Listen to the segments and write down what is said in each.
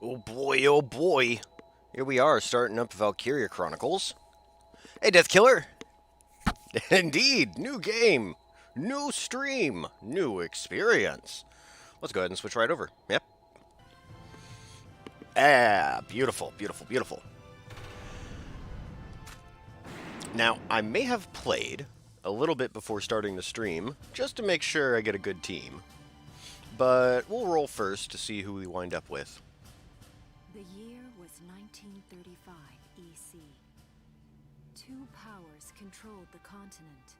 Oh boy, oh boy. Here we are, starting up Valkyria Chronicles. Hey, Death Killer! Indeed, new game, new stream, new experience. Let's go ahead and switch right over. Yep. Ah, beautiful, beautiful, beautiful. Now, I may have played a little bit before starting the stream, just to make sure I get a good team. But we'll roll first to see who we wind up with. The year was 1935 EC. Two powers controlled the continent.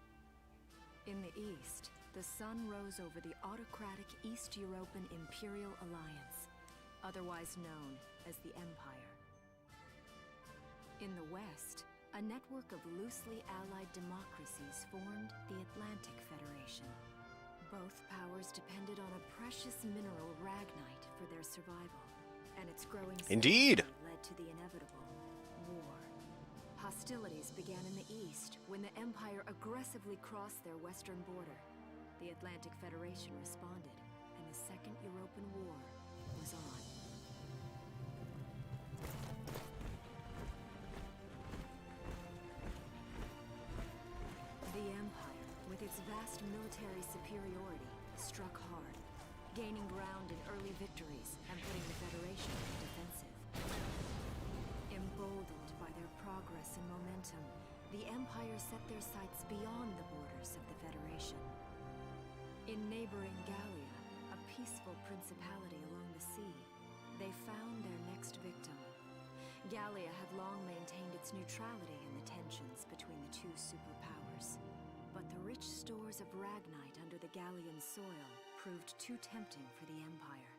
In the east, the sun rose over the autocratic East European Imperial Alliance, otherwise known as the Empire. In the west, a network of loosely allied democracies formed the Atlantic Federation. Both powers depended on a precious mineral ragnite for their survival, and its growing Indeed led to the inevitable war. Hostilities began in the east when the Empire aggressively crossed their western border. The Atlantic Federation responded, and the Second European War was on. The Empire, with its vast military superiority, struck hard, gaining ground in early victories and putting the Federation on the defensive. Emboldened by their progress and momentum, the Empire set their sights beyond the borders of the Federation. In neighboring Gallia, a peaceful principality along the sea, they found their next victim. Gallia had long maintained its neutrality in the tensions between the two superpowers. But the rich stores of ragnite under the Gallian soil proved too tempting for the Empire.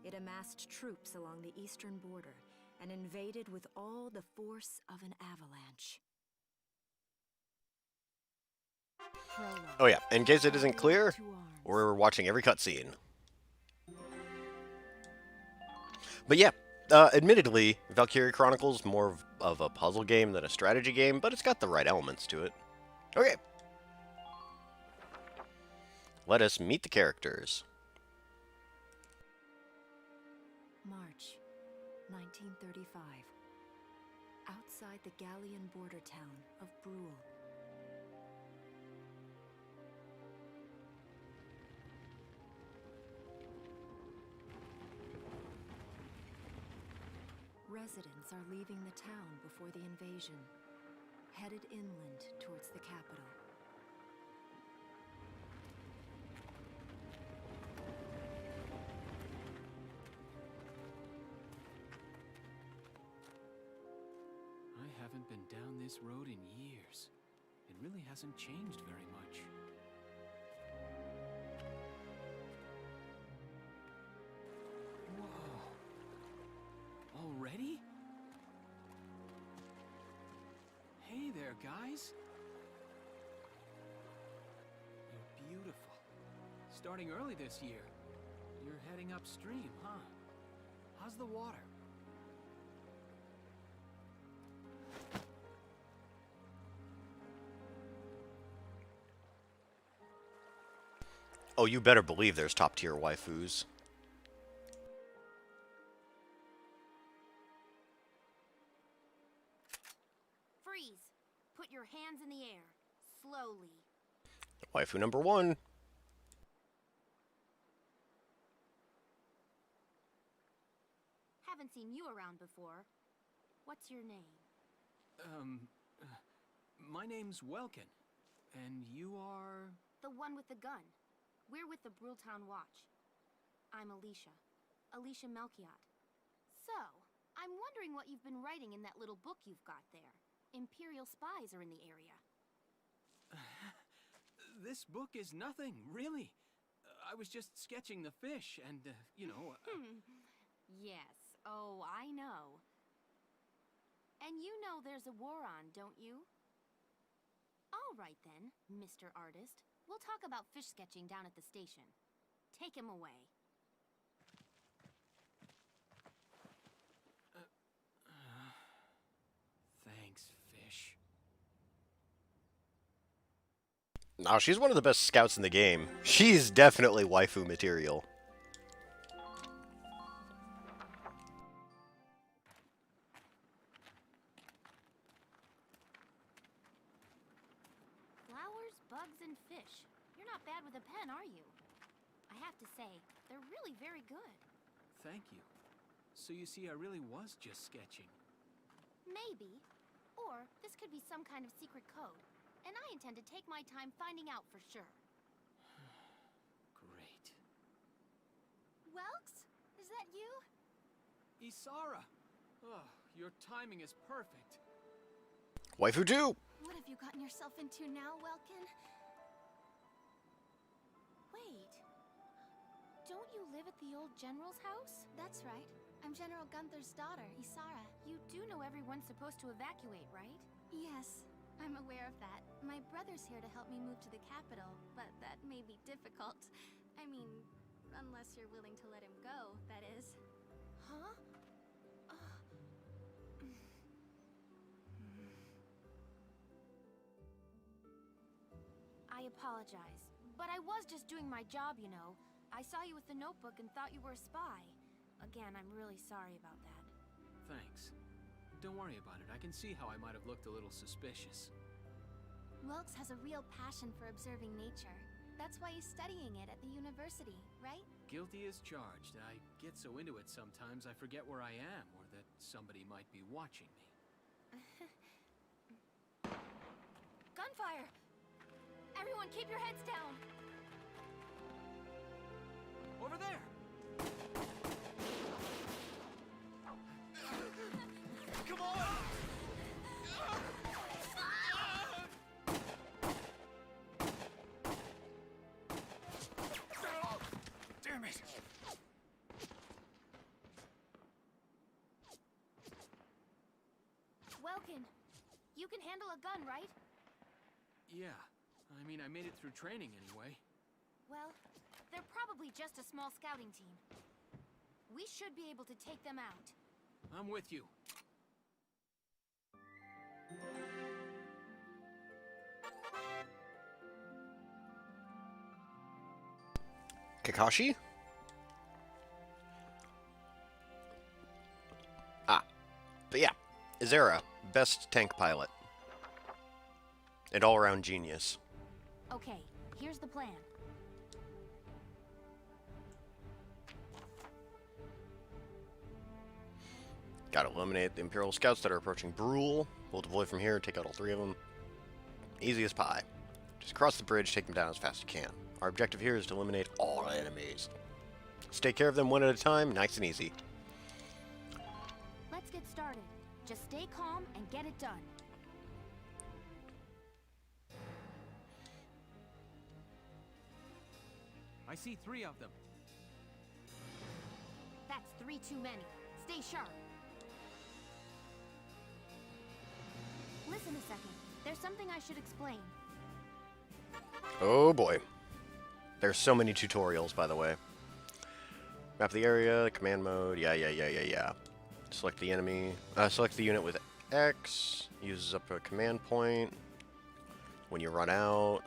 It amassed troops along the eastern border and invaded with all the force of an avalanche. Prologue. Oh yeah, in case it isn't clear, we're watching every cutscene. But yeah, admittedly, Valkyria Chronicles more of a puzzle game than a strategy game, but it's got the right elements to it. Okay. Let us meet the characters. March 1935. Outside the Gallian border town of Bruhl. Residents are leaving the town before the invasion, headed inland towards the capital. I haven't been down this road in years. It really hasn't changed very much. Whoa. Already? Hey there, guys. You're beautiful. Starting early this year. You're heading upstream, huh? How's the water? Oh, you better believe there's top-tier waifus. Freeze! Put your hands in the air. Slowly. Waifu number one. Haven't seen you around before. What's your name? My name's Welkin. And you are... The one with the gun. We're with the Bruhltown Watch. I'm Alicia. Alicia Melchiot. So, I'm wondering what you've been writing in that little book you've got there. Imperial spies are in the area. This book is nothing, really. I was just sketching the fish and, you know... Yes. Oh, I know. And you know there's a war on, don't you? All right then, Mr. Artist. We'll talk about fish sketching down at the station. Take him away. Thanks, fish. Now, she's one of the best scouts in the game. She's definitely waifu material. are you? I have to say, they're really very good. Thank you. So you see, I really was just sketching. Maybe. Or this could be some kind of secret code. And I intend to take my time finding out for sure. Great. Welks? Is that you? Isara! Oh, your timing is perfect. Waifu 2! What have you gotten yourself into now, Welkin? Wait. Don't you live at the old general's house? That's right. I'm General Gunther's daughter, Isara. You do know everyone's supposed to evacuate, right? Yes, I'm aware of that. My brother's here to help me move to the capital, but that may be difficult. I mean, unless you're willing to let him go, that is. Huh? I apologize, but I was just doing my job, you know. I saw you with the notebook and thought you were a spy. Again, I'm really sorry about that. Thanks. Don't worry about it. I can see how I might have looked a little suspicious. Welks has a real passion for observing nature. That's why he's studying it at the university, right? Guilty as charged. I get so into it sometimes I forget where I am, or that somebody might be watching me. Gunfire! Everyone keep your heads down! Over there! Come on! Damn it! Welkin, you can handle a gun, right? Yeah. I mean, I made it through training anyway. Well, they're probably just a small scouting team. We should be able to take them out. I'm with you. Kakashi? But yeah, Isara, best tank pilot. And all-around genius. Okay, here's the plan. Gotta eliminate the Imperial scouts that are approaching Bruhl. We'll deploy from here, take out all 3 of them. Easy as pie. Just cross the bridge, take them down as fast as you can. Our objective here is to eliminate all enemies. Let's take care of them one at a time, nice and easy. Let's get started. Just stay calm and get it done. I see 3 of them. That's 3 too many. Stay sharp. Listen a second. There's something I should explain. Oh boy. There's so many tutorials, by the way. Map the area, command mode, yeah. Select the enemy, select the unit with X, uses up a command point. When you run out,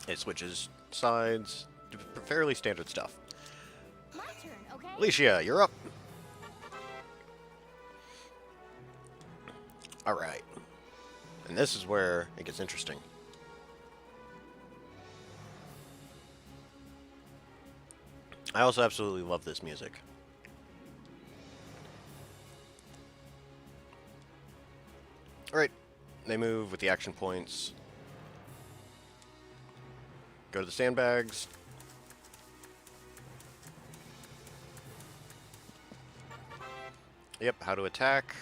it switches sides. Fairly standard stuff. My turn, okay? Alicia, you're up. Alright. And this is where it gets interesting. I also absolutely love this music. Alright. They move with the action points. Go to the sandbags. Yep, how to attack.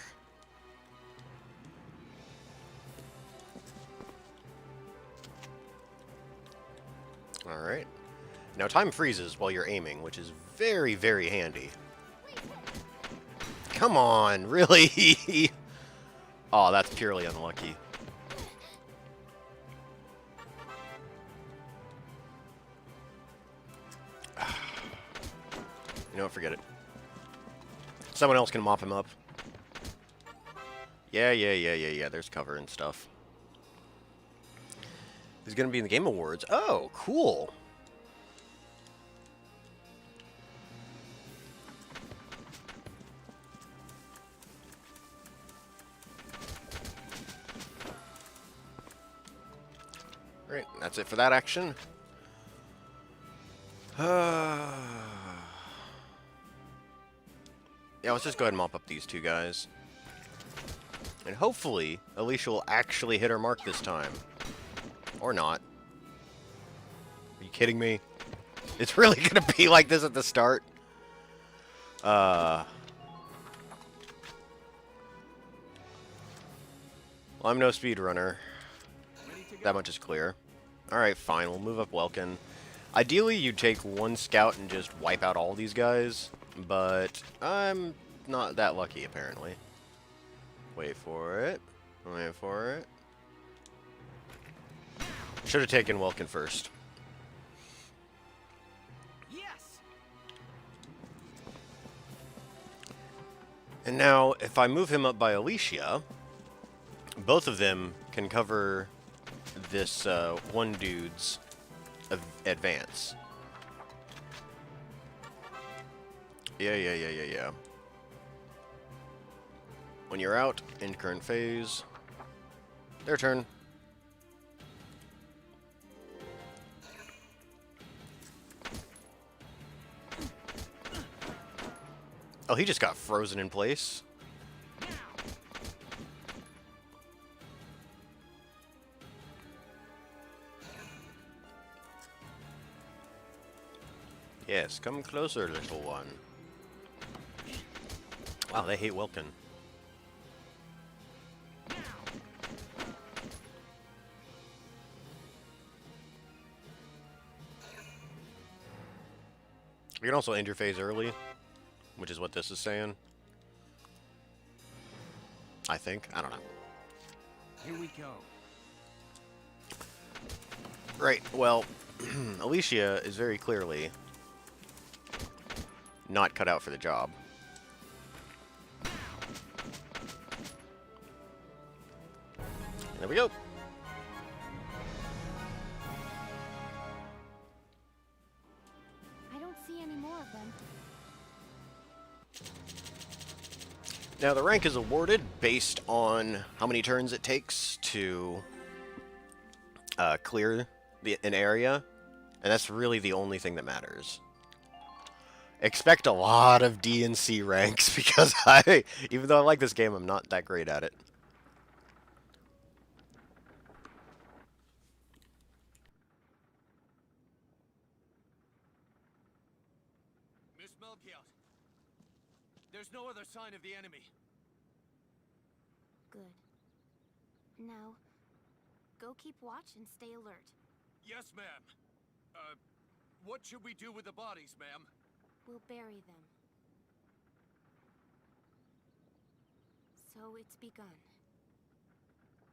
Alright. Now time freezes while you're aiming, which is very, very handy. Come on, really? Oh, that's purely unlucky. You know what, forget it. Someone else can mop him up. Yeah, there's cover and stuff. He's gonna be in the Game Awards. Oh, cool. Right, that's it for that action. Yeah, let's just go ahead and mop up these two guys. And hopefully, Alicia will actually hit her mark this time. Or not. Are you kidding me? It's really gonna be like this at the start? Well, I'm no speedrunner. That much is clear. Alright, fine. We'll move up Welkin. Ideally, you'd take one scout and just wipe out all these guys. But I'm not that lucky, apparently. Wait for it. Wait for it. Should have taken Welkin first. Yes. And now, if I move him up by Alicia, both of them can cover this one dude's advance. Yeah. When you're out, in current phase, their turn. Oh, he just got frozen in place. Yes, come closer, little one. Wow, they hate Welkin. You can also end your phase early, which is what this is saying. I think. I don't know. Here we go. Right, well, Alicia is very clearly not cut out for the job. There we go. I don't see any more of them. Now, the rank is awarded based on how many turns it takes to clear an area, and that's really the only thing that matters. Expect a lot of D and C ranks, because even though I like this game, I'm not that great at it. Miss Melchiot, there's no other sign of the enemy. Good. Now, go keep watch and stay alert. Yes, ma'am. What should we do with the bodies, ma'am? We'll bury them. So it's begun.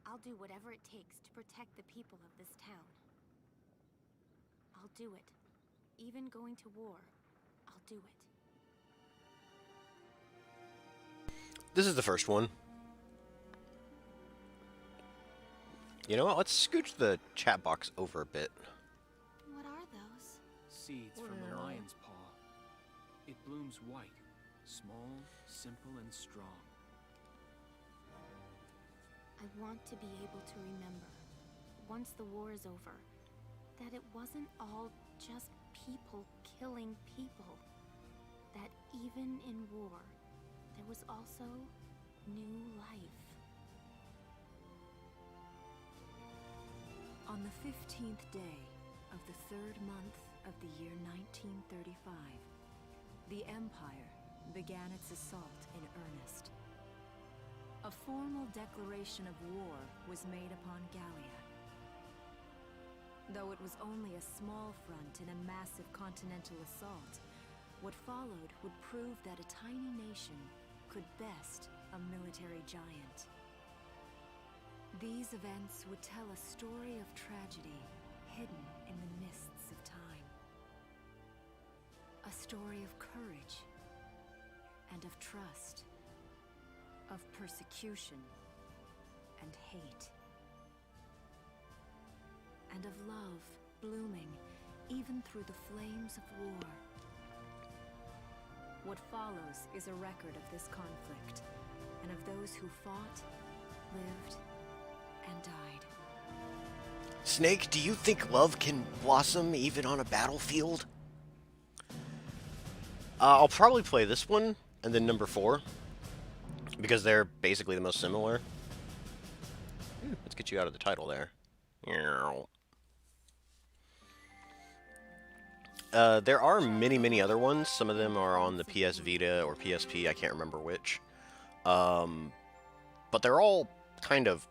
I'll do whatever it takes to protect the people of this town. I'll do it. Even going to war, I'll do it. This is the first one. You know what? Let's scooch the chat box over a bit. What are those? Seeds from the lion's paw. It blooms white, small, simple, and strong. I want to be able to remember, once the war is over, that it wasn't all just people killing people. That even in war, there was also new life. On the 15th day of the 3rd month of the year 1935, the Empire began its assault in earnest. A formal declaration of war was made upon Gallia. Though it was only a small front in a massive continental assault, what followed would prove that a tiny nation could best a military giant. These events would tell a story of tragedy hidden in the mists of time. A story of courage and of trust, of persecution and hate, and of love blooming even through the flames of war. What follows is a record of this conflict, and of those who fought, lived, and died. Snake, do you think love can blossom even on a battlefield? I'll probably play this one and then number 4 because they're basically the most similar. Ooh, let's get you out of the title there. There are many other ones. Some of them are on the PS Vita or PSP. I can't remember which. But they're all kind of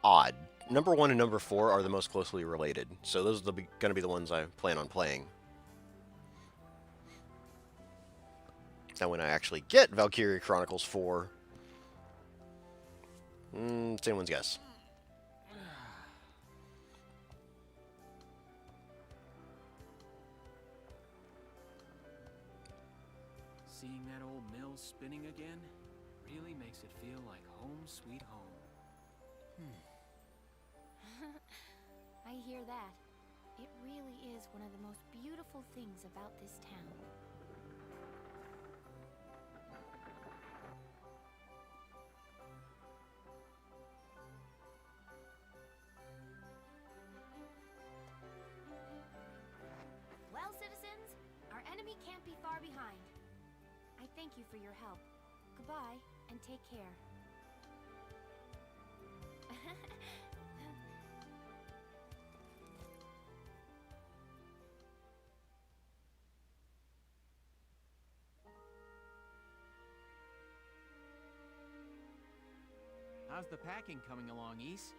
odd. Number 1 and number 4 are the most closely related, so those are going to be the ones I plan on playing. Now, when I actually get Valkyria Chronicles 4, it's anyone's guess. Seeing that old mill spinning again really makes it feel like home sweet home. I hear that. It really is one of the most beautiful things about this town. Well, citizens, our enemy can't be far behind. I thank you for your help. Goodbye, and take care. How's the packing coming along, Ys?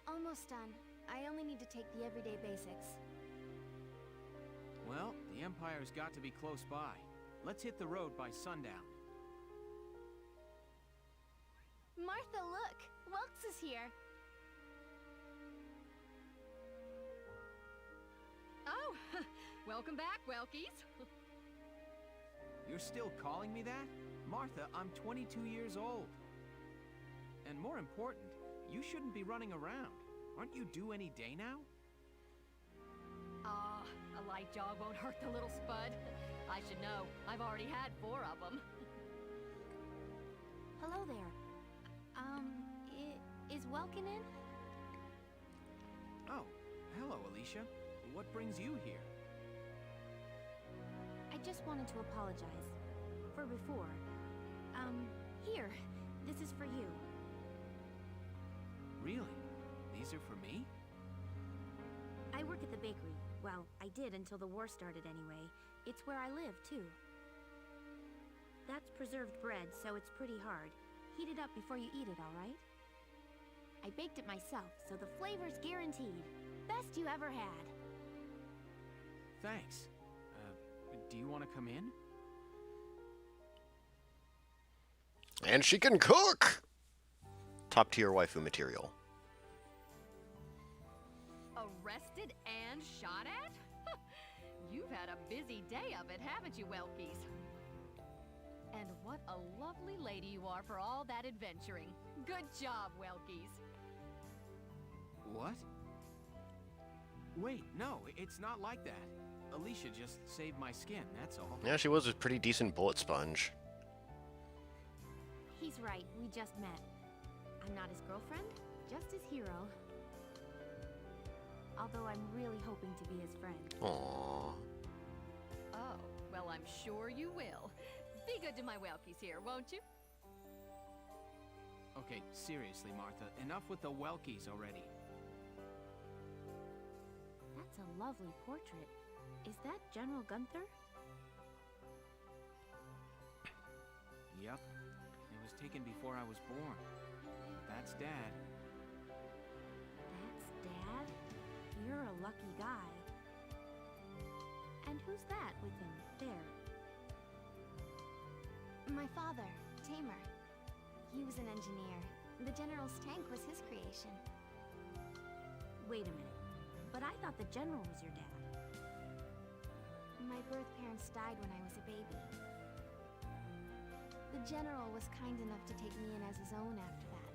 Almost done. I only need to take the everyday basics. Well, the Empire's got to be close by. Let's hit the road by sundown. Martha, look! Welks is here! Oh, welcome back, Welkies. You're still calling me that? Martha, I'm 22 years old. And more important, you shouldn't be running around. Aren't you due any day now? A light jog won't hurt the little spud. I should know. I've already had 4 of them. Hello there. Is Welkin in? Oh, hello, Alicia. What brings you here? I just wanted to apologize. For before. Here. This is for you. Really? These are for me? I work at the bakery. Well, I did until the war started anyway. It's where I live, too. That's preserved bread, so it's pretty hard. Heat it up before you eat it, all right? I baked it myself, so the flavor's guaranteed. Best you ever had. Thanks. Do you want to come in? And she can cook! Top tier waifu material. Arrested and shot at? You've had a busy day of it, haven't you, Welkies? And what a lovely lady you are for all that adventuring. Good job, Welkies. What? Wait, no, it's not like that. Alicia just saved my skin, that's all. Yeah, she was a pretty decent bullet sponge. He's right, we just met. I'm not his girlfriend, just his hero. Although I'm really hoping to be his friend. Aww. Oh, well, I'm sure you will. Be good to my Welkies here, won't you? Okay, seriously, Martha, enough with the Welkies already. That's a lovely portrait. Is that General Gunther? Yep. It was taken before I was born. That's Dad. That's Dad? You're a lucky guy. And who's that with him, there? My father, Tamer. He was an engineer. The General's tank was his creation. Wait a minute. But I thought the General was your dad. My birth parents died when I was a baby. The General was kind enough to take me in as his own after that.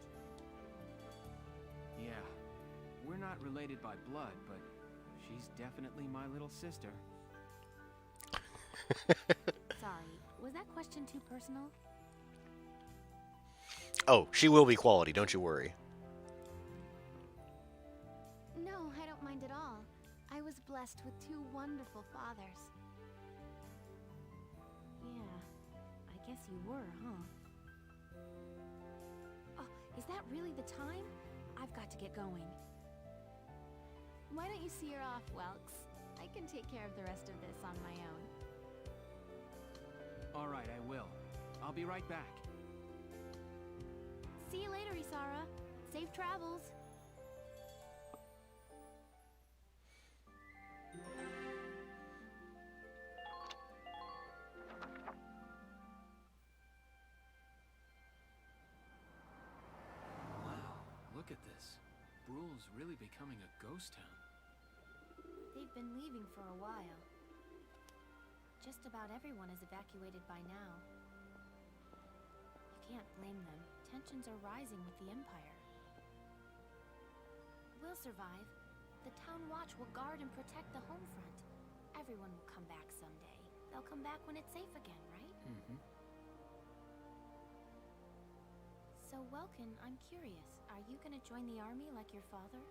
Yeah. We're not related by blood, but she's definitely my little sister. Sorry, was that question too personal? Oh, she will be quality, don't you worry. No, I don't mind at all. I was blessed with 2 wonderful fathers. Guess you were, huh? Oh, is that really the time? I've got to get going. Why don't you see her off, Welks? I can take care of the rest of this on my own. All right, I will. I'll be right back. See you later, Isara. Safe travels. Wow, look at this. Bruhl's really becoming a ghost town. They've been leaving for a while. Just about everyone is evacuated by now. You can't blame them. Tensions are rising with the Empire. We'll survive. The Town Watch will guard and protect the home front. Everyone will come back someday. They'll come back when it's safe again, right? Mm-hmm. So, Welkin, I'm curious. Are you gonna join the army like your father?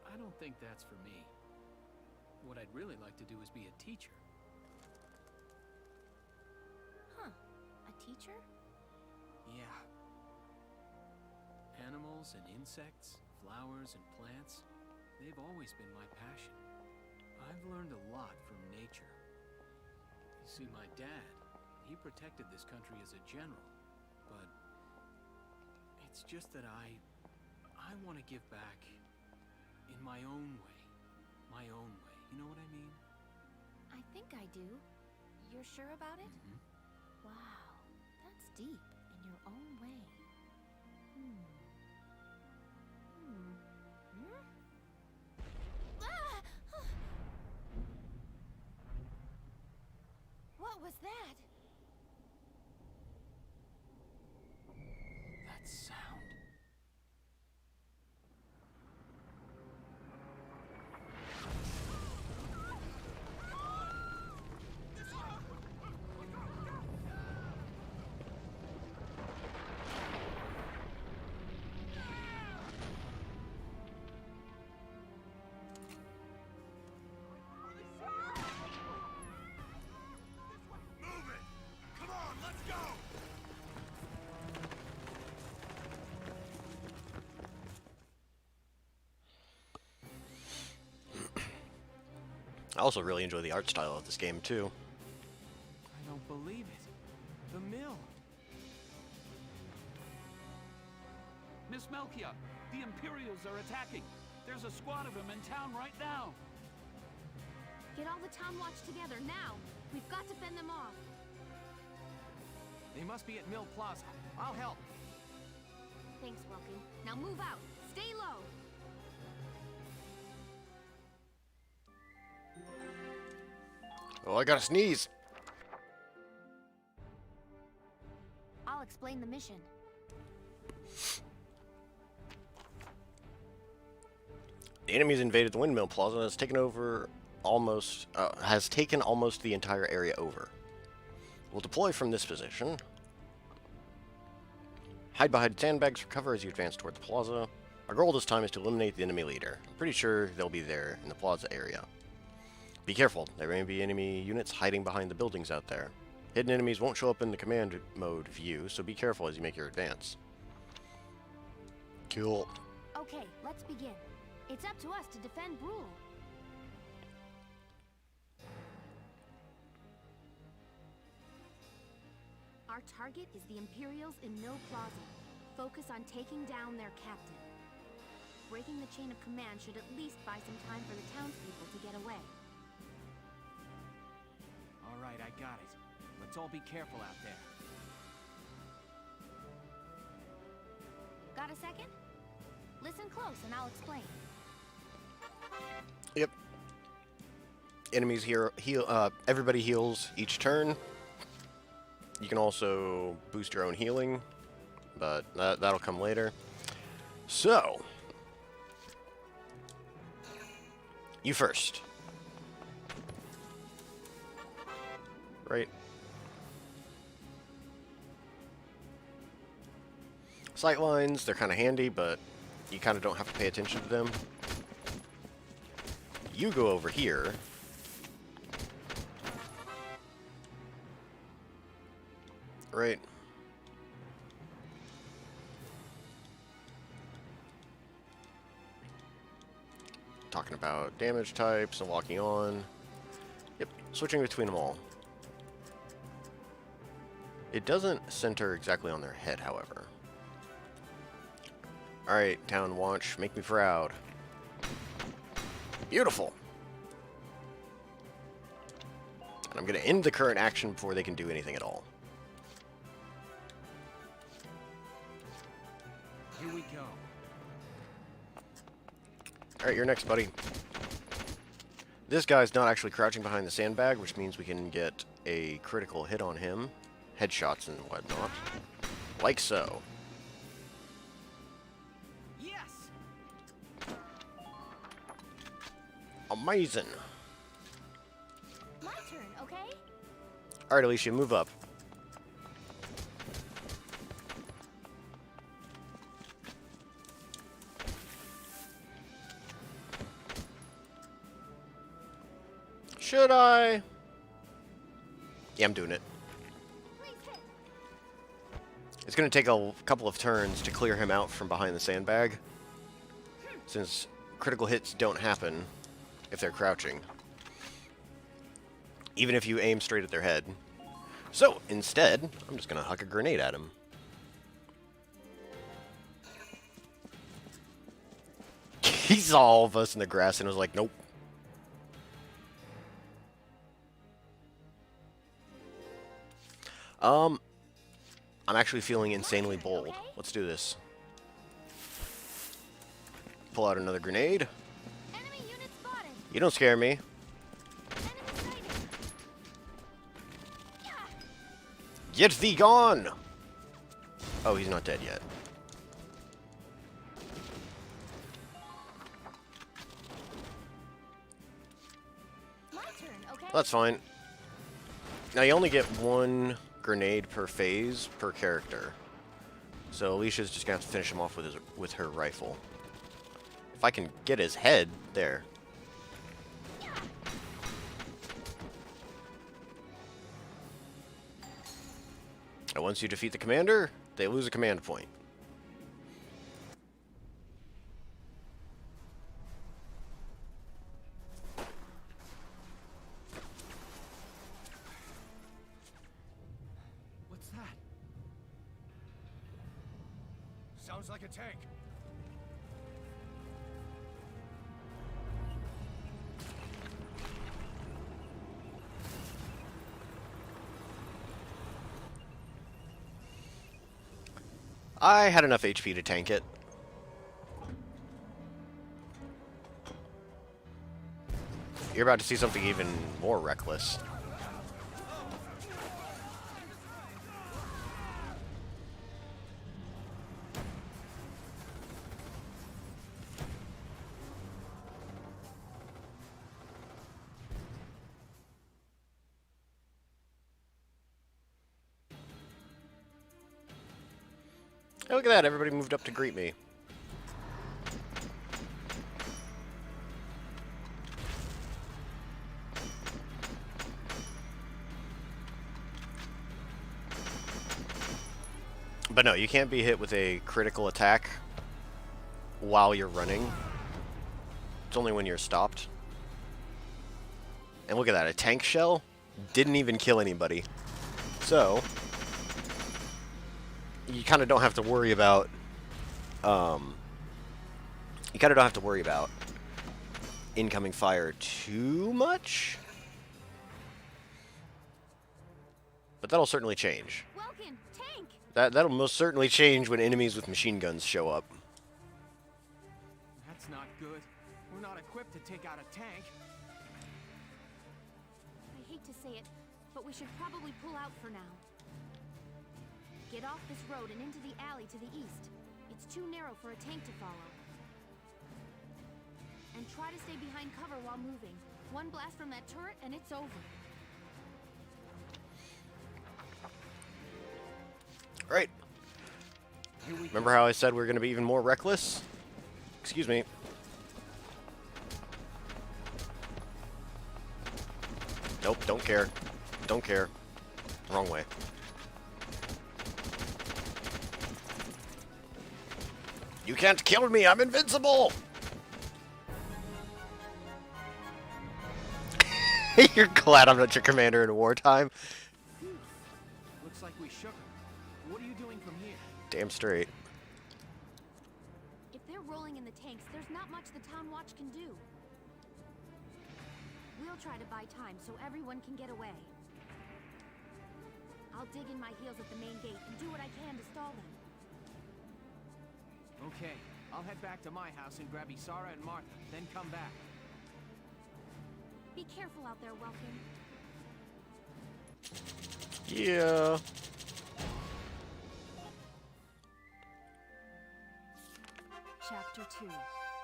I don't think that's for me. What I'd really like to do is be a teacher. Huh. A teacher? Yeah. Animals and insects, flowers and plants, they've always been my passion. I've learned a lot from nature. You see, my dad, he protected this country as a general, but it's just that I want to give back in my own way. My own way. You know what I mean? I think I do. You're sure about it? Mm-hmm. Wow, that's deep in your own way. Ah! What was that? That sound. I also really enjoy the art style of this game, too. I don't believe it. The mill. Miss Melkia, the Imperials are attacking. There's a squad of them in town right now. Get all the Town Watch together, now! We've got to fend them off. They must be at Mill Plaza. I'll help. Thanks, Welkin. Now move out. Stay low. Oh, I gotta sneeze. I'll explain the mission. The enemy's invaded the Windmill Plaza and has taken almost the entire area over. We'll deploy from this position. Hide behind sandbags for cover as you advance toward the plaza. Our goal this time is to eliminate the enemy leader. I'm pretty sure they'll be there in the plaza area. Be careful, there may be enemy units hiding behind the buildings out there. Hidden enemies won't show up in the command mode view, so be careful as you make your advance. Cool. Okay, let's begin. It's up to us to defend Bruhl. Our target is the Imperials in Mill Plaza. Focus on taking down their captain. Breaking the chain of command should at least buy some time for the townspeople to get away. All right, I got it. Let's all be careful out there. Got a second? Listen close and I'll explain. Yep. Enemies here everybody heals each turn. You can also boost your own healing, but that'll come later. So, you first. Right. Sight lines, they're kind of handy, but you kind of don't have to pay attention to them. You go over here. Right. Talking about damage types and locking on. Yep, switching between them all. It doesn't center exactly on their head, however. Alright, Town Watch, make me proud. Beautiful! And I'm going to end the current action before they can do anything at all. Here we go. Alright, you're next, buddy. This guy's not actually crouching behind the sandbag, which means we can get a critical hit on him. Headshots and whatnot. Like so. Yes. Amazing. My turn, okay? Alright, Alicia, move up. Should I? Yeah, I'm doing it. It's going to take a couple of turns to clear him out from behind the sandbag, since critical hits don't happen if they're crouching, even if you aim straight at their head. So, instead, I'm just going to huck a grenade at him. He saw all of us in the grass and was like, nope. I'm actually feeling insanely bold. Let's do this. Pull out another grenade. Enemy unit spotted. You don't scare me. Enemy sighted. Yeah. Get thee gone! Oh, he's not dead yet. My turn, okay? That's fine. Now you only get one grenade per phase per character. So Alicia's just gonna have to finish him off with her rifle. If I can get his head there. And once you defeat the commander, they lose a command point. What's that? Sounds like a tank. I had enough HP to tank it. You're about to see something even more reckless. Hey, look at that, everybody moved up to greet me. But no, you can't be hit with a critical attack while you're running. It's only when you're stopped. And look at that, a tank shell didn't even kill anybody. So you kind of don't have to worry about incoming fire too much. But that'll certainly change. Welkin, tank. That'll most certainly change when enemies with machine guns show up. That's not good. We're not equipped to take out a tank. I hate to say it, but we should probably pull out for now. Get off this road and into the alley to the east. It's too narrow for a tank to follow. And try to stay behind cover while moving. One blast from that turret and it's over. Right. Remember how I said we're going to be even more reckless? Excuse me. Nope, don't care. Don't care. Wrong way. You can't kill me, I'm invincible! You're glad I'm not your commander in wartime? Looks like we shook her. What are you doing from here? Damn straight. If they're rolling in the tanks, there's not much the Town Watch can do. We'll try to buy time so everyone can get away. I'll dig in my heels at the main gate and do what I can to stall them. Okay, I'll head back to my house and grab Isara and Martha, then come back. Be careful out there, Welkin. Yeah. Chapter 2.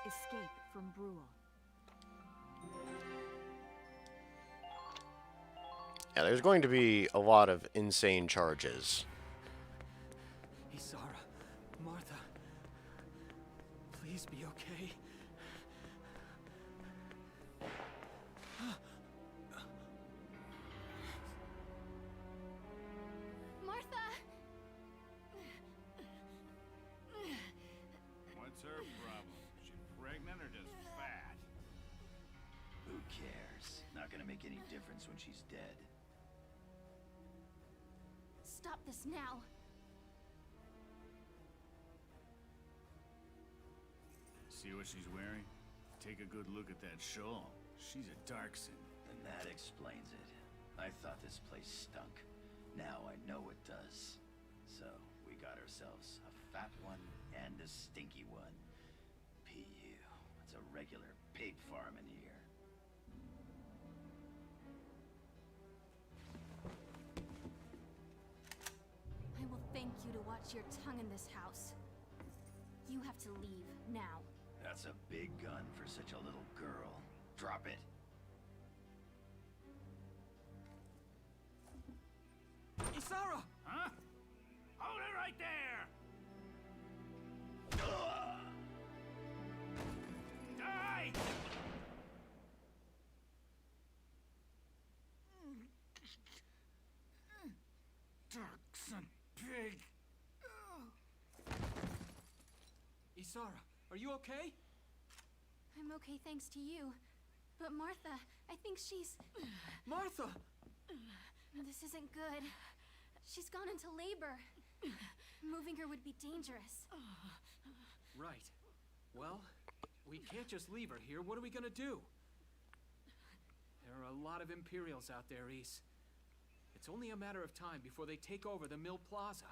Escape from Bruhl. Yeah, there's going to be a lot of insane charges. Isara, Martha, please be okay. Martha! What's her problem? She pregnant or just fat? Who cares? Not gonna make any difference when she's dead. Stop this now. See what she's wearing? Take a good look at that shawl. She's a Darkson. And that explains it. I thought this place stunk. Now I know it does. So, we got ourselves a fat one and a stinky one. P.U. It's a regular pig farm in here. I will thank you to watch your tongue in this house. You have to leave now. That's a big gun for such a little girl. Drop it. Isara! Huh? Hold it right there! Die! Darkson pig! Isara, are you okay? I'm okay thanks to you. But Martha, I think she's... Martha! This isn't good. She's gone into labor. Moving her would be dangerous. Right. Well, we can't just leave her here. What are we gonna do? There are a lot of Imperials out there, Ys. It's only a matter of time before they take over the Mill Plaza.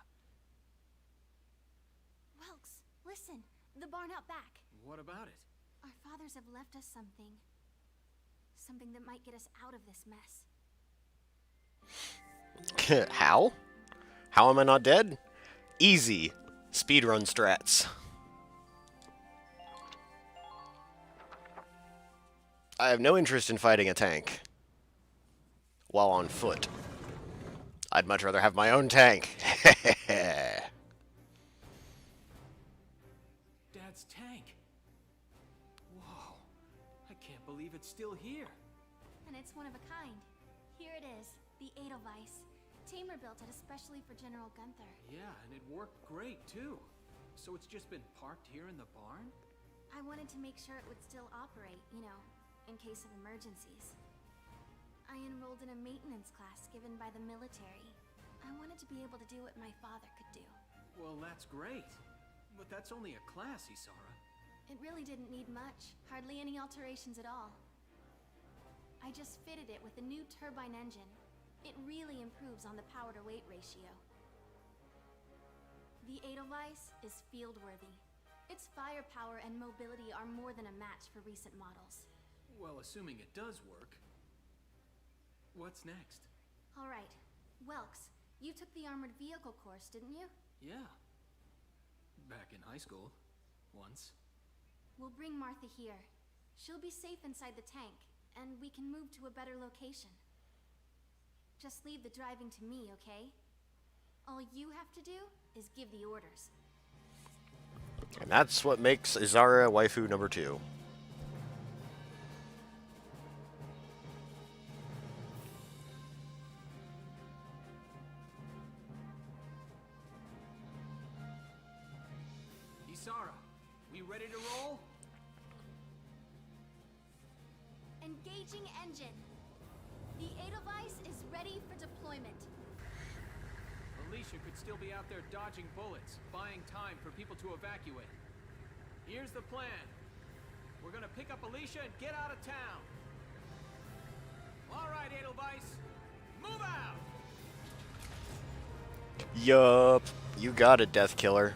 Welks, listen. The barn out back. What about it? Our fathers have left us something. Something that might get us out of this mess. How? How am I not dead? Easy. Speedrun strats. I have no interest in fighting a tank while on foot. I'd much rather have my own tank. Dad's tank. Whoa. I can't believe it's still here. And it's one of a kind. Here it is, the Edelweiss. Tamer built it especially for General Gunther. Yeah, and it worked great, too. So it's just been parked here in the barn? I wanted to make sure it would still operate, you know, in case of emergencies. I enrolled in a maintenance class given by the military. I wanted to be able to do what my father could do. Well, that's great. But that's only a class, Isara. It really didn't need much. Hardly any alterations at all. I just fitted it with a new turbine engine. It really improves on the power-to-weight ratio. The Edelweiss is field-worthy. Its firepower and mobility are more than a match for recent models. Well, assuming it does work. What's next? All right. Welks, you took the armored vehicle course, didn't you? Yeah. Back in high school. Once. We'll bring Martha here. She'll be safe inside the tank, and we can move to a better location. Just leave the driving to me, okay? All you have to do is give the orders. And that's what makes Isara waifu number 2. Isara, ready to roll? Engaging engine. The Edelweiss is ready for deployment. Alicia could still be out there dodging bullets, buying time for people to evacuate. Here's the plan. We're gonna pick up Alicia and get out of town. All right, Edelweiss, move out! Yup. You got it, Death Killer.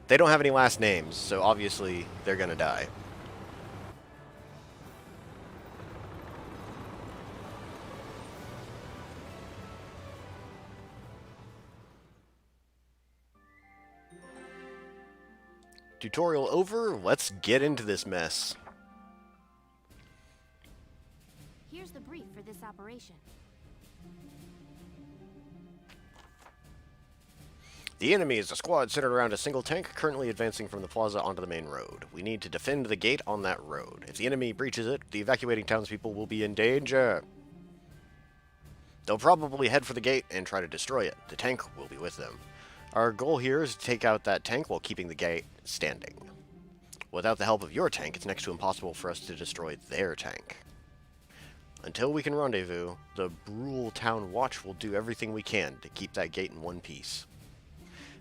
They don't have any last names, so obviously they're gonna die. Tutorial over. Let's get into this mess. Here's the brief for this operation. The enemy is a squad centered around a single tank currently advancing from the plaza onto the main road. We need to defend the gate on that road. If the enemy breaches it, the evacuating townspeople will be in danger. They'll probably head for the gate and try to destroy it. The tank will be with them. Our goal here is to take out that tank while keeping the gate standing. Without the help of your tank, it's next to impossible for us to destroy their tank. Until we can rendezvous, the Bruhl Town Watch will do everything we can to keep that gate in one piece.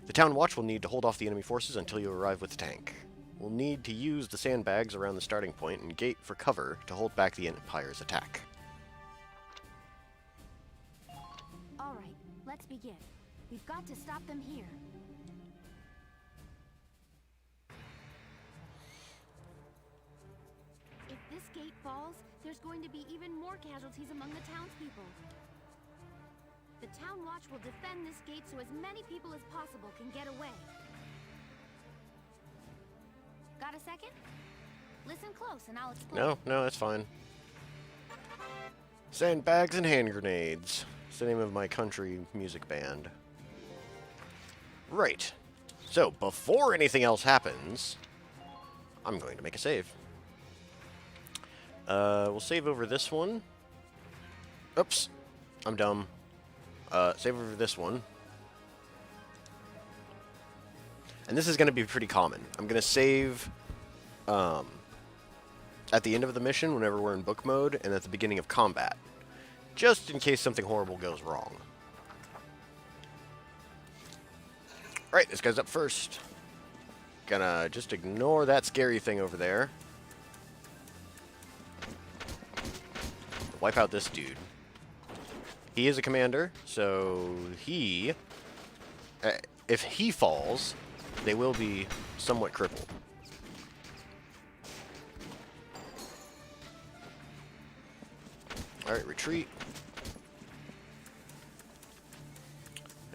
The Town Watch will need to hold off the enemy forces until you arrive with the tank. We'll need to use the sandbags around the starting point and gate for cover to hold back the Empire's attack. All right, let's begin. We've got to stop them here. If this gate falls, there's going to be even more casualties among the townspeople. The Town Watch will defend this gate so as many people as possible can get away. Got a second? Listen close and I'll explain. No, that's fine. Sandbags and hand grenades. It's the name of my country music band. Right. So, before anything else happens, I'm going to make a save. We'll save over this one. Oops. I'm dumb. Save over this one. And this is going to be pretty common. I'm going to save at the end of the mission whenever we're in book mode and at the beginning of combat. Just in case something horrible goes wrong. Right, this guy's up first. Gonna just ignore that scary thing over there. Wipe out this dude. He is a commander, so he... if he falls, they will be somewhat crippled. Alright, retreat.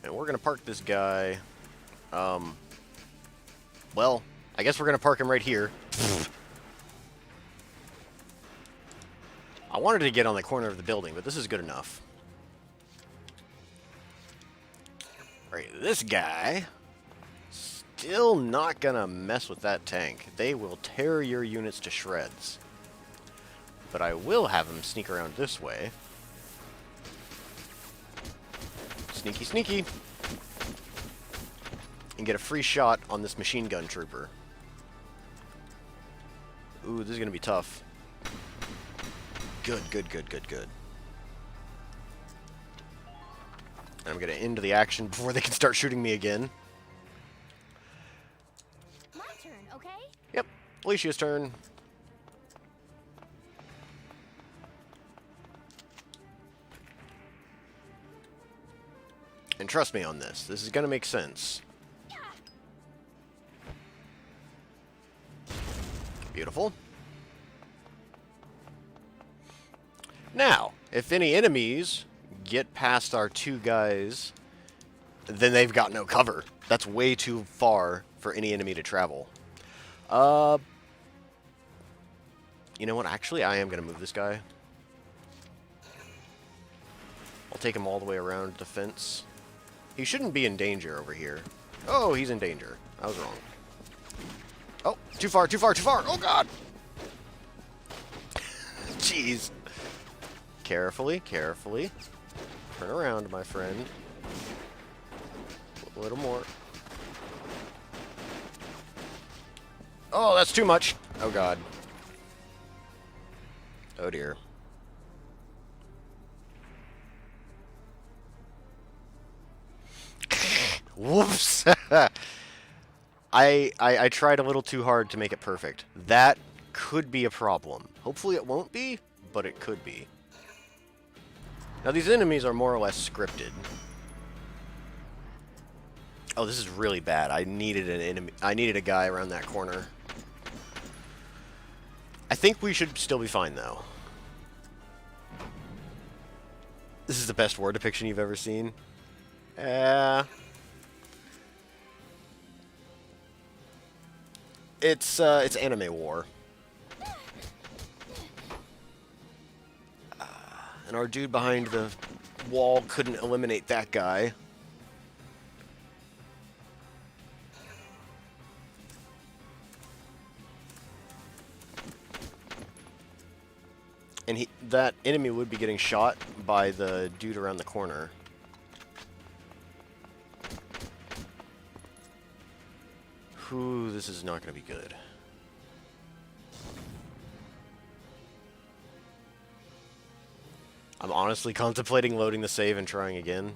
And we're gonna park this guy... well, I guess we're gonna park him right here. I wanted to get on the corner of the building, but this is good enough. Alright, this guy... still not gonna mess with that tank. They will tear your units to shreds. But I will have him sneak around this way. Sneaky, sneaky. And get a free shot on this machine gun trooper. Ooh, this is gonna be tough. Good, good, good, good, good. And I'm gonna end the action before they can start shooting me again. My turn, okay? Yep, Alicia's turn. And trust me on this. This is gonna make sense. Beautiful. Now, if any enemies get past our two guys, then they've got no cover. That's way too far for any enemy to travel. You know what? Actually, I am going to move this guy. I'll take him all the way around the fence. He shouldn't be in danger over here. Oh, he's in danger. I was wrong. Oh, too far, too far, too far. Oh, God. Jeez. Carefully, carefully. Turn around, my friend. A little more. Oh, that's too much. Oh, God. Oh, dear. Whoops. I tried a little too hard to make it perfect. That could be a problem. Hopefully it won't be, but it could be. Now, these enemies are more or less scripted. Oh, this is really bad. I needed an enemy. I needed a guy around that corner. I think we should still be fine, though. This is the best war depiction you've ever seen. It's anime war. And our dude behind the wall couldn't eliminate that guy. And that enemy would be getting shot by the dude around the corner. Whew, this is not going to be good. I'm honestly contemplating loading the save and trying again.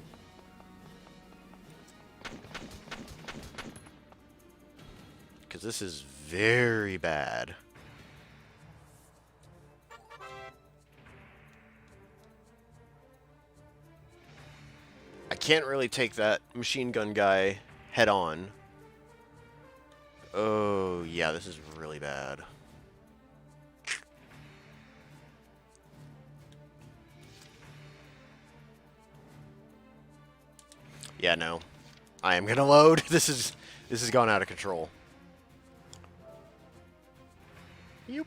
Because this is very bad. I can't really take that machine gun guy head on. Oh, yeah, this is really bad. Yeah, no. I am gonna load. This has gone out of control. Yep.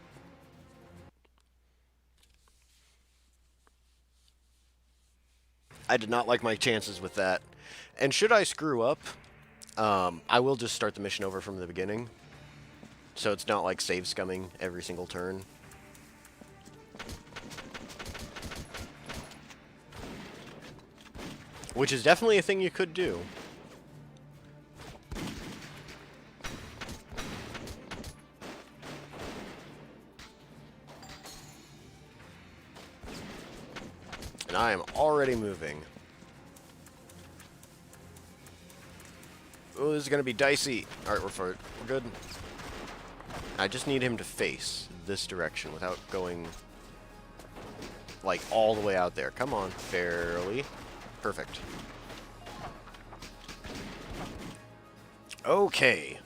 I did not like my chances with that. And should I screw up, I will just start the mission over from the beginning. So it's not like save scumming every single turn. Which is definitely a thing you could do. And I am already moving. Oh, this is going to be dicey. Alright, we're good. I just need him to face this direction without going, like, all the way out there. Come on, fairly. Perfect. Okay.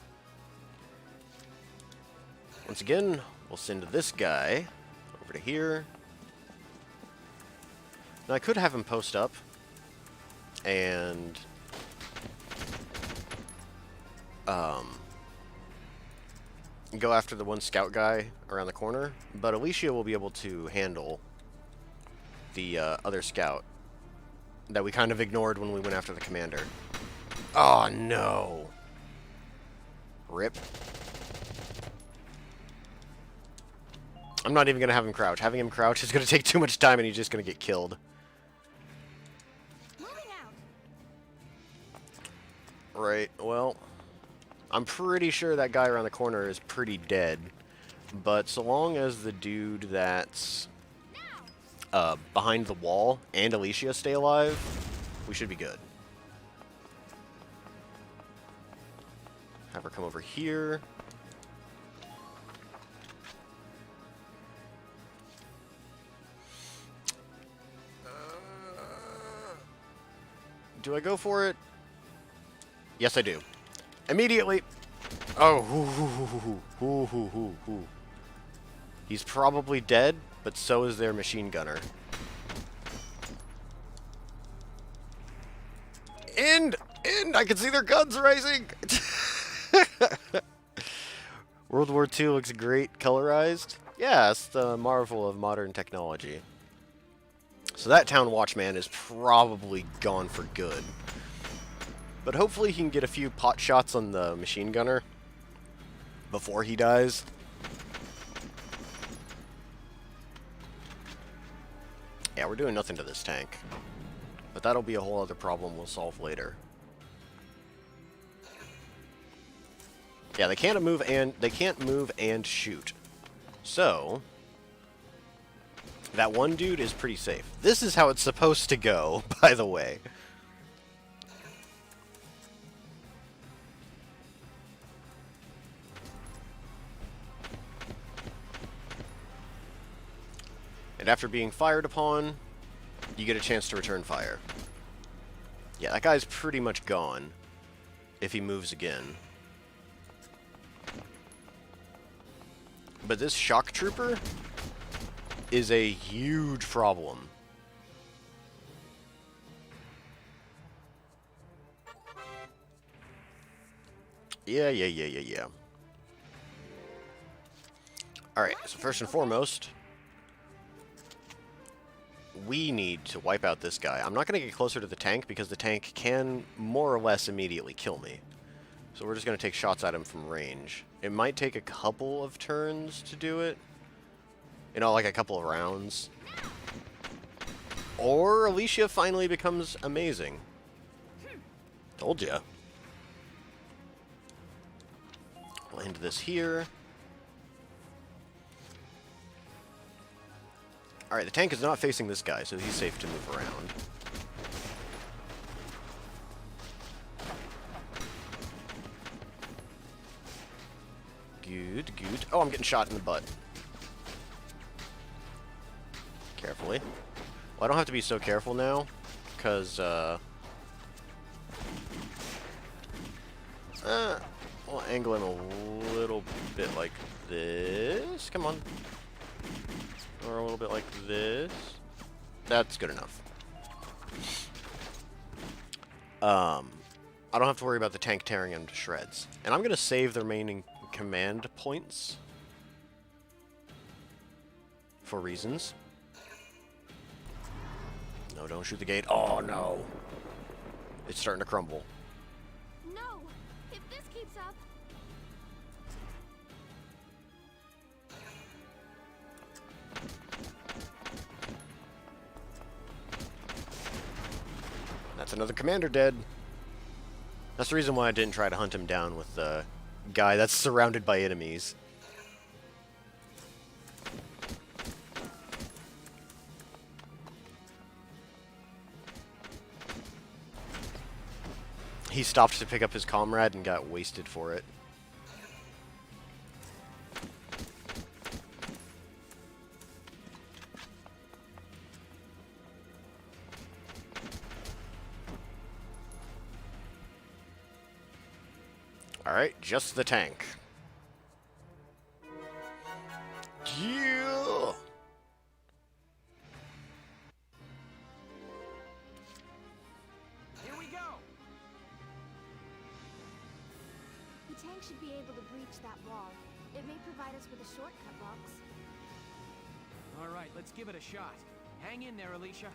Once again, we'll send this guy over to here. Now, I could have him post up and go after the one scout guy around the corner, but Alicia will be able to handle the other scout that we kind of ignored when we went after the commander. Oh, no. Rip. I'm not even going to have him crouch. Having him crouch is going to take too much time and he's just going to get killed. Right, well, I'm pretty sure that guy around the corner is pretty dead. But so long as the dude that's behind the wall and Alicia stay alive, we should be good. Have her come over here. Do I go for it? Yes, I do. Immediately. Oh, he's probably dead, but so is their machine gunner. And I can see their guns rising. World War II looks great colorized. Yeah, it's the marvel of modern technology. So that town watchman is probably gone for good. But hopefully he can get a few pot shots on the machine gunner before he dies. Yeah, we're doing nothing to this tank. But that'll be a whole other problem we'll solve later. Yeah, they can't move and shoot. So that one dude is pretty safe. This is how it's supposed to go, by the way. And after being fired upon, you get a chance to return fire. Yeah, that guy's pretty much gone if he moves again. But this shock trooper is a huge problem. Yeah. Alright, so first and foremost, we need to wipe out this guy. I'm not going to get closer to the tank because the tank can more or less immediately kill me. So we're just going to take shots at him from range. It might take a couple of turns to do it. You know, like a couple of rounds. Or Alicia finally becomes amazing. Told ya. We'll end this here. Alright, the tank is not facing this guy, so he's safe to move around. Good. Oh, I'm getting shot in the butt. Carefully. Well, I don't have to be so careful now, because, we'll angle him a little bit like this. Come on. Or a little bit like this. That's good enough. I don't have to worry about the tank tearing him to shreds. And I'm going to save the remaining command points for reasons. No, don't shoot the gate. Oh, no. It's starting to crumble. No! If this keeps up... That's another commander dead. That's the reason why I didn't try to hunt him down with the guy that's surrounded by enemies. He stopped to pick up his comrade and got wasted for it. Alright, just the tank. Yeah! Here we go! The tank should be able to breach that wall. It may provide us with a shortcut, Welks. All right, let's give it a shot. Hang in there, Alicia.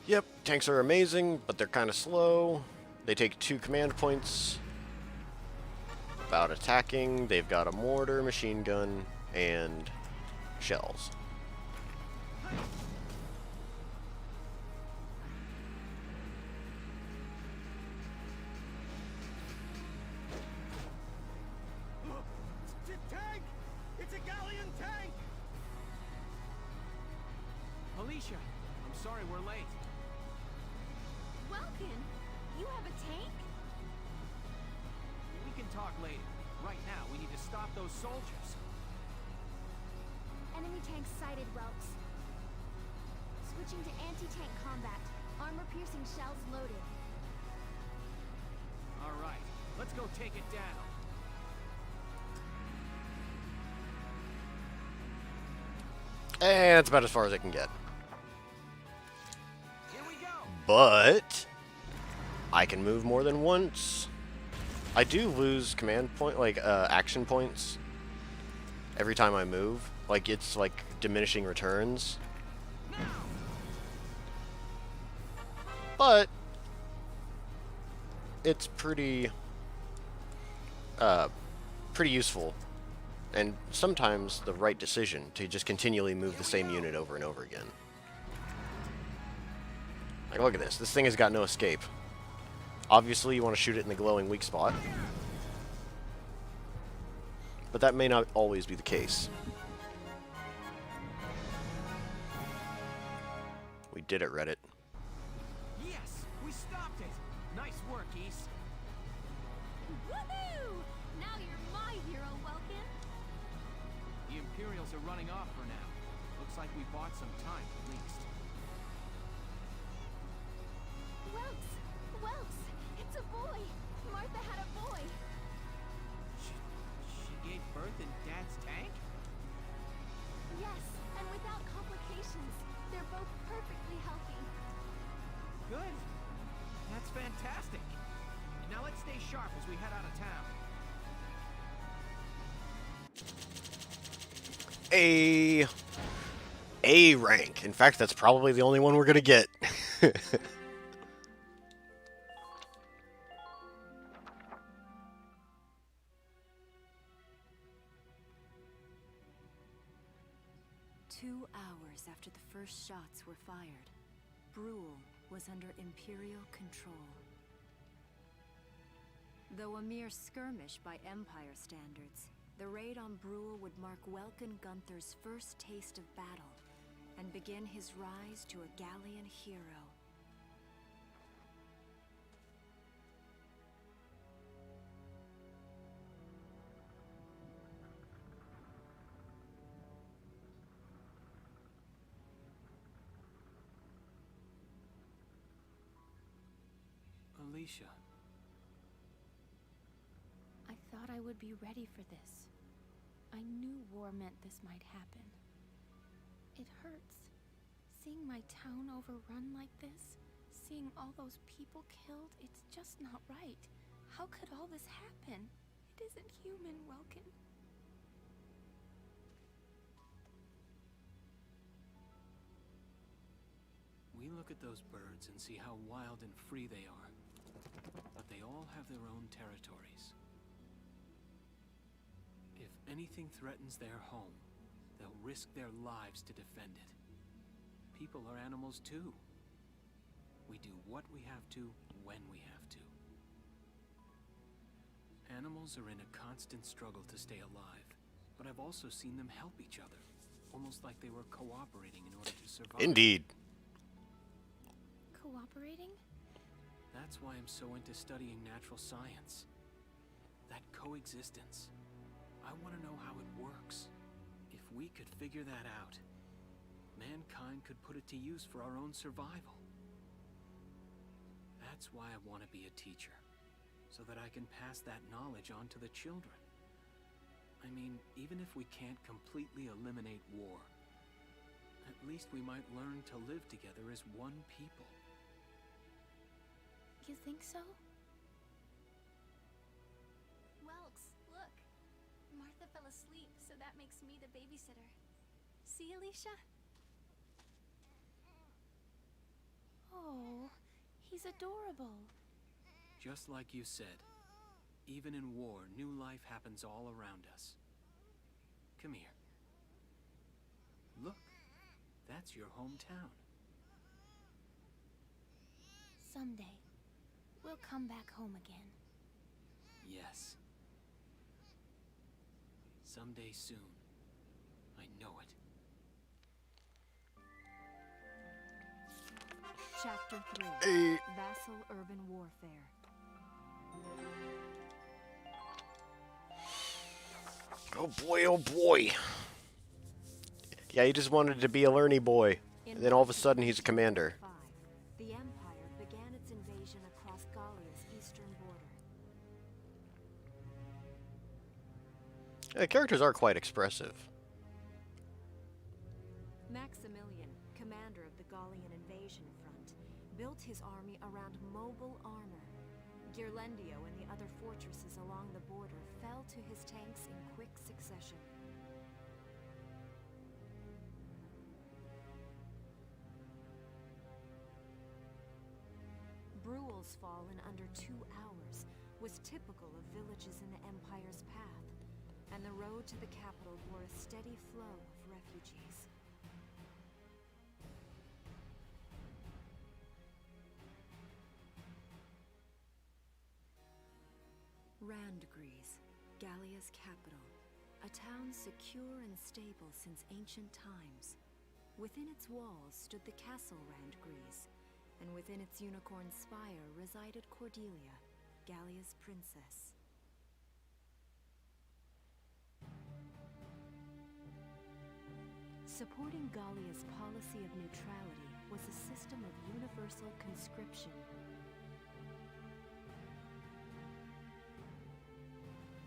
Yep, tanks are amazing, but they're kind of slow. They take 2 command points about attacking. They've got a mortar, machine gun, and shells. Tank! It's a Gallian tank! Alicia, I'm sorry we're late. Welkin, you have a tank? We can talk later. Right now, we need to stop those soldiers. Enemy tank sighted, Welks. Switching to anti-tank combat. Armor-piercing shells loaded. All right, let's go take it down. And that's about as far as it can get. Here we go. But I can move more than once. I do lose command point, like action points every time I move. Like it's like diminishing returns. But it's pretty useful. And sometimes the right decision to just continually move the same unit over and over again. Like, look at this. This thing has got no escape. Obviously, you want to shoot it in the glowing weak spot. But that may not always be the case. We did it, Reddit. Yes, we stopped it. Nice work, East. Woohoo! Now you're my hero, Welkin. The Imperials are running off for now. Looks like we bought some time, at least. Welks! It's a boy! Martha had a boy! She gave birth in Dad's tank? Yes, and without complications. They're both perfectly healthy. Good. That's fantastic. Now let's stay sharp as we head out of town. A rank. In fact, that's probably the only one we're gonna get. 2 hours after the first shots were fired, Bruhl was under Imperial control. Though a mere skirmish by Empire standards, the raid on Bruhl would mark Welkin Gunther's first taste of battle and begin his rise to a Gallian hero. Alicia. I thought I would be ready for this. I knew war meant this might happen. It hurts. Seeing my town overrun like this, seeing all those people killed, it's just not right. How could all this happen? It isn't human, Welkin. We look at those birds and see how wild and free they are. But they all have their own territories. If anything threatens their home, they'll risk their lives to defend it. People are animals too. We do what we have to, when we have to. Animals are in a constant struggle to stay alive, but I've also seen them help each other, almost like they were cooperating in order to survive. Indeed. Cooperating? That's why I'm so into studying natural science. That coexistence. I want to know how it works. If we could figure that out, mankind could put it to use for our own survival. That's why I want to be a teacher, so that I can pass that knowledge on to the children. I mean, even if we can't completely eliminate war, at least we might learn to live together as one people. You think so? Welks, look. Martha fell asleep, so that makes me the babysitter. See, Alicia? Oh, he's adorable. Just like you said, even in war, new life happens all around us. Come here. Look, that's your hometown. Someday, we'll come back home again. Yes. Someday soon. I know it. Chapter 3. Vasel Urban Warfare. Oh boy, oh boy. Yeah, he just wanted to be a learny boy. And then all of a sudden he's a commander. The Empire began its invasion across Gallia's eastern border. The characters are quite expressive. Maximilian, commander of the Gallian invasion front, built his army around mobile armor. Ghirlandaio and the other fortresses along the border fell to his tanks in quick succession. Bruhl's fall in under 2 hours was typical of villages in the Empire's path, and the road to the capital bore a steady flow of refugees. Gallia's capital, a town secure and stable since ancient times. Within its walls stood the castle Randgries, and within its unicorn spire resided Cordelia, Gallia's princess. Supporting Gallia's policy of neutrality was a system of universal conscription.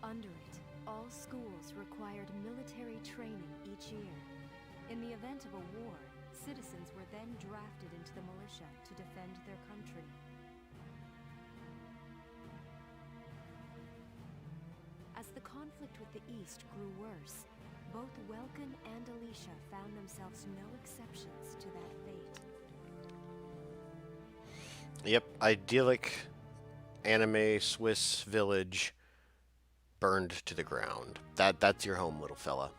Under it, all schools required military training each year. In the event of a war, citizens were then drafted into the militia to defend their country. As the conflict with the East grew worse, both Welkin and Alicia found themselves no exceptions to that fate. Yep, idyllic anime Swiss village burned to the ground. That's your home, little fella.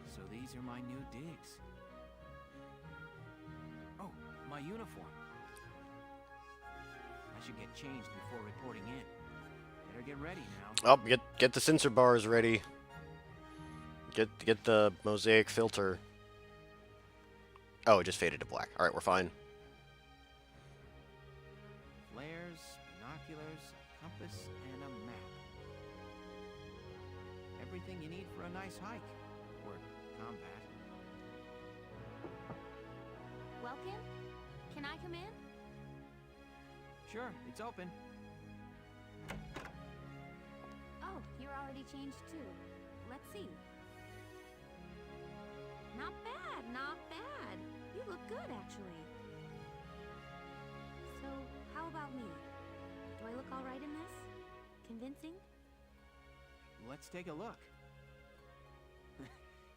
So these are my new digs. Oh, my uniform. I should get changed before reporting in. Better get ready now. Oh, get the sensor bars ready. Get the mosaic filter. Oh, it just faded to black. All right, we're fine. Flares, binoculars, a compass, and a map. Everything you need for a nice hike. Or combat. Welkin? Can I come in? Sure, it's open. Oh, you're already changed too. Let's see. Not bad, not bad. You look good, actually. So, how about me? Do I look all right in this? Convincing? Let's take a look.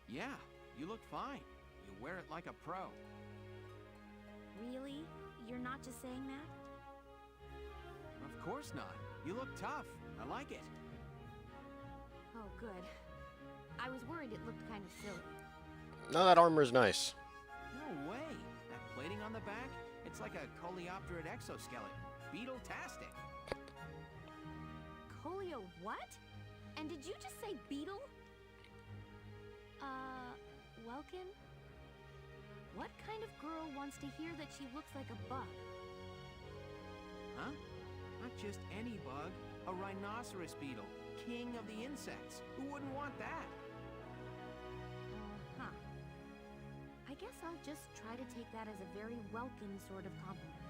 Yeah, you look fine. You wear it like a pro. Really? You're not just saying that? Of course not. You look tough. I like it. Oh, good. I was worried it looked kind of silly. No, that armor is nice. No way. That plating on the back? It's like a coleopterate exoskeleton. Beetle-tastic. Colio what? And did you just say beetle? Welkin? What kind of girl wants to hear that she looks like a bug? Huh? Not just any bug. A rhinoceros beetle. King of the insects. Who wouldn't want that? Huh. I guess I'll just try to take that as a very Welkin sort of compliment.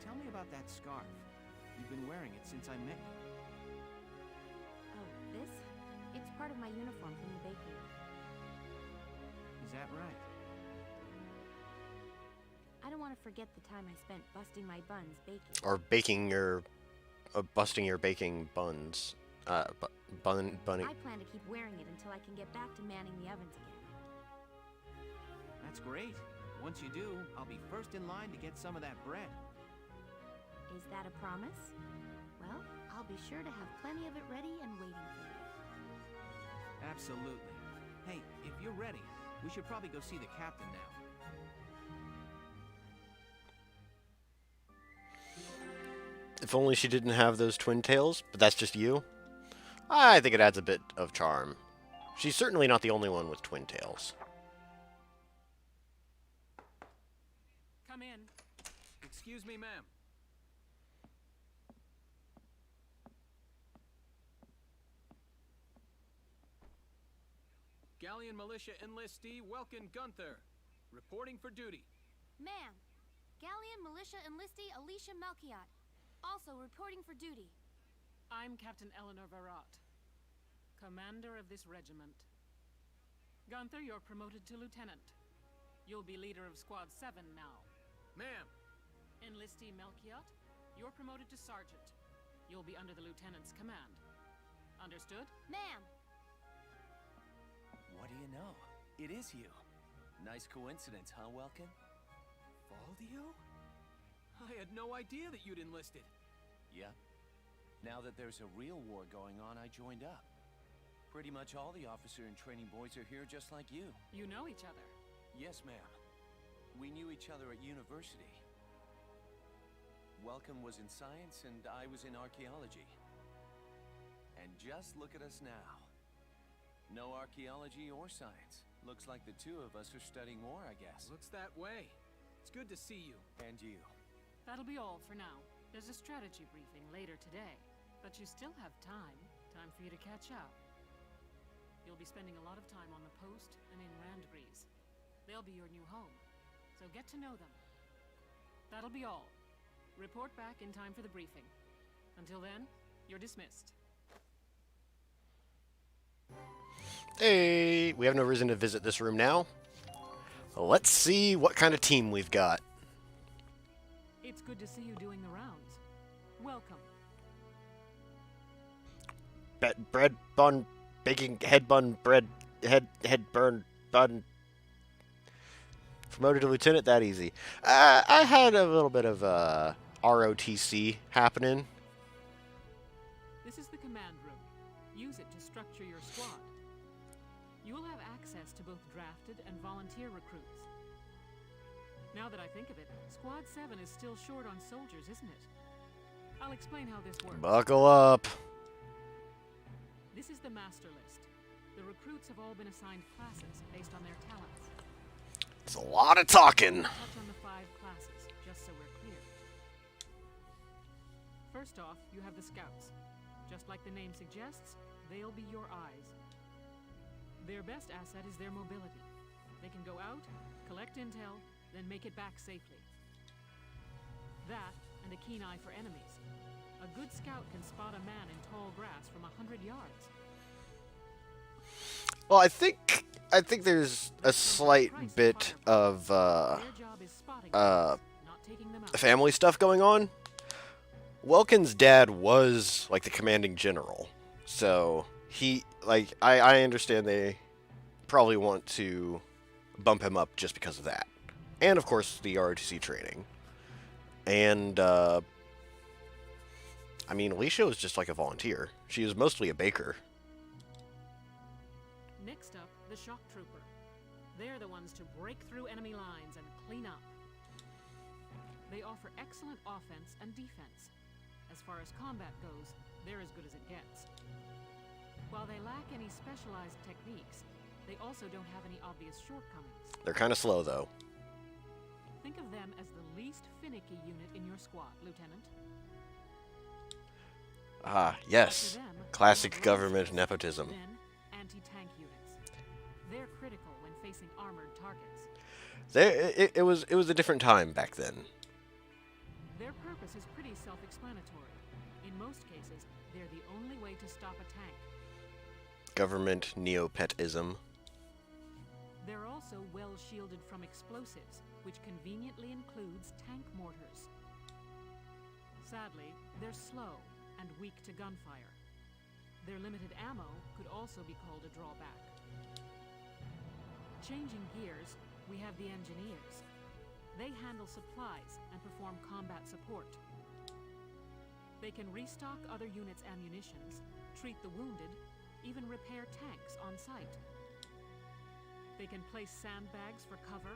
Tell me about that scarf. You've been wearing it since I met you. Oh, this? It's part of my uniform from the bakery. Is that right? I don't want to forget the time I spent busting my buns baking. Or baking your... busting your baking buns. Bunny. I plan to keep wearing it until I can get back to manning the ovens again. That's great. Once you do, I'll be first in line to get some of that bread. Is that a promise? Well, I'll be sure to have plenty of it ready and waiting for you. Absolutely. Hey, if you're ready, we should probably go see the captain now. If only she didn't have those twin tails, but that's just you. I think it adds a bit of charm. She's certainly not the only one with twin tails. Come in. Excuse me, ma'am. Gallian militia enlistee Welkin Gunther, reporting for duty. Ma'am, Gallian militia enlistee Alicia Melchiot, also reporting for duty. I'm Captain Eleanor Varrot, commander of this regiment. Gunther, you're promoted to lieutenant. You'll be leader of Squad 7 now. Ma'am! Enlistee Melchiot, you're promoted to sergeant. You'll be under the lieutenant's command. Understood? Ma'am! What do you know? It is you. Nice coincidence, huh, Welkin? Valdio? I had no idea that you'd enlisted. Yeah. Now that there's a real war going on, I joined up. Pretty much all the officer and training boys are here just like you. You know each other? Yes, ma'am. We knew each other at university. Welkin was in science and I was in archaeology. And just look at us now. No archaeology or science. Looks like the two of us are studying war, I guess. Looks that way. It's good to see you. And you. That'll be all for now. There's a strategy briefing later today. But you still have time. Time for you to catch up. You'll be spending a lot of time on the post and in Randgrease. They'll be your new home. So get to know them. That'll be all. Report back in time for the briefing. Until then, you're dismissed. Hey, we have no reason to visit this room now. Let's see what kind of team we've got. It's good to see you doing the rounds. Welcome. Bread bun, baking head bun, bread head burn bun. Promoted to lieutenant that easy. I had a little bit of ROTC happening. This is the command room. Use it to structure your squad. You will have access to both drafted and volunteer recruits. Now that I think of it, Squad 7 is still short on soldiers, isn't it? I'll explain how this works. Buckle up. This is the master list. The recruits have all been assigned classes based on their talents. It's a lot of talking. Touch on the 5 classes, just so we're clear. First off, you have the scouts. Just like the name suggests, they'll be your eyes. Their best asset is their mobility. They can go out, collect intel, then make it back safely. That, and a keen eye for enemies. A good scout can spot a man in tall grass from 100 yards. Well, I think there's a slight bit of family stuff going on. Welkin's dad was like the commanding general, so I understand they probably want to bump him up just because of that, and of course the ROTC training. And I mean, Alicia was just like a volunteer. She was mostly a baker. Next up, the shock trooper. They're the ones to break through enemy lines and clean up. They offer excellent offense and defense. As far as combat goes, they're as good as it gets. While they lack any specialized techniques, they also don't have any obvious shortcomings. They're kind of slow, though. Think of them as the least finicky unit in your squad, Lieutenant. Ah, yes. Classic government nepotism. Then, anti-tank units. They're critical when facing armored targets. It was a different time back then. Their purpose is pretty self-explanatory. In most cases, they're the only way to stop a tank. Government neopetism. They're also well shielded from explosives, which conveniently includes tank mortars. Sadly, they're slow and weak to gunfire. Their limited ammo could also be called a drawback. Changing gears, we have the engineers. They handle supplies and perform combat support. They can restock other units' ammunitions, treat the wounded, even repair tanks on site. They can place sandbags for cover,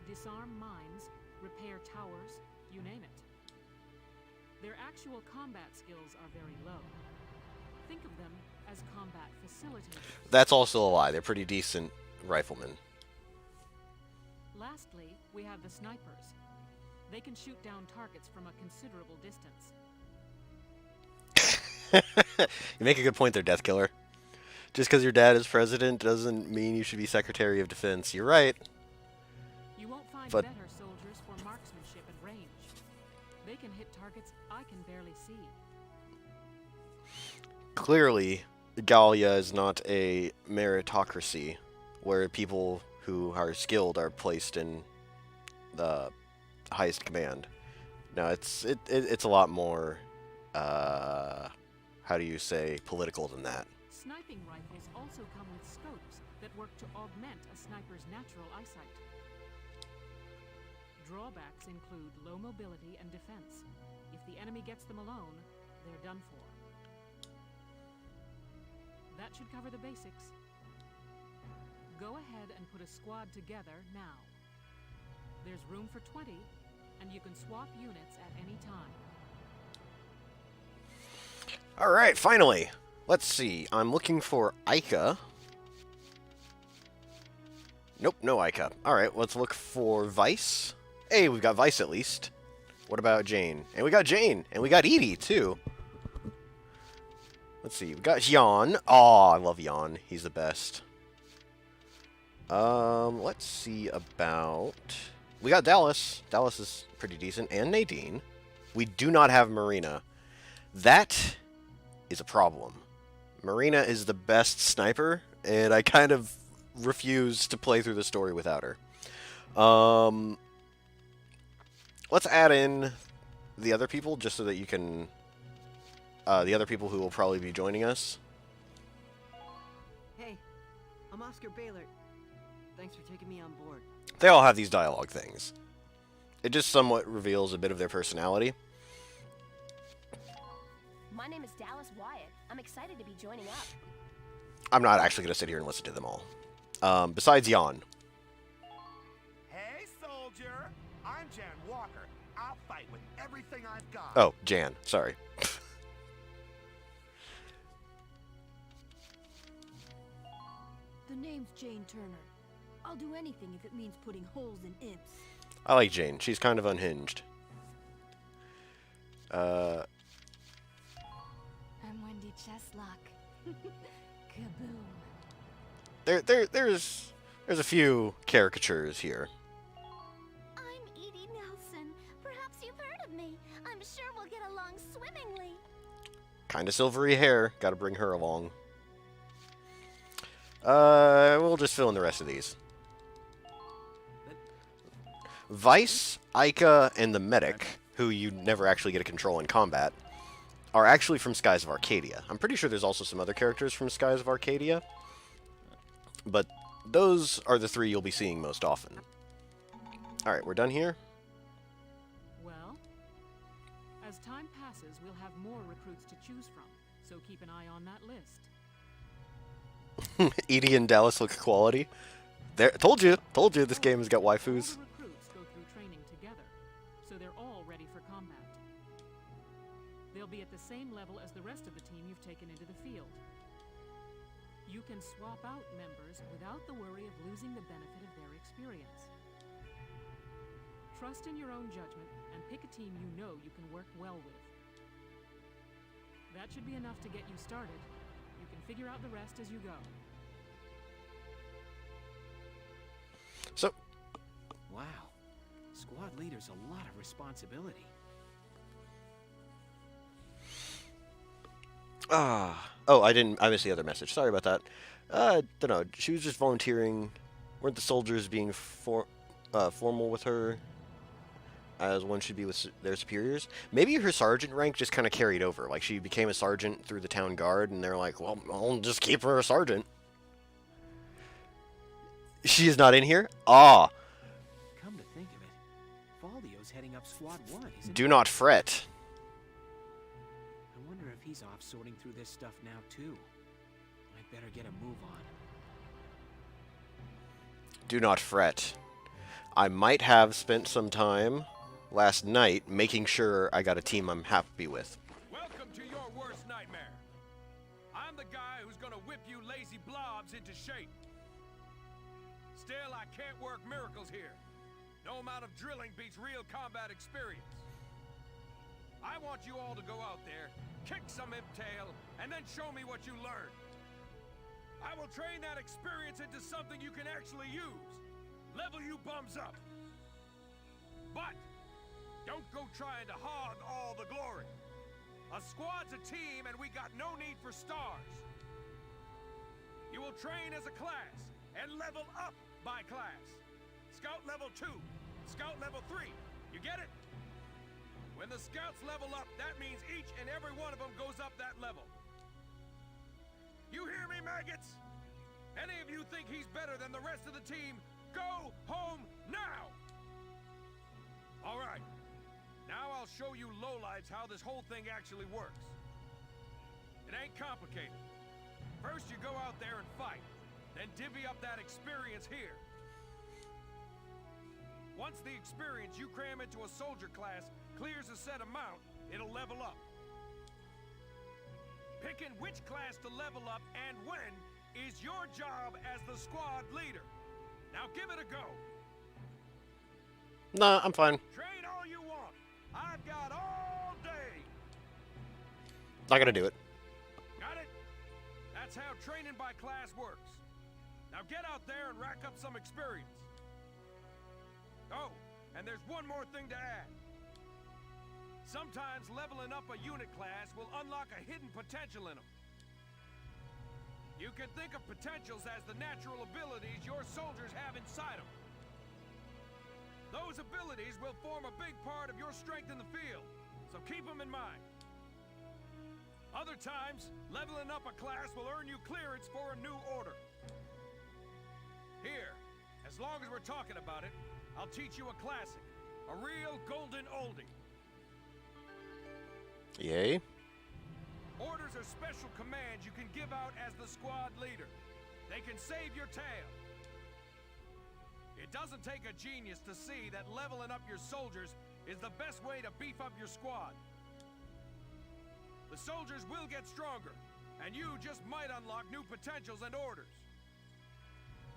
disarm mines, repair towers, you name it. Their actual combat skills are very low. Think of them as combat facilitators. That's also a lie. They're pretty decent riflemen. Lastly, we have the snipers. They can shoot down targets from a considerable distance. You make a good point there, Death Killer. Just because your dad is president doesn't mean you should be Secretary of Defense. You're right. You won't find But better soldiers for marksmanship and range. They can hit targets I can barely see. clearly, Gallia is not a meritocracy where people who are skilled are placed in the highest command. No, it's a lot more, how do you say, political than that. Sniping rifles also come with scopes that work to augment a sniper's natural eyesight. Drawbacks include low mobility and defense. If the enemy gets them alone, they're done for. That should cover the basics. Go ahead and put a squad together now. There's room for 20, and you can swap units at any time. Alright, finally. Let's see. I'm looking for Ica. Nope, no Ica. Alright, let's look for Vice. Hey, we've got Vice at least. What about Jane? And we got Jane. And we got Edie, too. Let's see. We got Jan. Aw, I love Jan. He's the best. Let's see about... We got Dallas. Dallas is pretty decent. And Nadine. We do not have Marina. That is a problem. Marina is the best sniper, and I kind of refuse to play through the story without her. Let's add in the other people, just so that you can... the other people who will probably be joining us. Hey, I'm Oscar Baylor. Thanks for taking me on board. They all have these dialogue things. It just somewhat reveals a bit of their personality. My name is Dallas Wyatt. I'm excited to be joining up. I'm not actually going to sit here and listen to them all. Besides Jan. Hey, soldier. I'm Jan Walker. I'll fight with everything I've got. Oh, Jan. Sorry. The name's Jane Turner. I'll do anything if it means putting holes in imps. I like Jane. She's kind of unhinged. I'm Wendy Cheslock. Kaboom. There's a few caricatures here. I'm Edie Nelson. Perhaps you've heard of me. I'm sure we'll get along swimmingly. Kind of silvery hair. Got to bring her along. We'll just fill in the rest of these. Vice, Ica, and the Medic, who you never actually get to control in combat, are actually from Skies of Arcadia. I'm pretty sure there's also some other characters from Skies of Arcadia, but those are the three you'll be seeing most often. Alright, we're done here. Well, as time passes, we'll have more recruits to choose from, so keep an eye on that list. Edie and Dallas look quality. There, told you, this game has got waifus. All the recruits go through training together, so they're all ready for combat. They'll be at the same level as the rest of the team you've taken into the field. You can swap out members without the worry of losing the benefit of their experience. Trust in your own judgment and pick a team you know you can work well with. That should be enough to get you started. You can figure out the rest as you go. So, Wow. Squad leader's a lot of responsibility. oh, I missed the other message. Sorry about that. Don't know. She was just volunteering. Weren't the soldiers being formal with her, as one should be with their superiors? Maybe her sergeant rank just kind of carried over. Like, she became a sergeant through the town guard, and they're like, well, I'll just keep her a sergeant. She is not in here? Ah. Come to think of it, Faldio's heading up Squad 1, isn't Do he? not fret. I wonder if he's off sorting through this stuff now, too. I'd better get a move on. Do not fret. I might have spent some time last night making sure I got a team I'm happy with. Welcome to your worst nightmare. I'm the guy who's gonna whip you lazy blobs into shape. Still, I can't work miracles here. No amount of drilling beats real combat experience. I want you all to go out there, kick some imp tail, and then show me what you learned. I will train that experience into something you can actually use. Level you bums up. But don't go trying to hog all the glory. A squad's a team, and we got no need for stars. You will train as a class and level up by class. Scout level 2, Scout level 3. You get it? When the scouts level up, that means each and every one of them goes up that level. You hear me, maggots? Any of you think he's better than the rest of the team? Go home now! All right. Now I'll show you lowlights how this whole thing actually works. It ain't complicated. First you go out there and fight, then divvy up that experience here. Once the experience you cram into a soldier class clears a set amount, it'll level up. Picking which class to level up and when is your job as the squad leader. Now give it a go. Nah, I'm fine. Train all you want. I've got all day. Not gonna do it. Got it? That's how training by class works. Now get out there and rack up some experience. Oh, and there's one more thing to add. Sometimes leveling up a unit class will unlock a hidden potential in them. You can think of potentials as the natural abilities your soldiers have inside them. Those abilities will form a big part of your strength in the field, so keep them in mind. Other times, leveling up a class will earn you clearance for a new order. Here, as long as we're talking about it, I'll teach you a classic, a real golden oldie. Yay. Orders are special commands you can give out as the squad leader. They can save your tail. It doesn't take a genius to see that leveling up your soldiers is the best way to beef up your squad. The soldiers will get stronger, and you just might unlock new potentials and orders.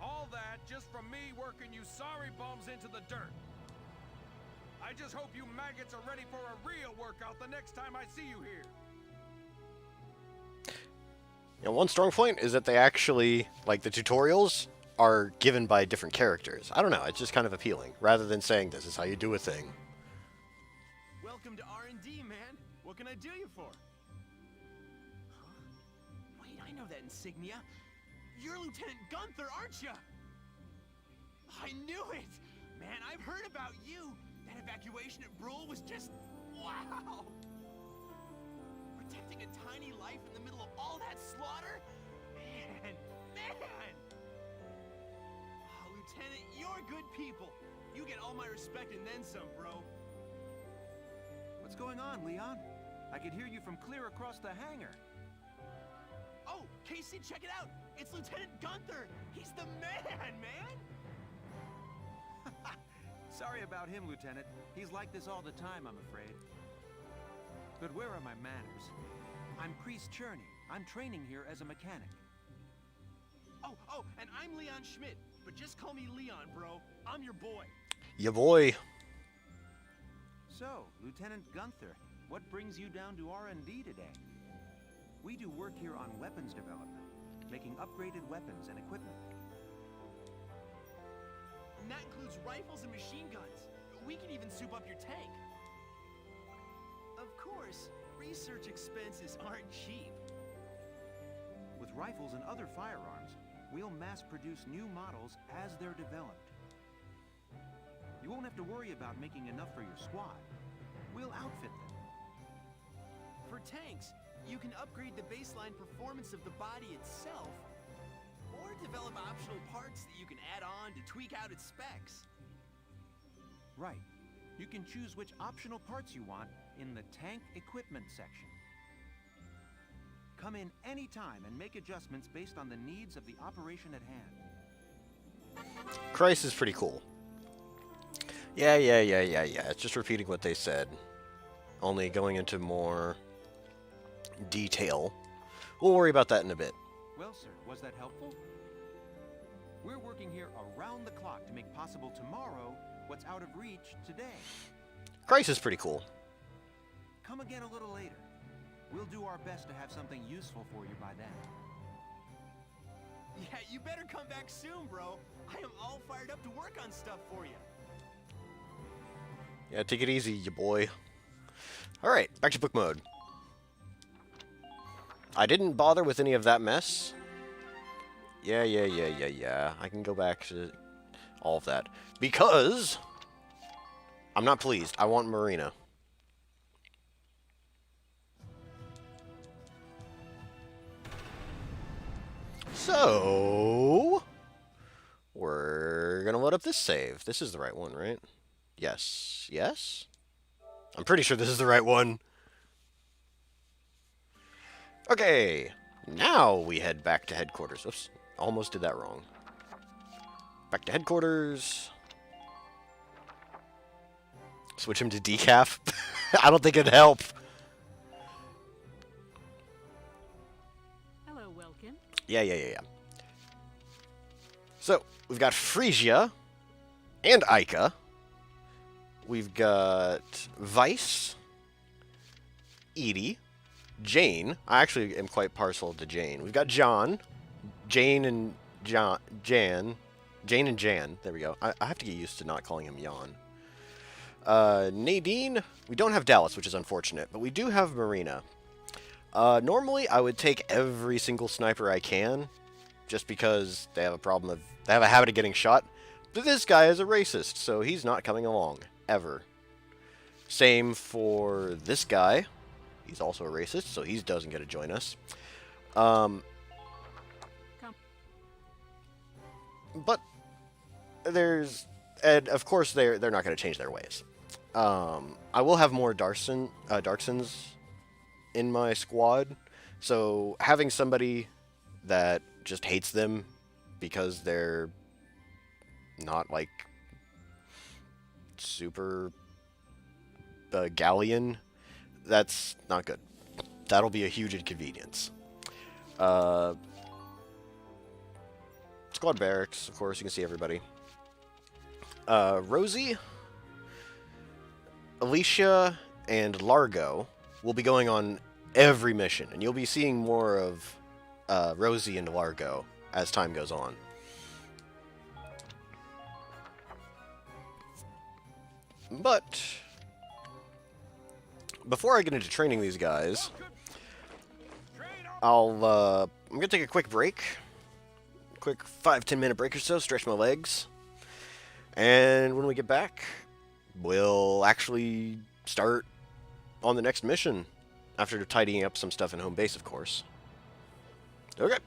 All that just from me working you sorry bums into the dirt. I just hope you maggots are ready for a real workout the next time I see you here. You know, one strong point is that they actually, like, the tutorials are given by different characters. I don't know, it's just kind of appealing, rather than saying, this is how you do a thing. Welcome to R&D, man. What can I do you for? Huh? Wait, I know that insignia. You're Lieutenant Gunther, aren't you? I knew it! Man, I've heard about you. That evacuation at Bruhl was just... wow! Protecting a tiny life in the middle of all that slaughter? Man! Oh, Lieutenant, you're good people. You get all my respect and then some, bro. What's going on, Leon? I could hear you from clear across the hangar. Oh, Casey, check it out! It's Lieutenant Gunther! He's the man, man! Sorry about him, Lieutenant. He's like this all the time, I'm afraid. But where are my manners? I'm Priest Cherney. I'm training here as a mechanic. Oh, and I'm Leon Schmidt, but just call me Leon, bro. I'm your boy. Ya boy. So, Lieutenant Gunther, what brings you down to R&D today? We do work here on weapons development, making upgraded weapons and equipment. And that includes rifles and machine guns. We can even soup up your tank. Of course, research expenses aren't cheap. With rifles and other firearms, we'll mass-produce new models as they're developed. You won't have to worry about making enough for your squad. We'll outfit them. For tanks, you can upgrade the baseline performance of the body itself, or develop optional parts that you can add on to tweak out its specs. Right. You can choose which optional parts you want in the tank equipment section. Come in anytime and make adjustments based on the needs of the operation at hand. Christ is pretty cool. Yeah. It's just repeating what they said. Only going into more detail. We'll worry about that in a bit. Well, sir, was that helpful? We're working here around the clock to make possible tomorrow what's out of reach today. Christ is pretty cool. Come again a little later. We'll do our best to have something useful for you by then. Yeah, you better come back soon, bro. I am all fired up to work on stuff for you. Yeah, take it easy, ya boy. Alright, back to book mode. I didn't bother with any of that mess. Yeah. I can go back to all of that. Because I'm not pleased. I want Marina. So we're gonna load up this save. This is the right one, right? Yes? I'm pretty sure this is the right one. Okay, now we head back to headquarters. Oops, almost did that wrong. Back to headquarters. Switch him to decaf. I don't think it'd help. Yeah. So, we've got Frisia and Ica. We've got Vice, Edie, Jane. I actually am quite partial to Jane. We've got John, Jane and Jan. There we go. I have to get used to not calling him Jan. Nadine. We don't have Dallas, which is unfortunate, but we do have Marina. Normally, I would take every single sniper I can, just because they have a habit of getting shot. But this guy is a racist, so he's not coming along, ever. Same for this guy. He's also a racist, so he doesn't get to join us. But and of course they're not going to change their ways. I will have more Darksons in my squad, so having somebody that just hates them because they're not like super Gallian, that's not good. That'll be a huge inconvenience. Squad barracks, of course, you can see everybody. Rosie, Alicia, and Largo will be going on every mission, and you'll be seeing more of Rosie and Largo as time goes on. But before I get into training these guys, I'm gonna take a quick break. Quick 5-10 minute break or so, stretch my legs. And when we get back, we'll actually start on the next mission. After tidying up some stuff in home base, of course. Okay.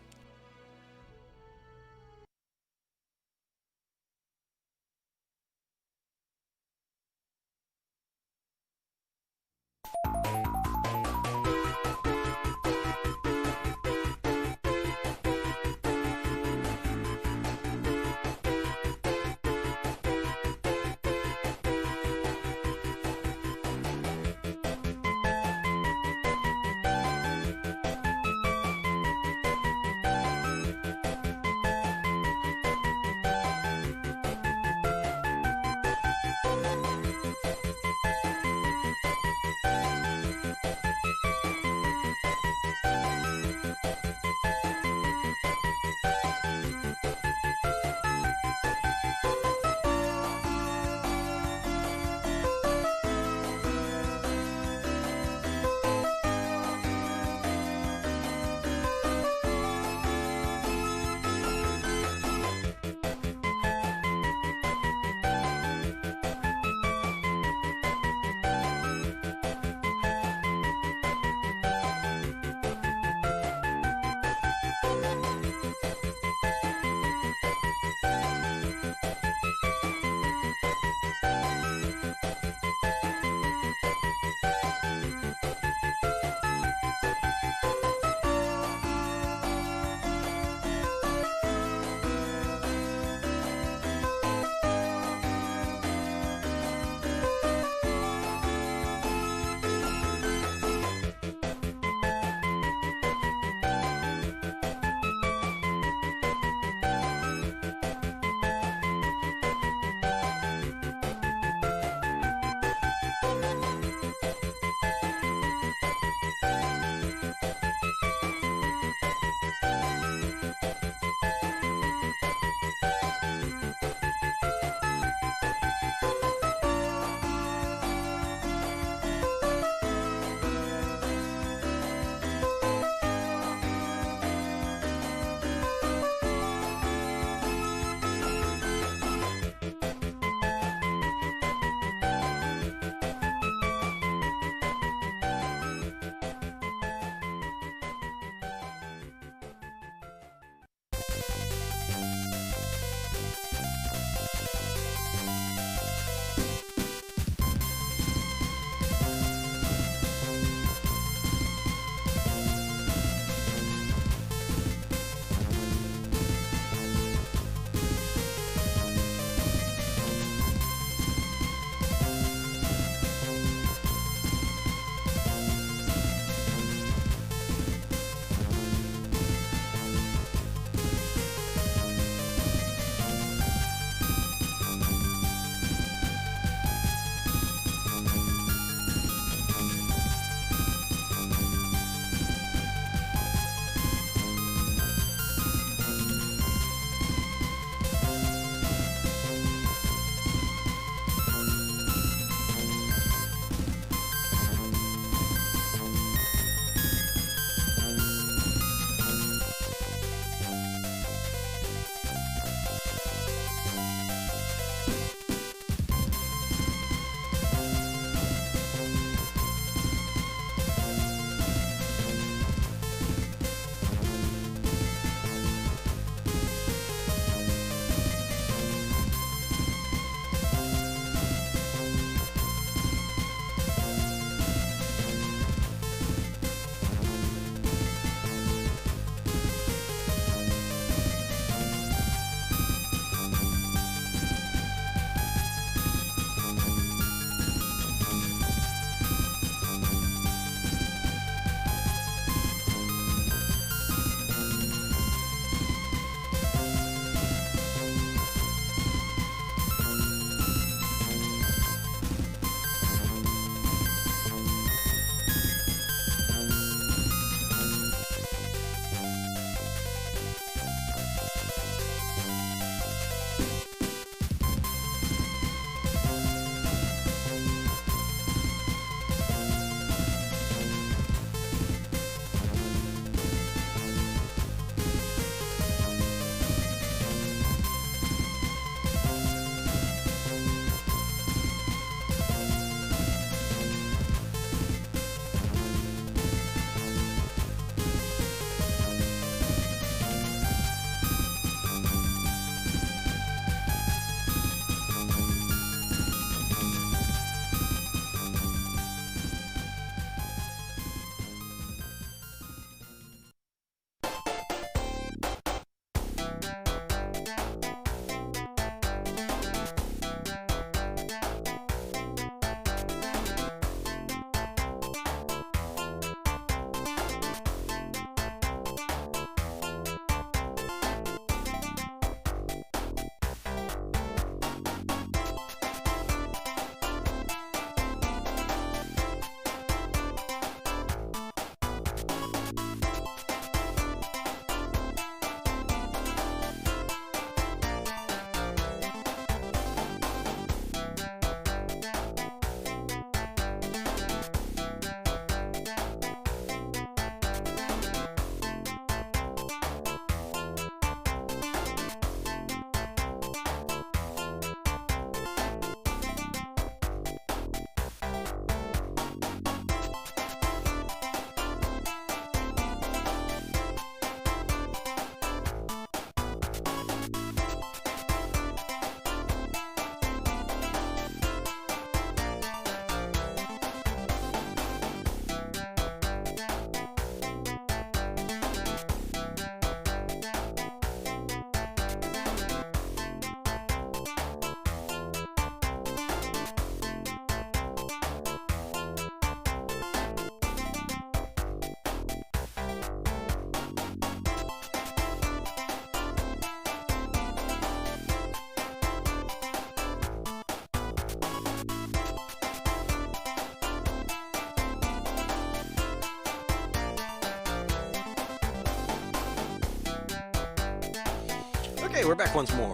Okay, we're back once more.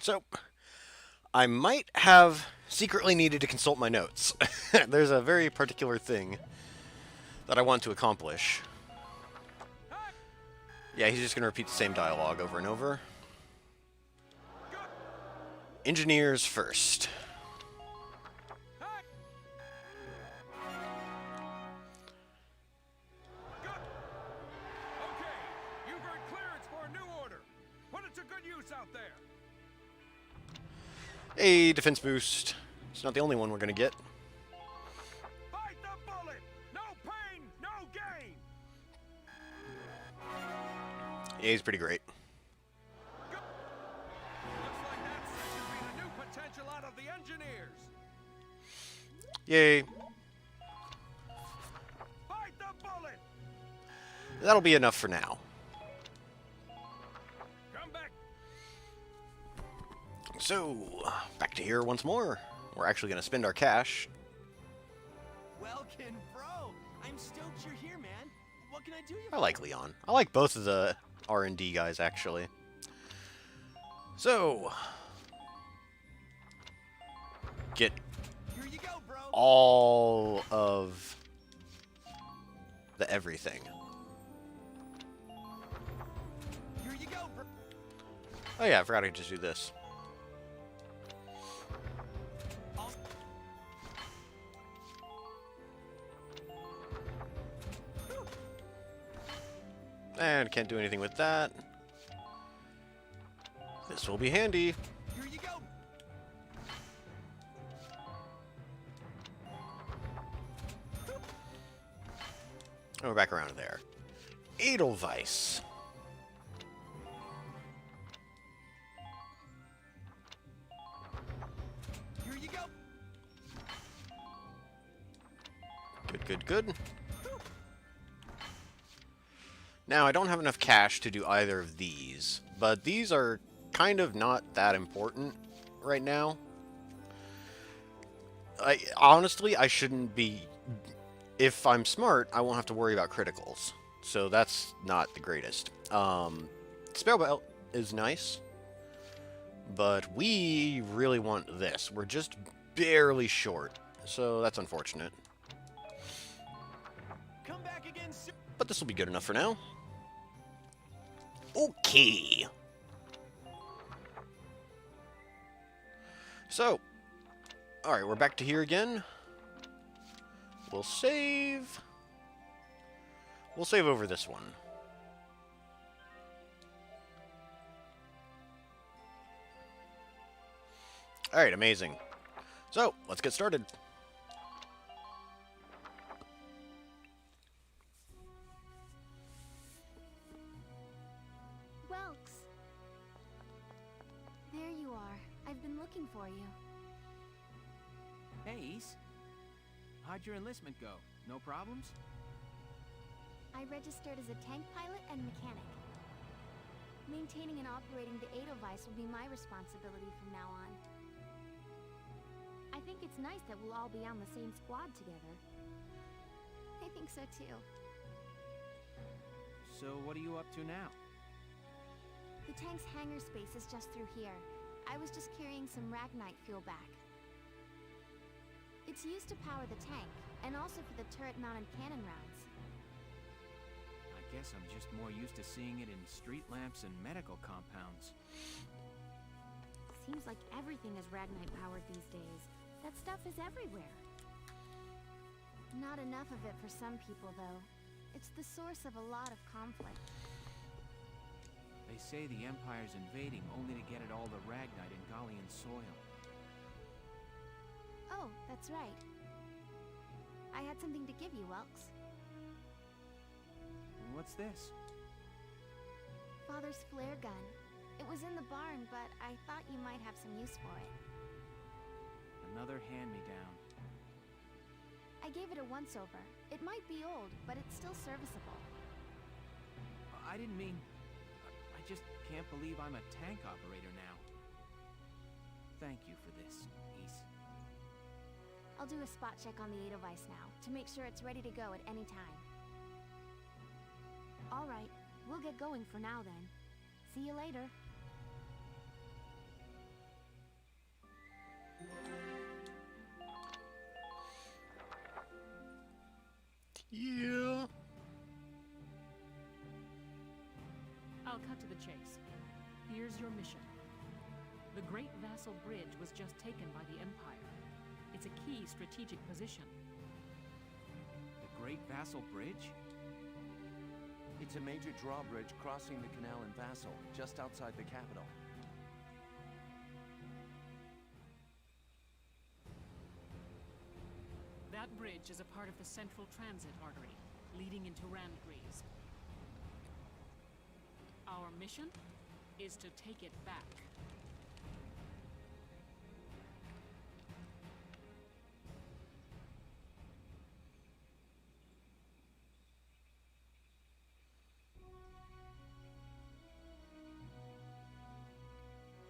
So, I might have secretly needed to consult my notes. There's a very particular thing that I want to accomplish. Yeah, he's just going to repeat the same dialogue over and over. Engineers first. A defense boost. It's not the only one we're going to get. Bite the bullet! No pain, no gain! Yeah, he's pretty great. Looks like that section beat a new potential out of the engineers. Yay. Bite the bullet! That'll be enough for now. Come back. So, back to here once more. We're actually going to spend our cash. Welkin, bro! I'm stoked you're here, man. What can I do you I like Leon. I like both of the R&D guys, actually. So, get Here you go, bro. all of the everything. Here you go, bro. Oh yeah, I forgot I could just do this. And can't do anything with that. This will be handy. Here you go. And we're back around to there. Edelweiss. Here you go. Good, good, good. Now, I don't have enough cash to do either of these, but these are kind of not that important right now. Honestly, I shouldn't be... If I'm smart, I won't have to worry about criticals, so that's not the greatest. Spell Belt is nice, but we really want this. We're just barely short, so that's unfortunate. Come back again soon. But this will be good enough for now. Okay. So, alright, we're back to here again. We'll save. We'll save over this one. Alright, amazing. So, let's get started. Welks. There you are. I've been looking for you. Hey, Ace. How'd your enlistment go? No problems? I registered as a tank pilot and mechanic. Maintaining and operating the Edelweiss will be my responsibility from now on. I think it's nice that we'll all be on the same squad together. I think so too. So what are you up to now? The tank's hangar space is just through here. I was just carrying some Ragnite fuel back. It's used to power the tank, and also for the turret-mounted cannon rounds. I guess I'm just more used to seeing it in street lamps and medical compounds. Seems like everything is Ragnite powered these days. That stuff is everywhere. Not enough of it for some people, though. It's the source of a lot of conflict. They say the Empire's invading only to get at all the Ragnite in Gallian soil. Oh, that's right. I had something to give you, Welks. What's this? Father's flare gun. It was in the barn, but I thought you might have some use for it. Another hand-me-down. I gave it a once-over. It might be old, but it's still serviceable. I didn't mean... I just can't believe I'm a tank operator now. Thank you for this, Ace. I'll do a spot check on the Edelweiss now, to make sure it's ready to go at any time. Alright, we'll get going for now then. See you later. Yeah. I'll cut to the chase. Here's your mission. The Great Vasel Bridge was just taken by the Empire. It's a key strategic position. The Great Vasel Bridge? It's a major drawbridge crossing the canal in Vasel, just outside the capital. That bridge is a part of the central transit artery, leading into Randgreaves. Our mission is to take it back.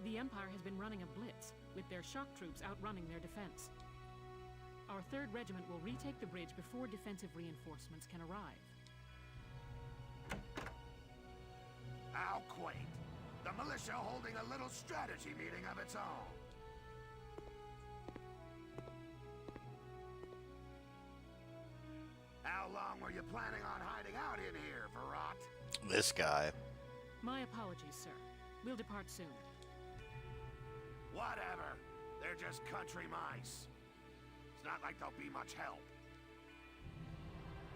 The Empire has been running a blitz, with their shock troops outrunning their defense. Our 3rd Regiment will retake the bridge before defensive reinforcements can arrive. How quaint. The militia holding a little strategy meeting of its own. How long were you planning on hiding out in here, Verrot? This guy. My apologies, sir. We'll depart soon. Whatever. They're just country mice. It's not like they'll be much help.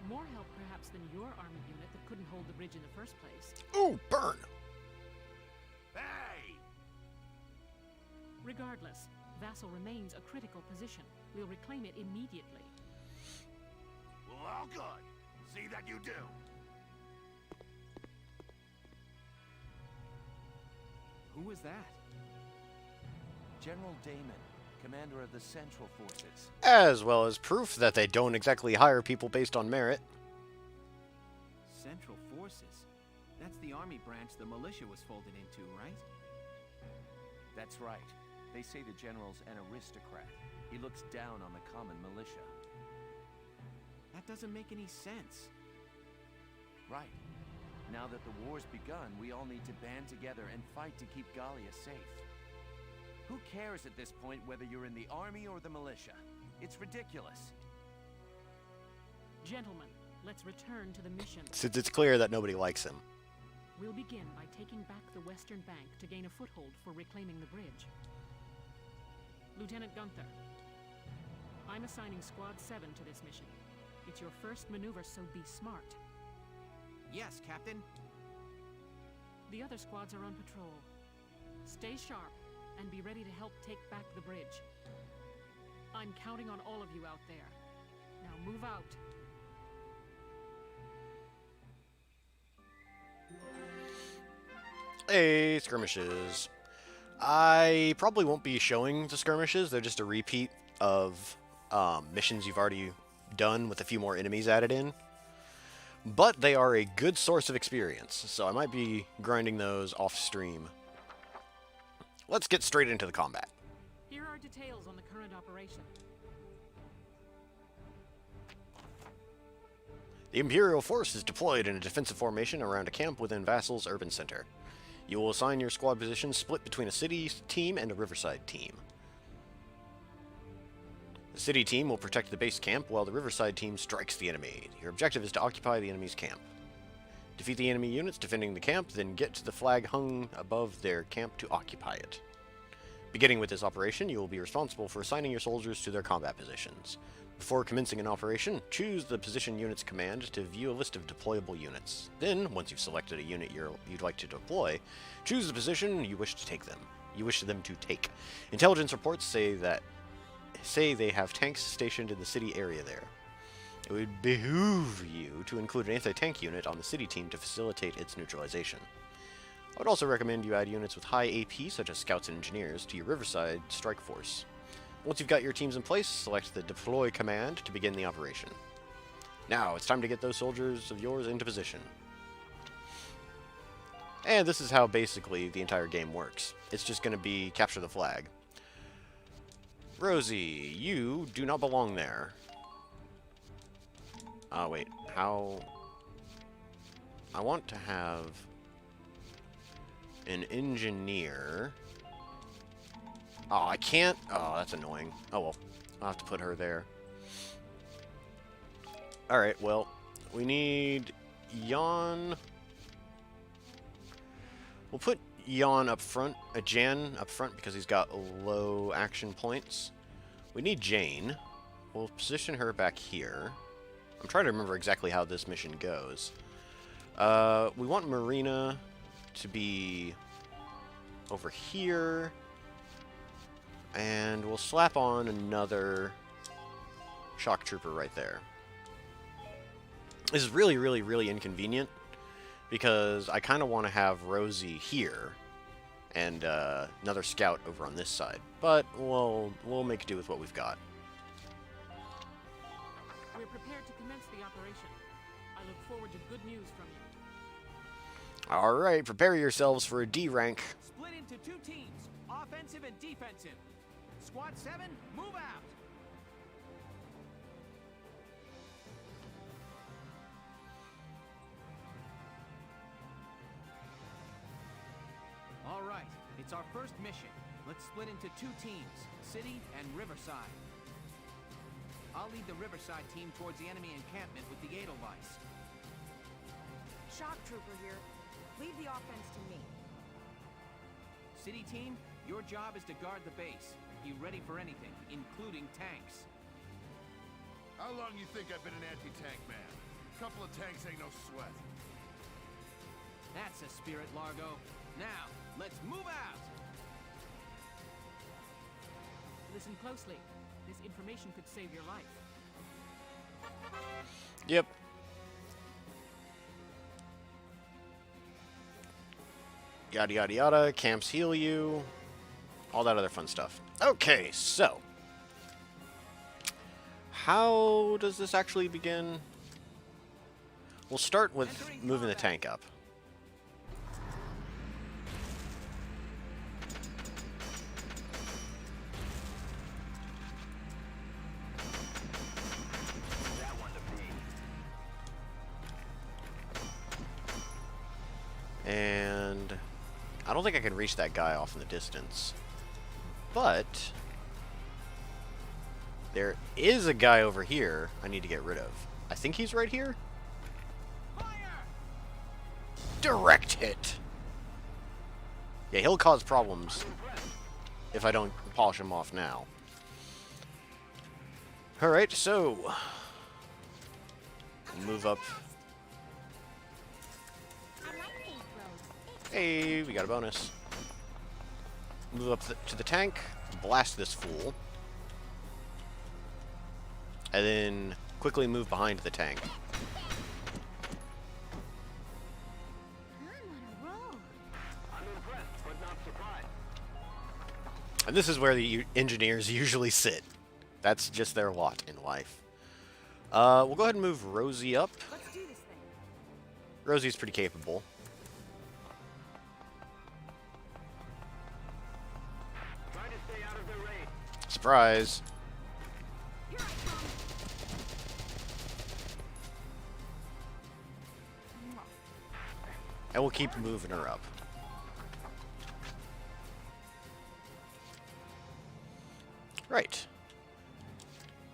More help, perhaps, than your army unit that couldn't hold the bridge in the first place. Ooh, burn! Hey! Regardless, Vasel remains a critical position. We'll reclaim it immediately. Well, all good. See that you do. Who was that? General Damon, commander of the Central Forces. As well as proof that they don't exactly hire people based on merit. Central Forces? That's the army branch the militia was folded into, right? That's right. They say the general's an aristocrat. He looks down on the common militia. That doesn't make any sense. Right. Now that the war's begun, we all need to band together and fight to keep Gallia safe. Who cares at this point whether you're in the army or the militia? It's ridiculous. Gentlemen, let's return to the mission. Since it's clear that nobody likes him. We'll begin by taking back the western bank to gain a foothold for reclaiming the bridge. Lieutenant Gunther, I'm assigning Squad 7 to this mission. It's your first maneuver, so be smart. Yes, Captain. The other squads are on patrol. Stay sharp and be ready to help take back the bridge. I'm counting on all of you out there. Now move out. Hey, skirmishes. I probably won't be showing the skirmishes. They're just a repeat of missions you've already done with a few more enemies added in. But they are a good source of experience, so I might be grinding those off stream. Let's get straight into the combat. Here are details on the current operation. The Imperial force is deployed in a defensive formation around a camp within Vasel's urban center. You will assign your squad position split between a city team and a riverside team. The city team will protect the base camp while the riverside team strikes the enemy. Your objective is to occupy the enemy's camp. Defeat the enemy units defending the camp, then get to the flag hung above their camp to occupy it. Beginning with this operation, you will be responsible for assigning your soldiers to their combat positions. Before commencing an operation, choose the position unit's command to view a list of deployable units. Then, once you've selected a unit you'd like to deploy, choose the position you wish them to take. Intelligence reports say they have tanks stationed in the city area there. It would behoove you to include an anti-tank unit on the city team to facilitate its neutralization. I would also recommend you add units with high AP, such as scouts and engineers, to your Riverside strike force. Once you've got your teams in place, select the deploy command to begin the operation. Now, it's time to get those soldiers of yours into position. And this is how basically the entire game works. It's just going to be capture the flag. Rosie, you do not belong there. Wait, how... I want to have an engineer Oh, I can't. Oh, that's annoying. Oh well, I'll have to put her there. Alright, well, we need Jan. We'll put Jan up front, Jan up front because he's got low action points. We need Jane. We'll position her back here. I'm trying to remember exactly how this mission goes. We want Marina to be over here. And we'll slap on another shock trooper right there. This is really, really, really inconvenient because I kind of want to have Rosie here and another scout over on this side. But we'll make do with what we've got. We're prepared to commence the operation. I look forward to good news from you. Alright, prepare yourselves for a D rank. Split into 2 teams, offensive and defensive. Squad 7, move out! All right, it's our first mission. Let's split into 2 teams, City and Riverside. I'll lead the Riverside team towards the enemy encampment with the Edelweiss. Shock trooper here. Leave the offense to me. City team, your job is to guard the base. Be ready for anything, including tanks. How long you think I've been an anti-tank man? Couple of tanks ain't no sweat. That's a spirit, Largo. Now, let's move out! Listen closely. This information could save your life. Yep. Yada yada yada, camps heal you, all that other fun stuff. Okay, so how does this actually begin? We'll start with moving the tank up. And I don't think I can reach that guy off in the distance. But there is a guy over here I need to get rid of. I think he's right here. Fire! Direct hit. Yeah, he'll cause problems if I don't polish him off now. Alright, so move up. Hey, we got a bonus. Move up to the tank, blast this fool, and then quickly move behind the tank. And this is where the engineers usually sit. That's just their lot in life. We'll go ahead and move Rosie up. Let's do this thing. Rosie's pretty capable. Surprise. And we'll keep moving her up. Right.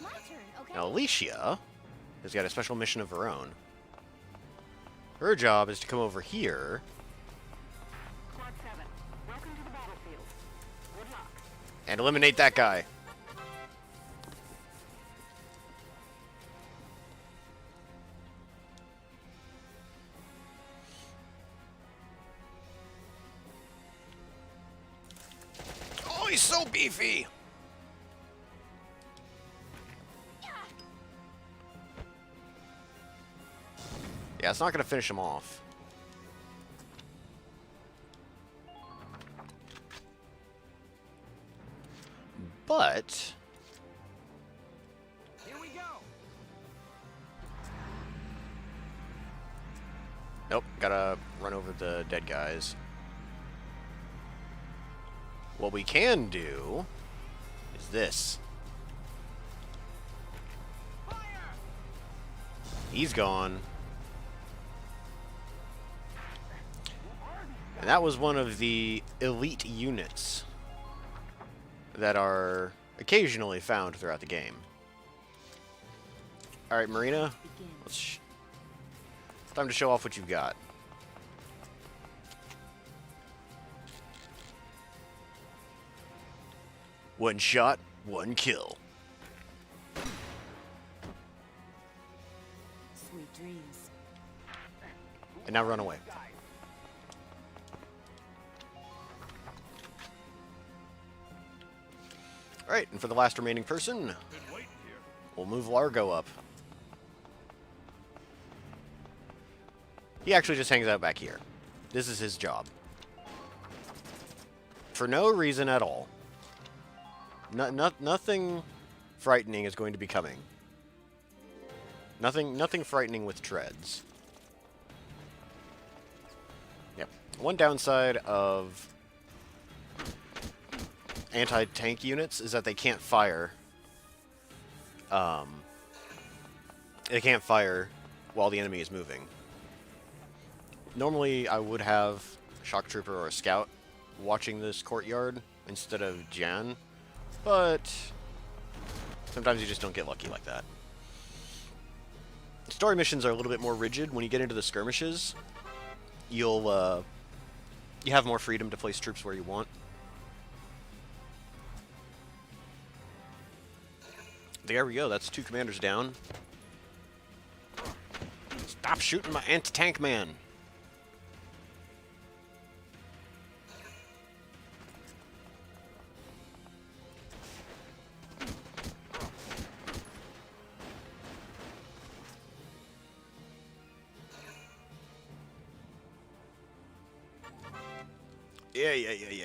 My turn, okay? Now Alicia has got a special mission of her own. Her job is to come over here. Squad 7, welcome to the battlefield. Good luck. And eliminate that guy. Oh, he's so beefy! Yeah, it's not going to finish him off. But Here we go. nope, gotta run over the dead guys. What we can do is this. Fire! He's gone. And that was one of the elite units. that are occasionally found throughout the game. Alright, Marina, time to show off what you've got. One shot, one kill. Sweet dreams. And now run away. Alright, and for the last remaining person, we'll move Largo up. He actually just hangs out back here. This is his job. For no reason at all. Nothing frightening is going to be coming. Nothing frightening with treads. Yep. One downside of anti-tank units is that they can't fire. They can't fire while the enemy is moving. Normally, I would have a shock trooper or a scout watching this courtyard instead of Jan, but sometimes you just don't get lucky like that. Story missions are a little bit more rigid. When you get into the skirmishes, you have more freedom to place troops where you want. There we go. That's 2 commanders down. Stop shooting my anti-tank man.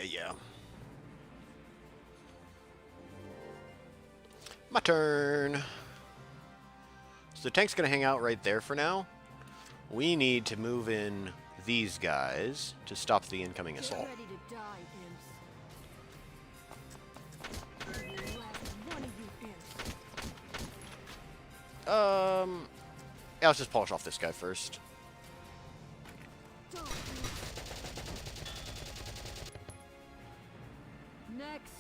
Yeah. My turn. So the tank's going to hang out right there for now. We need to move in these guys to stop the incoming assault. Yeah, let's just polish off this guy first. Next.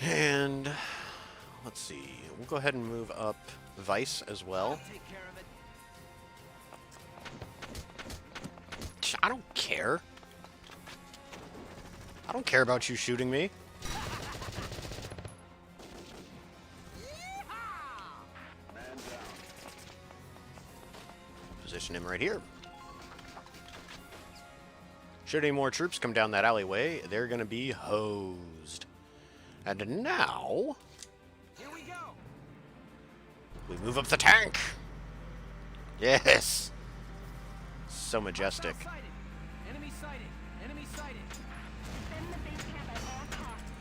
And let's see. We'll go ahead and move up Vice as well. I don't care. I don't care about you shooting me. Position him right here. Should any more troops come down that alleyway, they're going to be hosed. And now, here we go. We move up the tank. Yes. So majestic. Enemy sighted. Enemy sighted. Defend the base camp at all costs.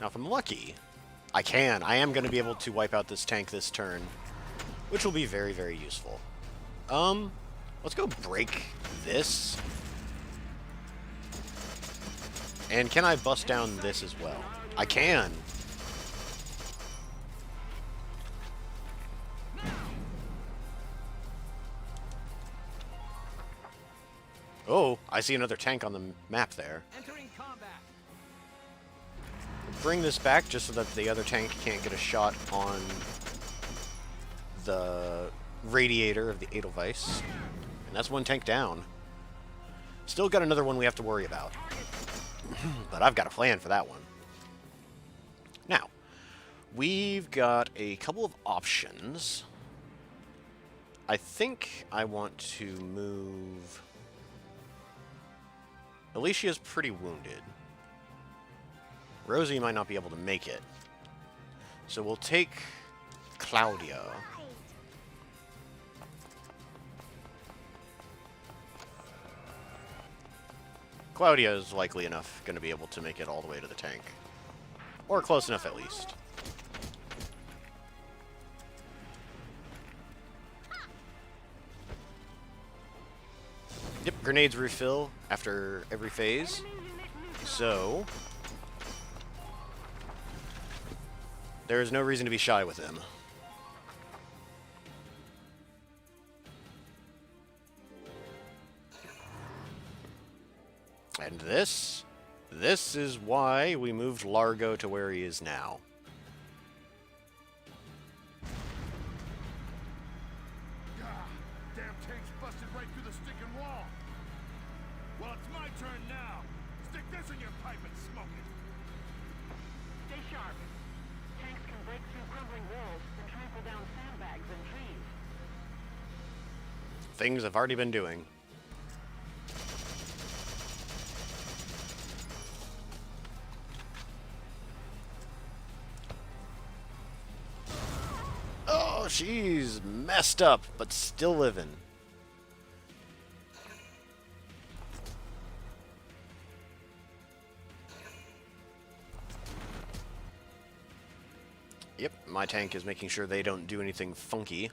Now, if I'm lucky, I am going to be able to wipe out this tank this turn, which will be very, very useful. Let's go break this. And can I bust down this as well? I can. Oh, I see another tank on the map there. Entering combat. Bring this back just so that the other tank can't get a shot on the radiator of the Edelweiss. And that's one tank down. Still got another one we have to worry about. But I've got a plan for that one. Now, we've got a couple of options. I think I want to move... Alicia's pretty wounded. Rosie might not be able to make it. So we'll take Claudia. Claudia is likely enough going to be able to make it all the way to the tank. Or close enough at least. Yep, grenades refill after every phase. So... There is no reason to be shy with him. And this is why we moved Largo to where he is now. Damn tank's busted right through the stinking wall. Well, it's my turn now. Stick this in your pipe and smoke it. Stay sharp. Tanks can break through crumbling walls and trample down sandbags and trees. Things I've already been doing. Oh, she's messed up, but still living. Yep, my tank is making sure they don't do anything funky.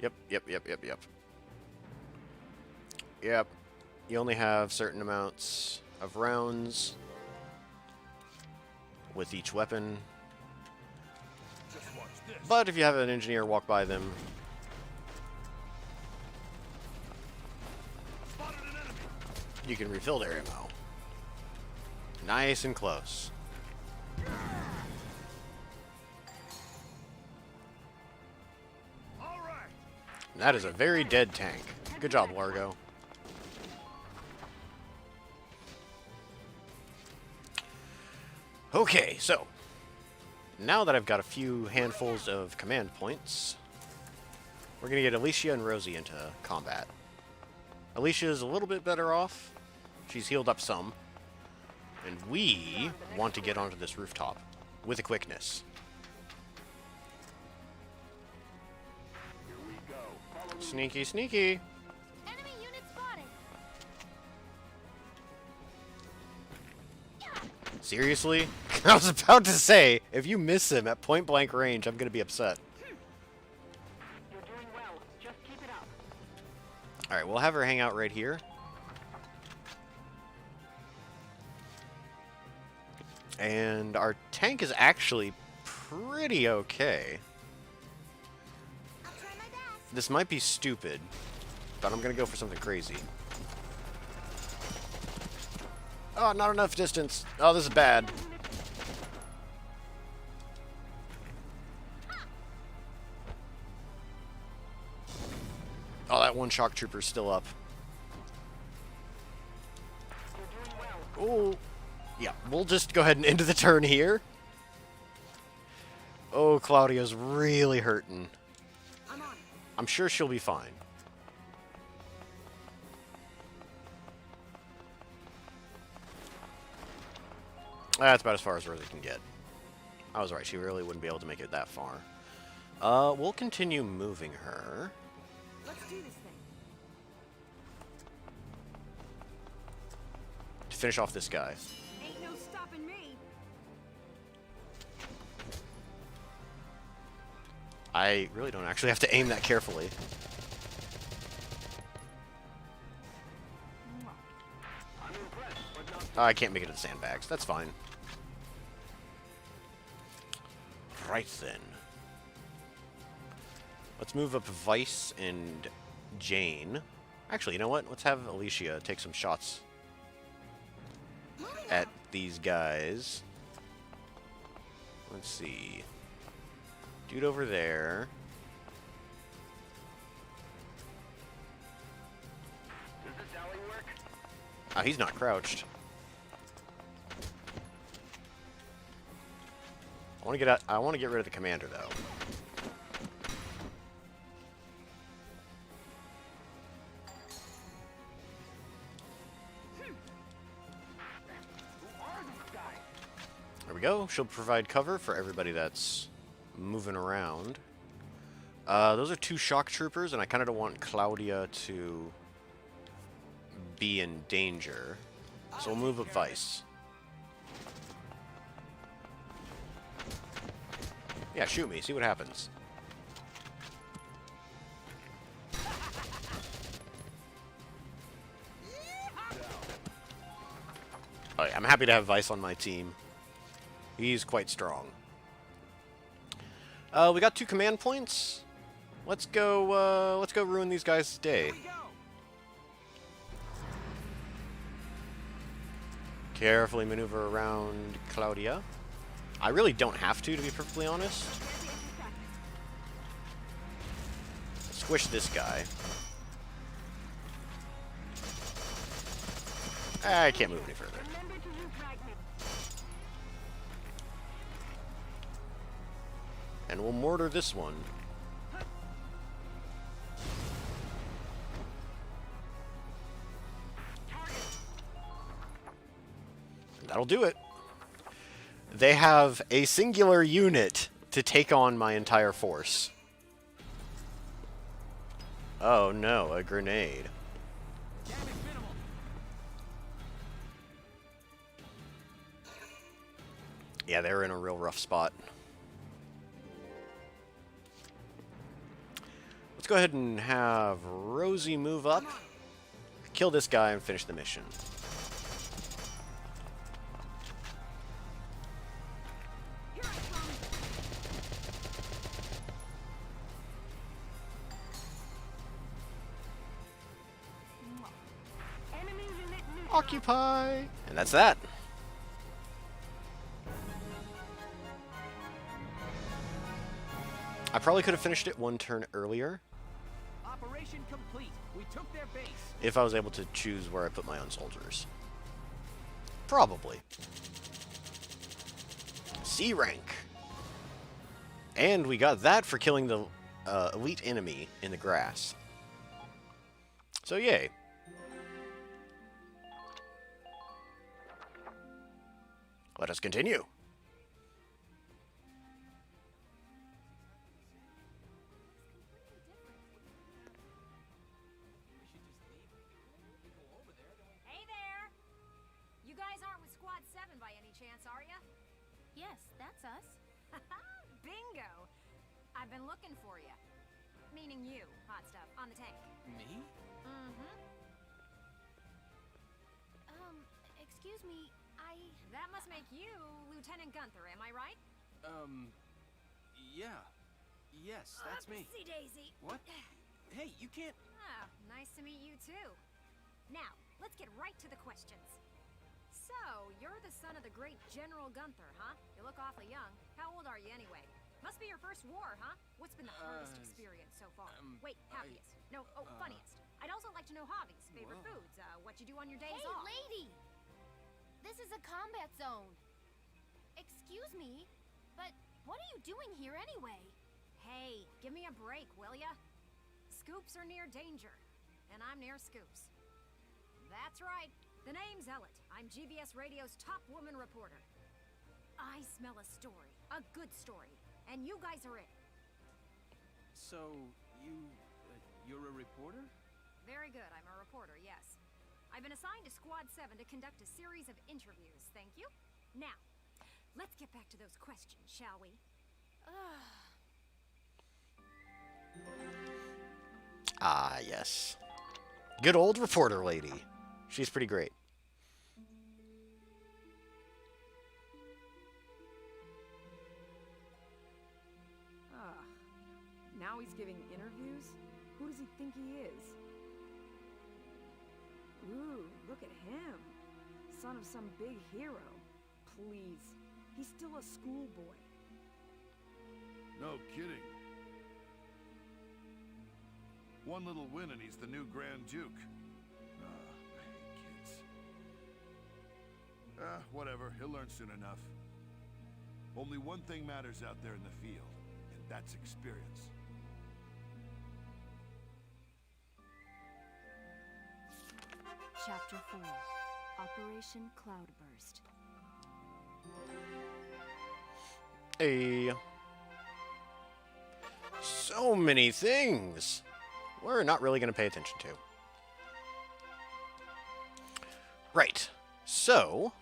Yep. Yep. You only have certain amounts of rounds with each weapon. But if you have an engineer walk by them, you can refill their ammo. Nice and close. That is a very dead tank. Good job, Largo. Okay, so now that I've got a few handfuls of command points, we're going to get Alicia and Rosie into combat. Alicia is a little bit better off. She's healed up some. And we want to get onto this rooftop with a quickness. Sneaky, sneaky. Enemy unit spotted. Seriously? I was about to say, if you miss him at point blank range, I'm going to be upset. You're doing well. Just keep it up. Alright, we'll have her hang out right here. And our tank is actually pretty okay. This might be stupid, but I'm going to go for something crazy. Oh, not enough distance. Oh, this is bad. Oh, that one shock trooper's still up. Oh, yeah, we'll just go ahead and end the turn here. Oh, Claudia's really hurting. I'm sure she'll be fine. That's about as far as Rosie can get. I was right, she really wouldn't be able to make it that far. We'll continue moving her. Let's do this thing. To finish off this guy. Ain't no stopping me. I really don't actually have to aim that carefully. I can't make it to the sandbags. That's fine. Right then. Let's move up Vice and Jane. Actually, you know what? Let's have Alicia take some shots at these guys. Let's see. Dude over there. Does this alley work? Oh, he's not crouched. I want to get rid of the commander though. There we go. She'll provide cover for everybody that's moving around. Those are two shock troopers, and I kind of don't want Claudia to be in danger. So we'll move up Vice. Yeah, shoot me. See what happens. Oh, yeah, I'm happy to have Vice on my team. He's quite strong. We got 2 command points. Let's go ruin these guys' day. Carefully maneuver around Claudia. I really don't have to be perfectly honest. Squish this guy. I can't move any further. And we'll mortar this one. And that'll do it. They have a singular unit to take on my entire force. Oh no, a grenade. Yeah, they're in a real rough spot. Let's go ahead and have Rosie move up, kill this guy, and finish the mission. Occupy! And that's that. I probably could have finished it 1 turn earlier. Operation complete. We took their base. If I was able to choose where I put my own soldiers. Probably. C rank. And we got that for killing the elite enemy in the grass. So yay. Let us continue. Hey there! You guys aren't with Squad 7 by any chance, are ya? Yes, that's us. Bingo! I've been looking for ya. Meaning you, hot stuff, on the tank. Me? Mm-hmm. Excuse me, That must make you Lieutenant Gunther, am I right? Yeah. Yes, that's me. Upsy daisy. What? Hey, you can't... Ah, nice to meet you too. Now, let's get right to the questions. So, you're the son of the great General Gunther, huh? You look awfully young. How old are you anyway? Must be your first war, huh? What's been the hardest experience so far? Wait, happiest. Funniest. I'd also like to know hobbies, favorite foods, what you do on your days off. Hey, lady! This is a combat zone. Excuse me, but what are you doing here anyway? Hey, give me a break, will ya? Scoops are near danger, and I'm near scoops. That's right. The name's Ellet. I'm GBS Radio's top woman reporter. I smell a story, a good story, and you guys are it. So, you're a reporter? Very good, I'm a reporter, yes. I've been assigned to Squad 7 to conduct a series of interviews, thank you. Now, let's get back to those questions, shall we? Ah, yes. Good old reporter lady. She's pretty great. Now he's giving interviews? Who does he think he is? Ooh, look at him. Son of some big hero. Please. He's still a schoolboy. No kidding. One little win and he's the new Grand Duke. I hate kids. Whatever. He'll learn soon enough. Only one thing matters out there in the field, and that's experience. Chapter 4. Operation Cloudburst. Hey. So many things we're not really going to pay attention to. Right. So,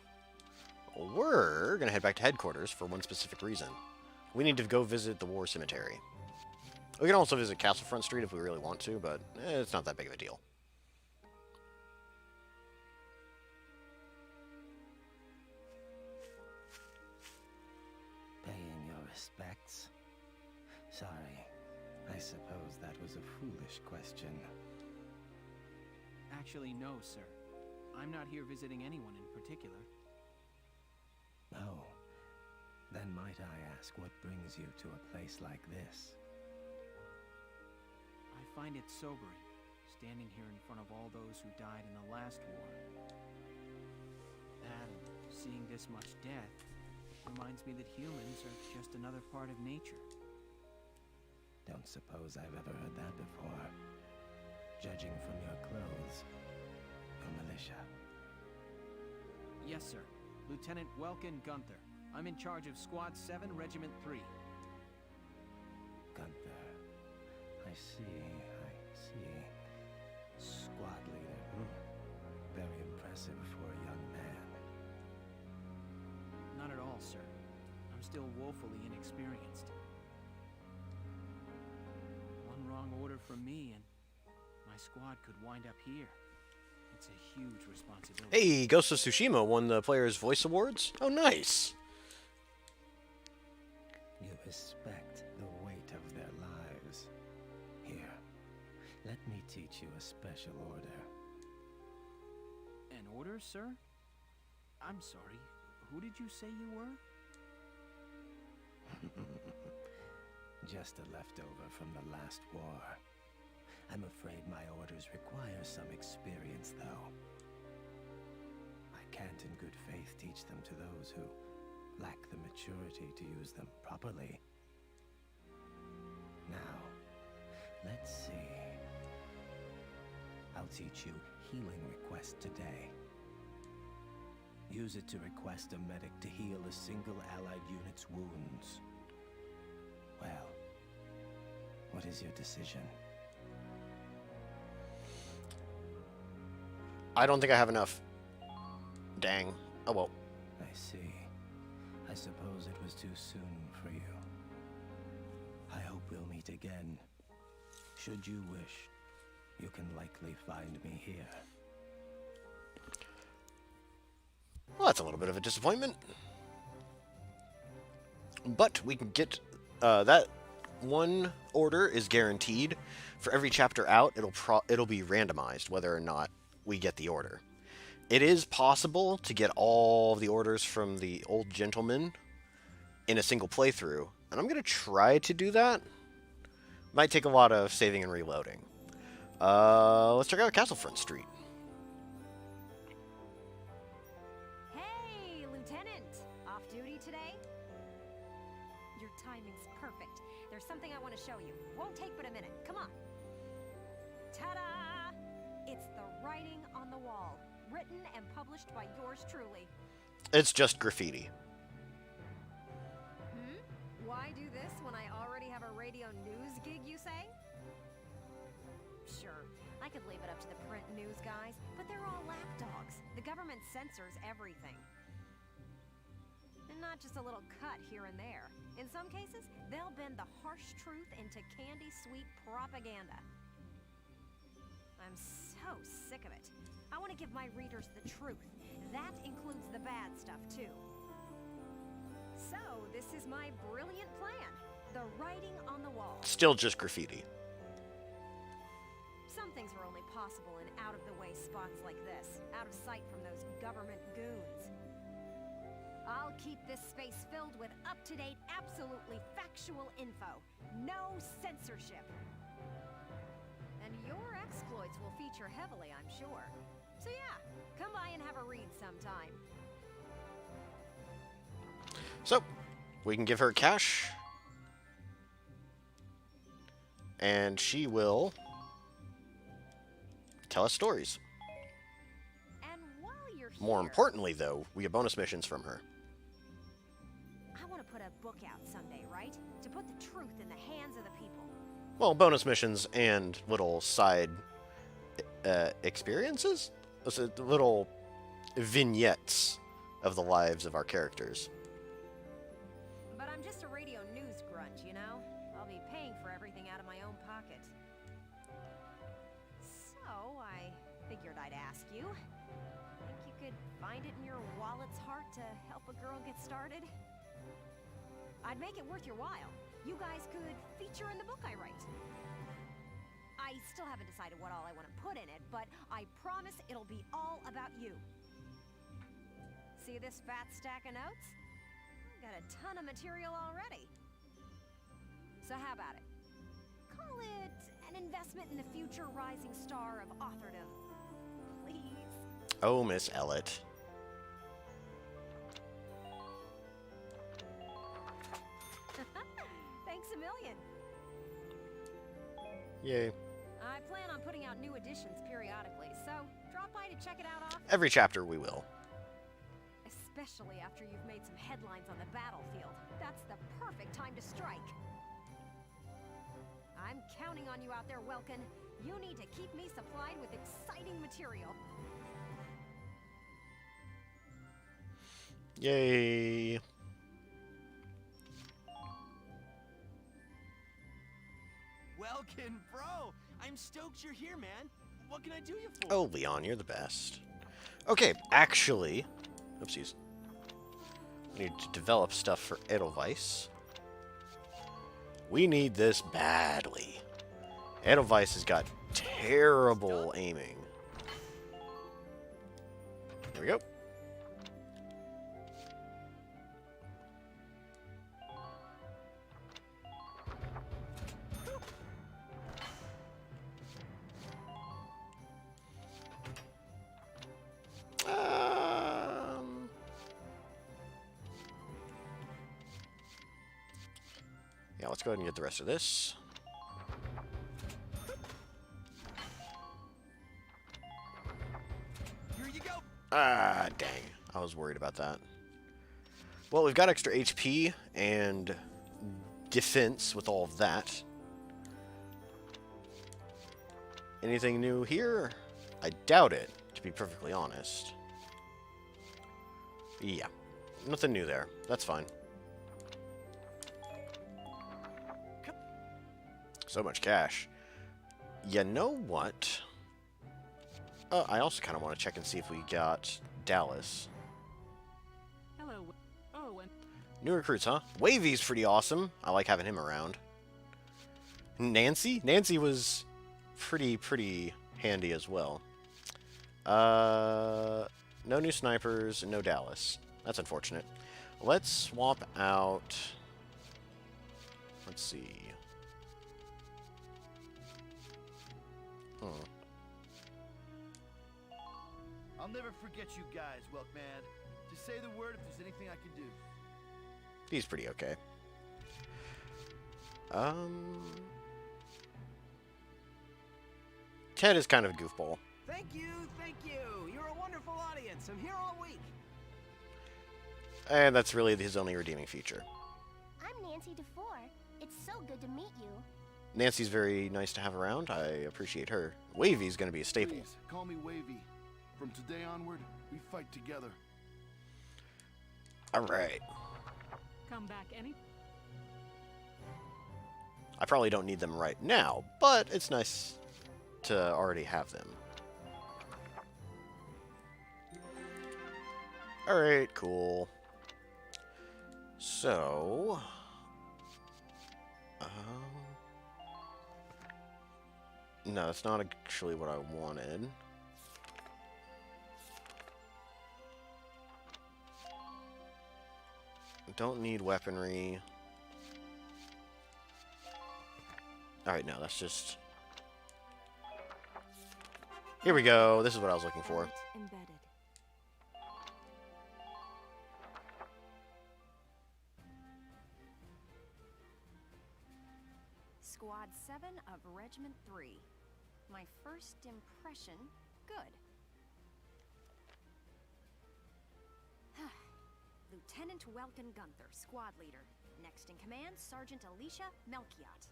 we're going to head back to headquarters for one specific reason. We need to go visit the War Cemetery. We can also visit Castlefront Street if we really want to, but it's not that big of a deal. Paying your respects. Sorry. I suppose that was a foolish question. Actually, no, sir. I'm not here visiting anyone in particular. Oh. Then might I ask what brings you to a place like this? I find it sobering, standing here in front of all those who died in the last war. That, and seeing this much death, reminds me that humans are just another part of nature. Don't suppose I've ever heard that before. Judging from your clothes, you're militia. Yes, sir. Lieutenant Welkin Gunther. I'm in charge of Squad 7, Regiment 3. Gunther. I see. Squad leader. Very impressive for a young man. Not at all, sir. I'm still woefully inexperienced. One wrong order from me and my squad could wind up here. It's a huge responsibility. Hey, Ghost of Tsushima won the Player's Voice Awards. Oh, nice. You respect the weight of their lives. Here, let me teach you a special order. An order, sir? I'm sorry. Who did you say you were? Just a leftover from the last war. I'm afraid my orders require some experience, though. I can't in good faith teach them to those who lack the maturity to use them properly. Now, let's see. I'll teach you healing request today. Use it to request a medic to heal a single allied unit's wounds. Well, what is your decision? I don't think I have enough. Dang. Oh well. I see. I suppose it was too soon for you. I hope we'll meet again. Should you wish, you can likely find me here. Well, that's a little bit of a disappointment. But we can get that one order is guaranteed. For every chapter out, it'll be randomized whether or not we get the order. It is possible to get all the orders from the old gentleman in a single playthrough, and I'm going to try to do that. Might take a lot of saving and reloading. Let's check out Castlefront Street. Hey, Lieutenant! Off duty today? Your timing's perfect. There's something I want to show you. Won't take but a minute. Come on. Ta-da! It's the writing on the wall, written and published by yours truly. It's just graffiti. Why do this when I already have a radio news gig, you say? Sure, I could leave it up to the print news guys, but they're all lapdogs. The government censors everything. And not just a little cut here and there. In some cases, they'll bend the harsh truth into candy-sweet propaganda. I'm so sick of it. I want to give my readers the truth. That includes the bad stuff, too. So, this is my brilliant plan. The writing on the wall. Still just graffiti. Some things were only possible in out-of-the-way spots like this. Out of sight from those government goons. I'll keep this space filled with up-to-date, absolutely factual info. No censorship. And your exploits will feature heavily, I'm sure. So yeah, come by and have a read sometime. So, we can give her cash. And she will tell us stories. And while you're here, More importantly, though, we get bonus missions from her. I want to put a book out someday, right? To put the truth in the hands of the people. Well, bonus missions and little side experiences? Little vignettes of the lives of our characters. But I'm just a radio news grunt, you know? I'll be paying for everything out of my own pocket. So, I figured I'd ask you. Think you could find it in your wallet's heart to help a girl get started? I'd make it worth your while. You guys could feature in the book I write. I still haven't decided what all I want to put in it, but I promise it'll be all about you. See this fat stack of notes? I've got a ton of material already. So how about it? Call it an investment in the future rising star of authordom. Please. Oh, Miss Ellett. Thanks a million. Yay. I plan on putting out new editions periodically, so drop by to check it out often. Every chapter we will. Especially after you've made some headlines on the battlefield. That's the perfect time to strike. I'm counting on you out there, Welkin. You need to keep me supplied with exciting material. Yay. Welkin, bro! I'm stoked you're here, man. What can I do you for? Oh, Leon, you're the best. Okay, actually... Oopsies. I need to develop stuff for Edelweiss. We need this badly. Edelweiss has got terrible aiming. There we go. Yeah, let's go ahead and get the rest of this. Here you go. Ah, dang. I was worried about that. Well, we've got extra HP and defense with all of that. Anything new here? I doubt it, to be perfectly honest. Yeah, nothing new there. That's fine. So much cash. You know what? I also kind of want to check and see if we got Dallas. Hello. Oh, and New recruits, huh? Wavy's pretty awesome. I like having him around. Nancy? Nancy was pretty handy as well. No new snipers, and no Dallas. That's unfortunate. Let's swap out... Let's see... I'll never forget you guys, Welkman. Just say the word if there's anything I can do. He's pretty okay. Ted is kind of a goofball. Thank you, thank you. You're a wonderful audience. I'm here all week. And that's really his only redeeming feature. I'm Nancy DeFore. It's so good to meet you. Nancy's very nice to have around. I appreciate her. Wavy's going to be a staple. Please, call me Wavy. From today onward, we fight together. All right. come back any... I probably don't need them right now, but it's nice to already have them. Alright, cool. So... no, that's not actually what I wanted. Don't need weaponry. Alright, no, that's just... Here we go. This is what I was looking for. Embedded. Squad 7 of Regiment 3. My first impression, good. Lieutenant Welkin Gunther, squad leader. Next in command, Sergeant Alicia Melchiot.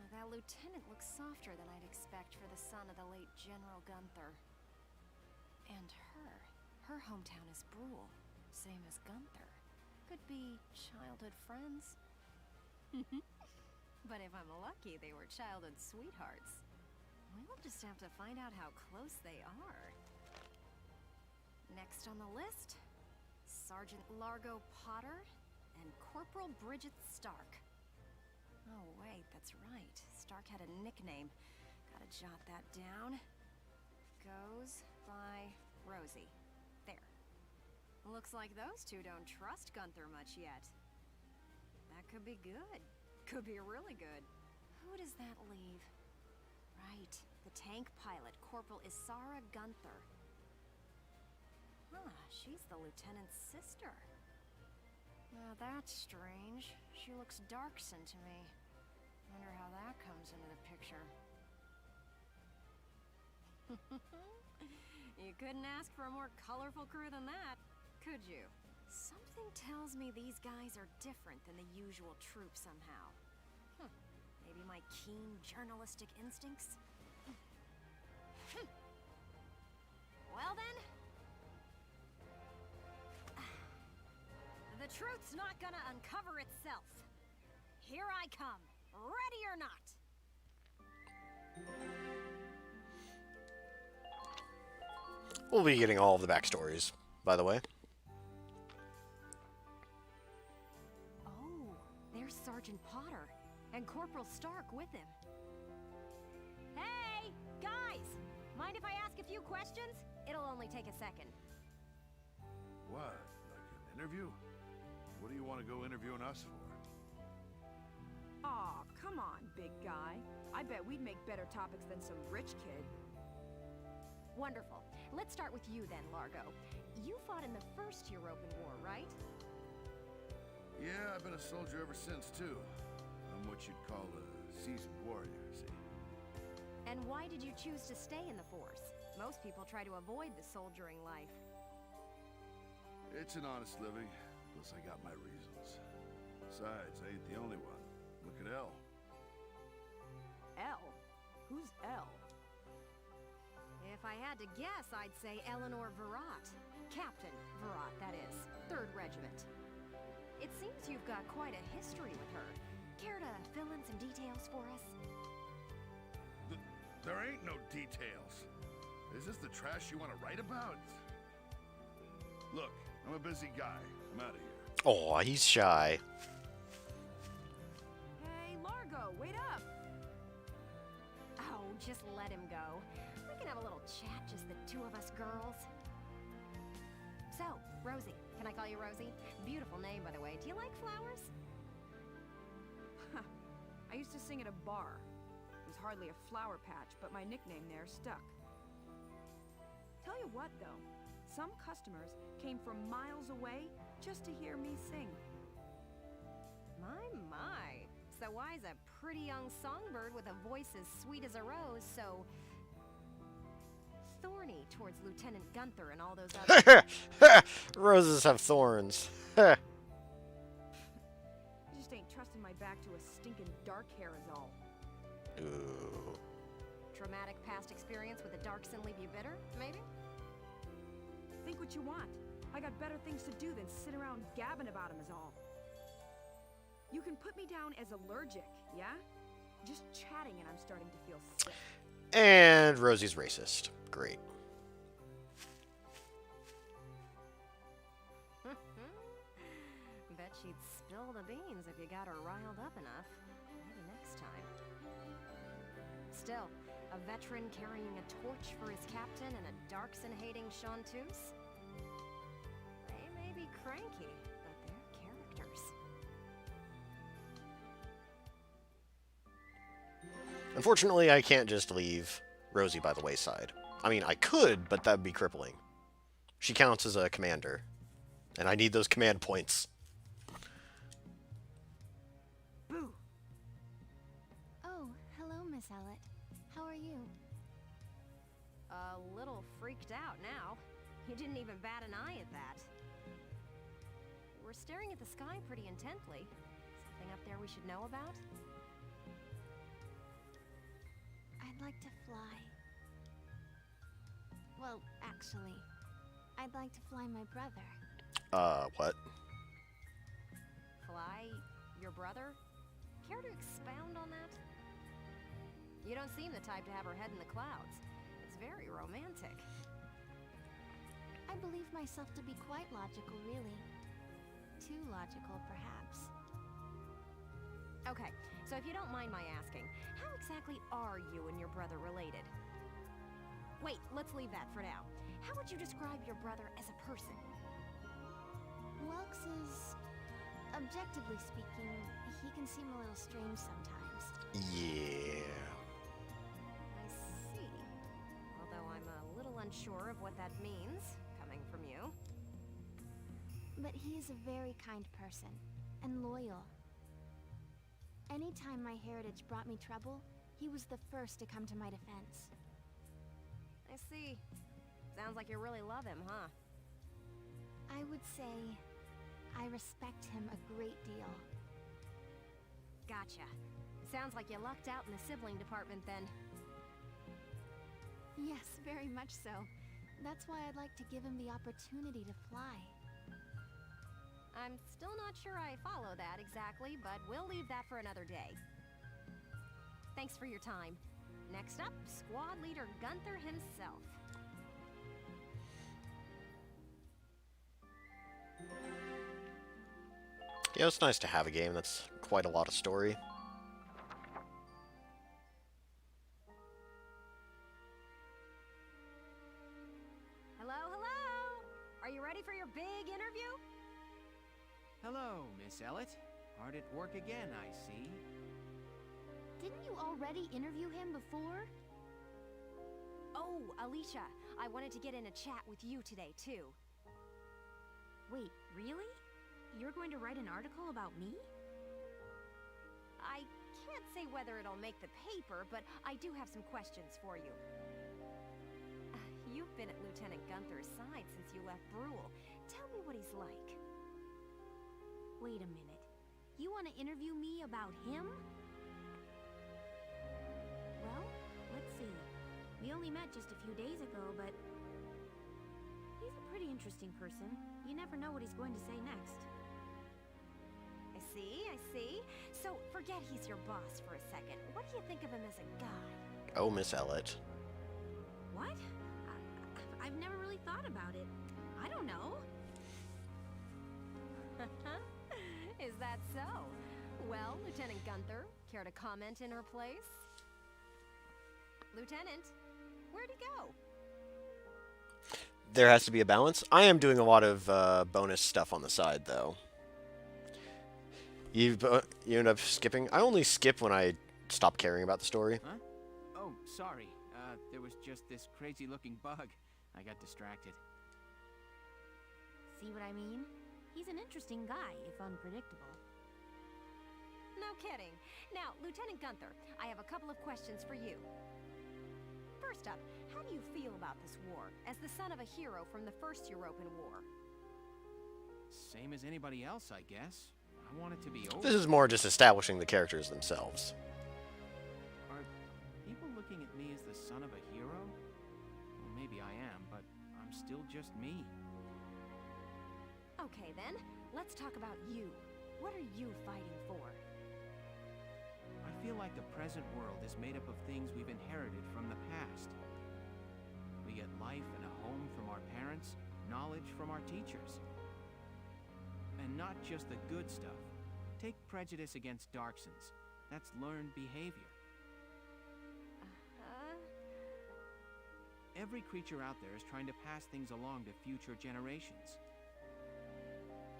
That lieutenant looks softer than I'd expect for the son of the late General Gunther. And her hometown is Bruhl, same as Gunther. Could be childhood friends. But if I'm lucky, they were childhood sweethearts. We'll just have to find out how close they are. Next on the list, Sergeant Largo Potter and Corporal Bridget Stark. Oh, wait, that's right. Stark had a nickname. Gotta jot that down. Goes by Rosie. There. Looks like those two don't trust Gunther much yet. That could be good. Could be really good. Who does that leave? Right, the tank pilot, Corporal Isara Gunther. Huh, she's the lieutenant's sister. Now that's strange. She looks Darkson to me. Wonder how that comes into the picture. You couldn't ask for a more colorful crew than that, could you? Something tells me these guys are different than the usual troop somehow. Maybe my keen journalistic instincts? Well then... The truth's not gonna uncover itself. Here I come, ready or not. We'll be getting all of the backstories, by the way. Oh, there's Sergeant Potter, and Corporal Stark with him. Hey, guys! Mind if I ask a few questions? It'll only take a second. What? Like an interview? What do you want to go interviewing us for? Aw, come on, big guy. I bet we'd make better topics than some rich kid. Wonderful. Let's start with you then, Largo. You fought in the First European War, right? Yeah, I've been a soldier ever since, too. I'm what you'd call a seasoned warrior, see? And why did you choose to stay in the force? Most people try to avoid the soldiering life. It's an honest living, plus I got my reasons. Besides, I ain't the only one. Look at Elle. Elle? Who's Elle? If I had to guess, I'd say Eleanor Virat. Captain Virat, that is. 3rd Regiment. It seems you've got quite a history with her. Care to fill in some details for us? There ain't no details. Is this the trash you want to write about? Look, I'm a busy guy. I'm out of here. Oh, he's shy. Hey, Largo, wait up! Oh, just let him go. We can have a little chat, just the two of us girls. So, Rosie. Can I call you Rosie? Beautiful name, by the way. Do you like flowers? I used to sing at a bar. It was hardly a flower patch, but my nickname there stuck. Tell you what, though. Some customers came from miles away just to hear me sing. My. So why's a pretty young songbird with a voice as sweet as a rose so thorny towards Lieutenant Gunther and all those other... Roses have thorns. I just ain't trusting my back to a stinking dark hair is all. Ooh. Traumatic past experience with a Darkson leave you bitter, maybe? Think what you want. I got better things to do than sit around gabbing about him is all. You can put me down as allergic, yeah? Just chatting and I'm starting to feel sick. And Rosie's racist. Great. Bet she'd spill the beans if you got her riled up enough. Maybe next time. Still, a veteran carrying a torch for his captain and a Darkson-hating chanteuse? They may be cranky, but they're characters. Unfortunately, I can't just leave Rosie by the wayside. I mean, I could, but that would be crippling. She counts as a commander, and I need those command points. Boo! Oh, hello, Miss Ellett. How are you? A little freaked out now. You didn't even bat an eye at that. We're staring at the sky pretty intently. Something up there we should know about? I'd like to fly. Well, actually, I'd like to fly my brother. What? Fly your brother? Care to expound on that? You don't seem the type to have her head in the clouds. It's very romantic. I believe myself to be quite logical, really. Too logical, perhaps. Okay, so if you don't mind my asking, how exactly are you and your brother related? Wait, let's leave that for now. How would you describe your brother as a person? Welks is... objectively speaking, he can seem a little strange sometimes. Yeah. I see. Although I'm a little unsure of what that means, coming from you. But he is a very kind person, and loyal. Anytime my heritage brought me trouble, he was the first to come to my defense. I see. Sounds like you really love him, huh? I would say I respect him a great deal. Gotcha. Sounds like you lucked out in the sibling department then. Yes, very much so. That's why I'd like to give him the opportunity to fly. I'm still not sure I follow that exactly, but we'll leave that for another day. Thanks for your time. Next up, Squad Leader Gunther himself. Yeah, it's nice to have a game that's quite a lot of story. Hello, hello! Are you ready for your big interview? Hello, Miss Ellett. Hard at work again, I see. Didn't you already interview him before? Oh, Alicia, I wanted to get in a chat with you today, too. Wait, really? You're going to write an article about me? I can't say whether it'll make the paper, but I do have some questions for you. You've been at Lieutenant Gunther's side since you left Bruhl. Tell me what he's like. Wait a minute. You want to interview me about him? Well, let's see. We only met just a few days ago, but... he's a pretty interesting person. You never know what he's going to say next. I see. So, forget he's your boss for a second. What do you think of him as a guy? Oh, Miss Ellett. What? I've never really thought about it. I don't know. Is that so? Well, Lieutenant Gunther, care to comment in her place? Lieutenant, where'd he go? There has to be a balance. I am doing a lot of bonus stuff on the side, though. You end up skipping? I only skip when I stop caring about the story. Huh? Oh, sorry. There was just this crazy-looking bug. I got distracted. See what I mean? He's an interesting guy, if unpredictable. No kidding. Now, Lieutenant Gunther, I have a couple of questions for you. First up, how do you feel about this war, as the son of a hero from the First European War? Same as anybody else, I guess. I want it to be over. This is more just establishing the characters themselves. Are people looking at me as the son of a hero? Well, maybe I am, but I'm still just me. Okay then, let's talk about you. What are you fighting for? I feel like the present world is made up of things we've inherited from the past. We get life and a home from our parents, knowledge from our teachers. And not just the good stuff. Take prejudice against Darksons. That's learned behavior. Every creature out there is trying to pass things along to future generations.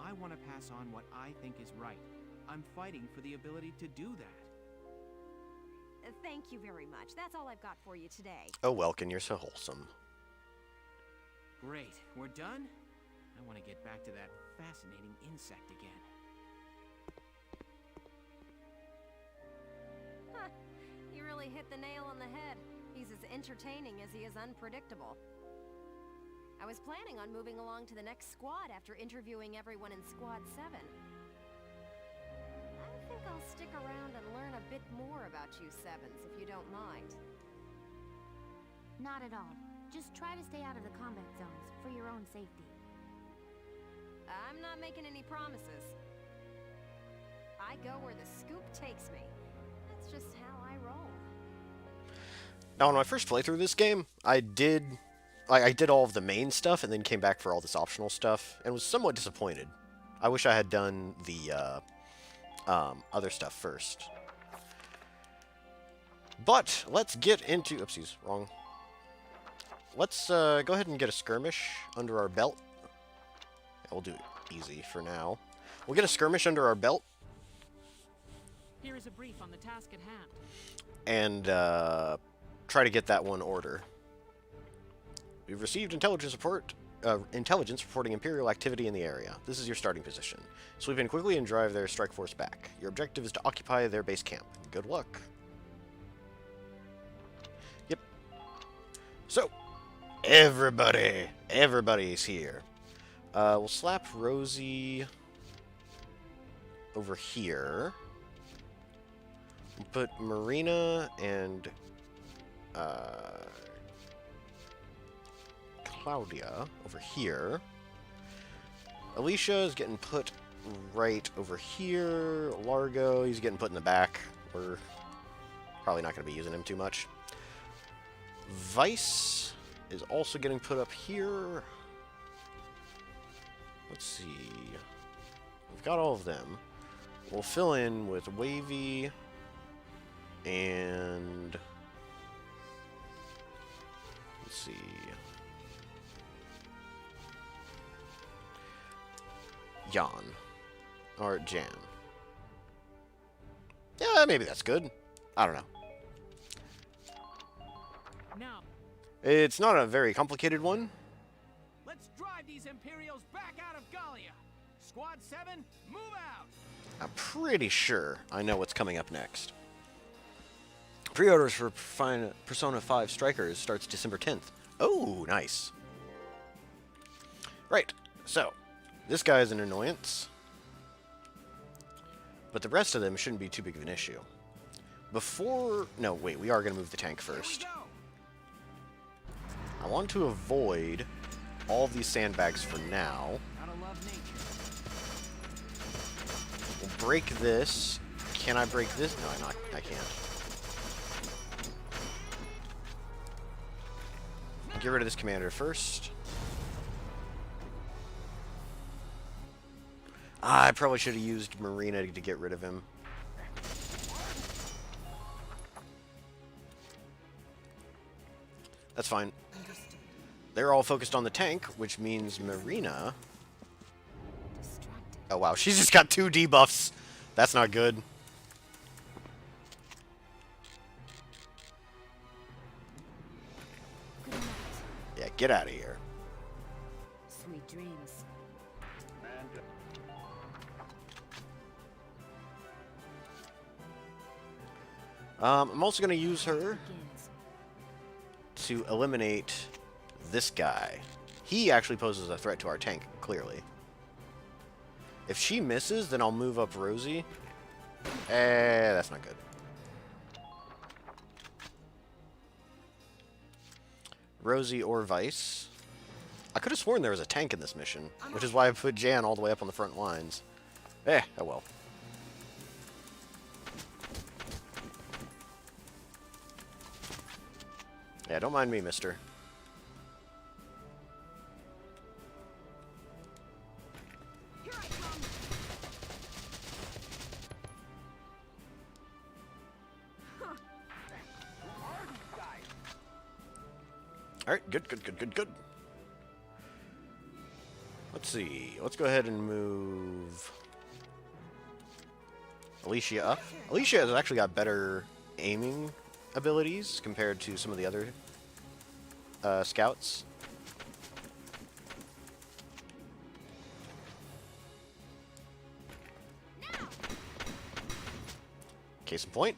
I want to pass on what I think is right. I'm fighting for the ability to do that. Thank you very much. That's all I've got for you today. Oh, Welkin, you're so wholesome. Great. We're done? I want to get back to that fascinating insect again. Huh. You really hit the nail on the head. He's as entertaining as he is unpredictable. I was planning on moving along to the next squad after interviewing everyone in Squad 7. I think I'll stick around and learn a bit more about you Sevens, if you don't mind. Not at all. Just try to stay out of the combat zones, for your own safety. I'm not making any promises. I go where the scoop takes me. That's just how I roll. Now, when I first played through this game, I did I did all of the main stuff and then came back for all this optional stuff and was somewhat disappointed. I wish I had done the other stuff first. But let's get into... Oopsies, wrong. Let's go ahead and get a skirmish under our belt. Yeah, we'll do it easy for now. We'll get a skirmish under our belt. Here is a brief on the task at hand. And try to get that one order. We've received intelligence reporting Imperial activity in the area. This is your starting position. Sweep in quickly and drive their strike force back. Your objective is to occupy their base camp. Good luck. Yep. So, everybody's here. We'll slap Rosie over here. We'll put Marina and Claudia over here. Alicia is getting put right over here. Largo, he's getting put in the back. We're probably not going to be using him too much. Vice is also getting put up here. Let's see. We've got all of them. We'll fill in with Wavy and... let's see... Jan. Or Jan. Yeah, maybe that's good. I don't know. Now. It's not a very complicated one. Let's drive these Imperials back out of Gallia. Squad 7, move out. I'm pretty sure I know what's coming up next. Pre-orders for Persona 5 Strikers starts December 10th. Oh, nice. Right, so, this guy is an annoyance. But the rest of them shouldn't be too big of an issue. Before... no, wait, we are going to move the tank first. I want to avoid all of these sandbags for now. We'll break this. Can I break this? No, I can't. Get rid of this commander first. I probably should have used Marina to get rid of him. That's fine. They're all focused on the tank, which means Marina... oh wow, she's just got 2 debuffs. That's not good. Yeah, get out of here. Sweet dreams. I'm also going to use her to eliminate this guy. He actually poses a threat to our tank, clearly. If she misses, then I'll move up Rosie. That's not good. Rosie or Vice. I could have sworn there was a tank in this mission, which is why I put Jan all the way up on the front lines. Oh well. Yeah, don't mind me, mister. Alright, good. Let's see. Let's go ahead and move Alicia up. Alicia has actually got better aiming abilities compared to some of the other scouts. Case in point.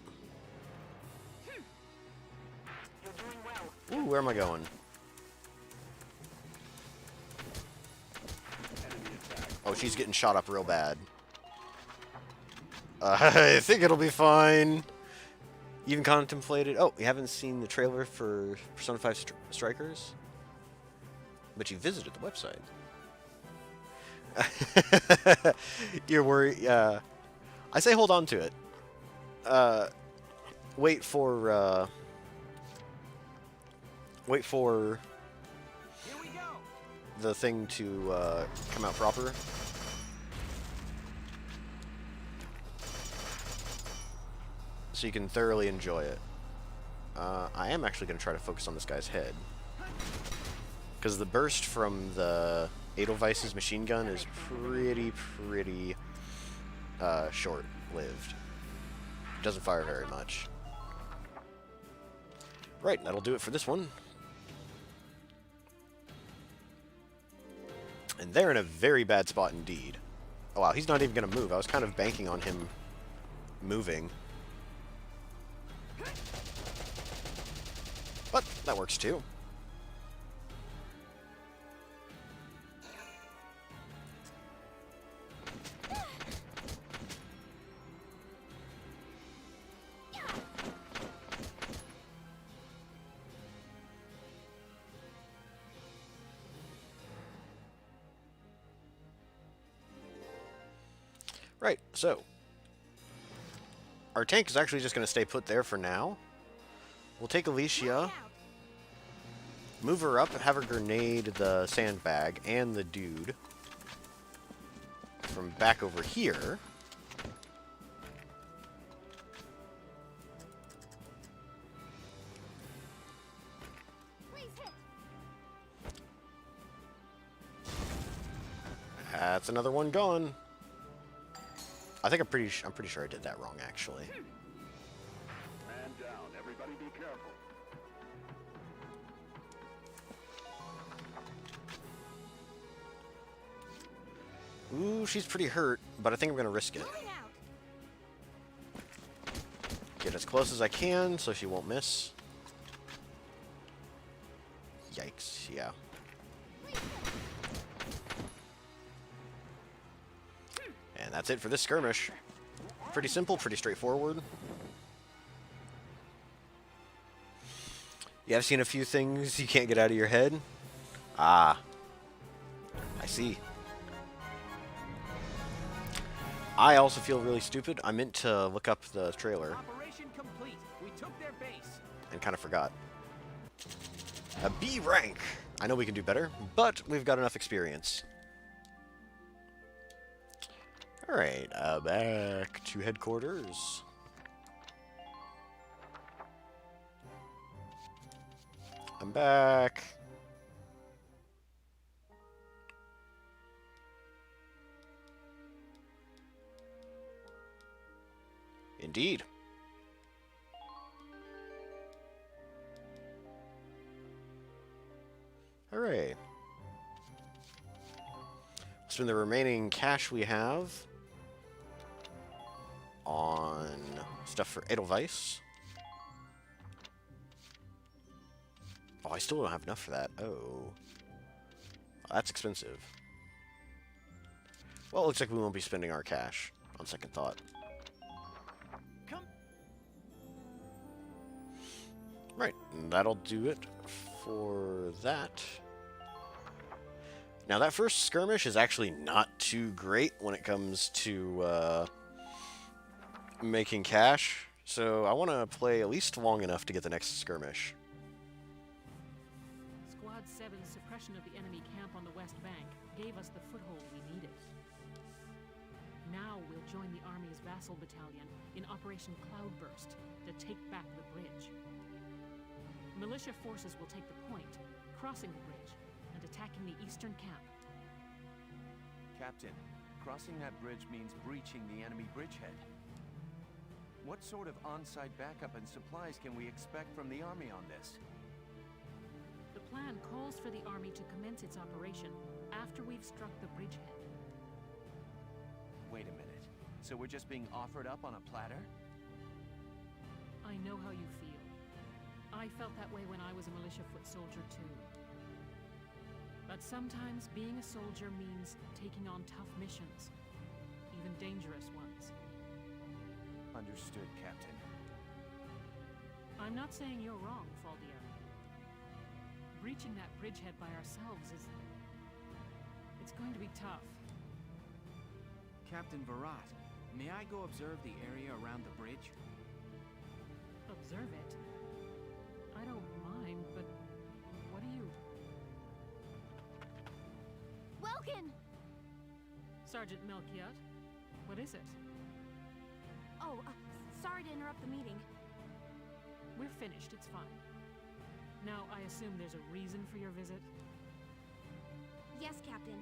Ooh, where am I going? Oh, she's getting shot up real bad. I think it'll be fine. Even contemplated... oh, you haven't seen the trailer for Persona 5 Strikers? But you visited the website. You're worried... I say hold on to it. Wait for the thing to come out proper. So you can thoroughly enjoy it. I am actually going to try to focus on this guy's head. Because the burst from the Edelweiss's machine gun is pretty short-lived. Doesn't fire very much. Right, that'll do it for this one. And they're in a very bad spot indeed. Oh wow, he's not even going to move. I was kind of banking on him moving. But that works too. Right, so our tank is actually just going to stay put there for now. We'll take Alicia, move her up, have her grenade the sandbag and the dude from back over here. That's another one gone. I think I'm pretty sure I did that wrong, actually. Man down. Everybody be careful. Ooh, she's pretty hurt, but I think I'm going to risk it. Get as close as I can so she won't miss. Yikes, yeah. And that's it for this skirmish. Pretty simple, pretty straightforward. Yeah, I've seen a few things you can't get out of your head. Ah. I see. I also feel really stupid. I meant to look up the trailer. Operation complete. We took their base. And kind of forgot. A B rank. I know we can do better, but we've got enough experience. Alright, back to headquarters. I'm back. Indeed. Alright. Spend the remaining cash we have on stuff for Edelweiss. Oh, I still don't have enough for that. Oh. That's expensive. Well, it looks like we won't be spending our cash, on second thought. Right, and that'll do it for that. Now, that first skirmish is actually not too great when it comes to making cash, so I want to play at least long enough to get the next skirmish. Squad 7's suppression of the enemy camp on the west bank gave us the foothold we needed. Now we'll join the Army's Vasel battalion in Operation Cloudburst to take back the bridge. Militia forces will take the point, crossing the bridge, and attacking the eastern camp. Captain, crossing that bridge means breaching the enemy bridgehead. What sort of on-site backup and supplies can we expect from the Army on this? The plan calls for the Army to commence its operation after we've struck the bridgehead. Wait a minute. So we're just being offered up on a platter? I know how you feel. I felt that way when I was a militia foot soldier too. But sometimes being a soldier means taking on tough missions, even dangerous ones. Understood, Captain. I'm not saying you're wrong, Faldia. Breaching that bridgehead by ourselves is... it's going to be tough. Captain Virat, may I go observe the area around the bridge? Observe it? I don't mind, but what do you... Welkin! Sergeant Melchiot, what is it? Oh, sorry to interrupt the meeting. We're finished, it's fine. Now, I assume there's a reason for your visit? Yes, Captain.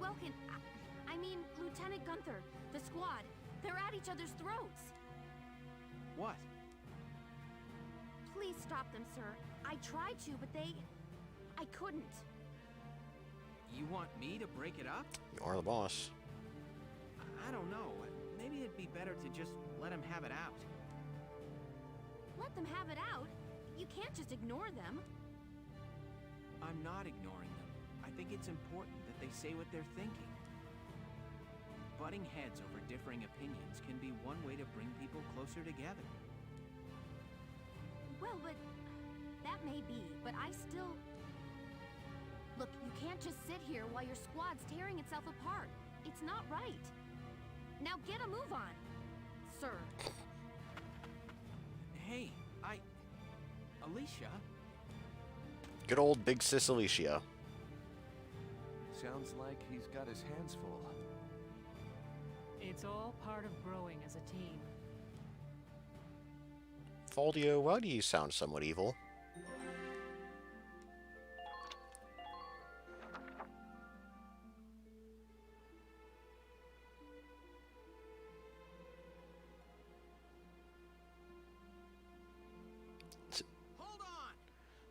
Welkin, I mean, Lieutenant Gunther, the squad, they're at each other's throats. What? Please stop them, sir. I tried to, but I couldn't. You want me to break it up? You are the boss. I don't know. Maybe it'd be better to just let him have it out. Let them have it out? You can't just ignore them. I'm not ignoring them. I think it's important that they say what they're thinking. Butting heads over differing opinions can be one way to bring people closer together. Well, but that may be, but I still... Look, you can't just sit here while your squad's tearing itself apart. It's not right. Now get a move on, sir. Hey, Alicia? Good old Big Sis Alicia. Sounds like he's got his hands full. It's all part of growing as a team. Faldio, why do you sound somewhat evil?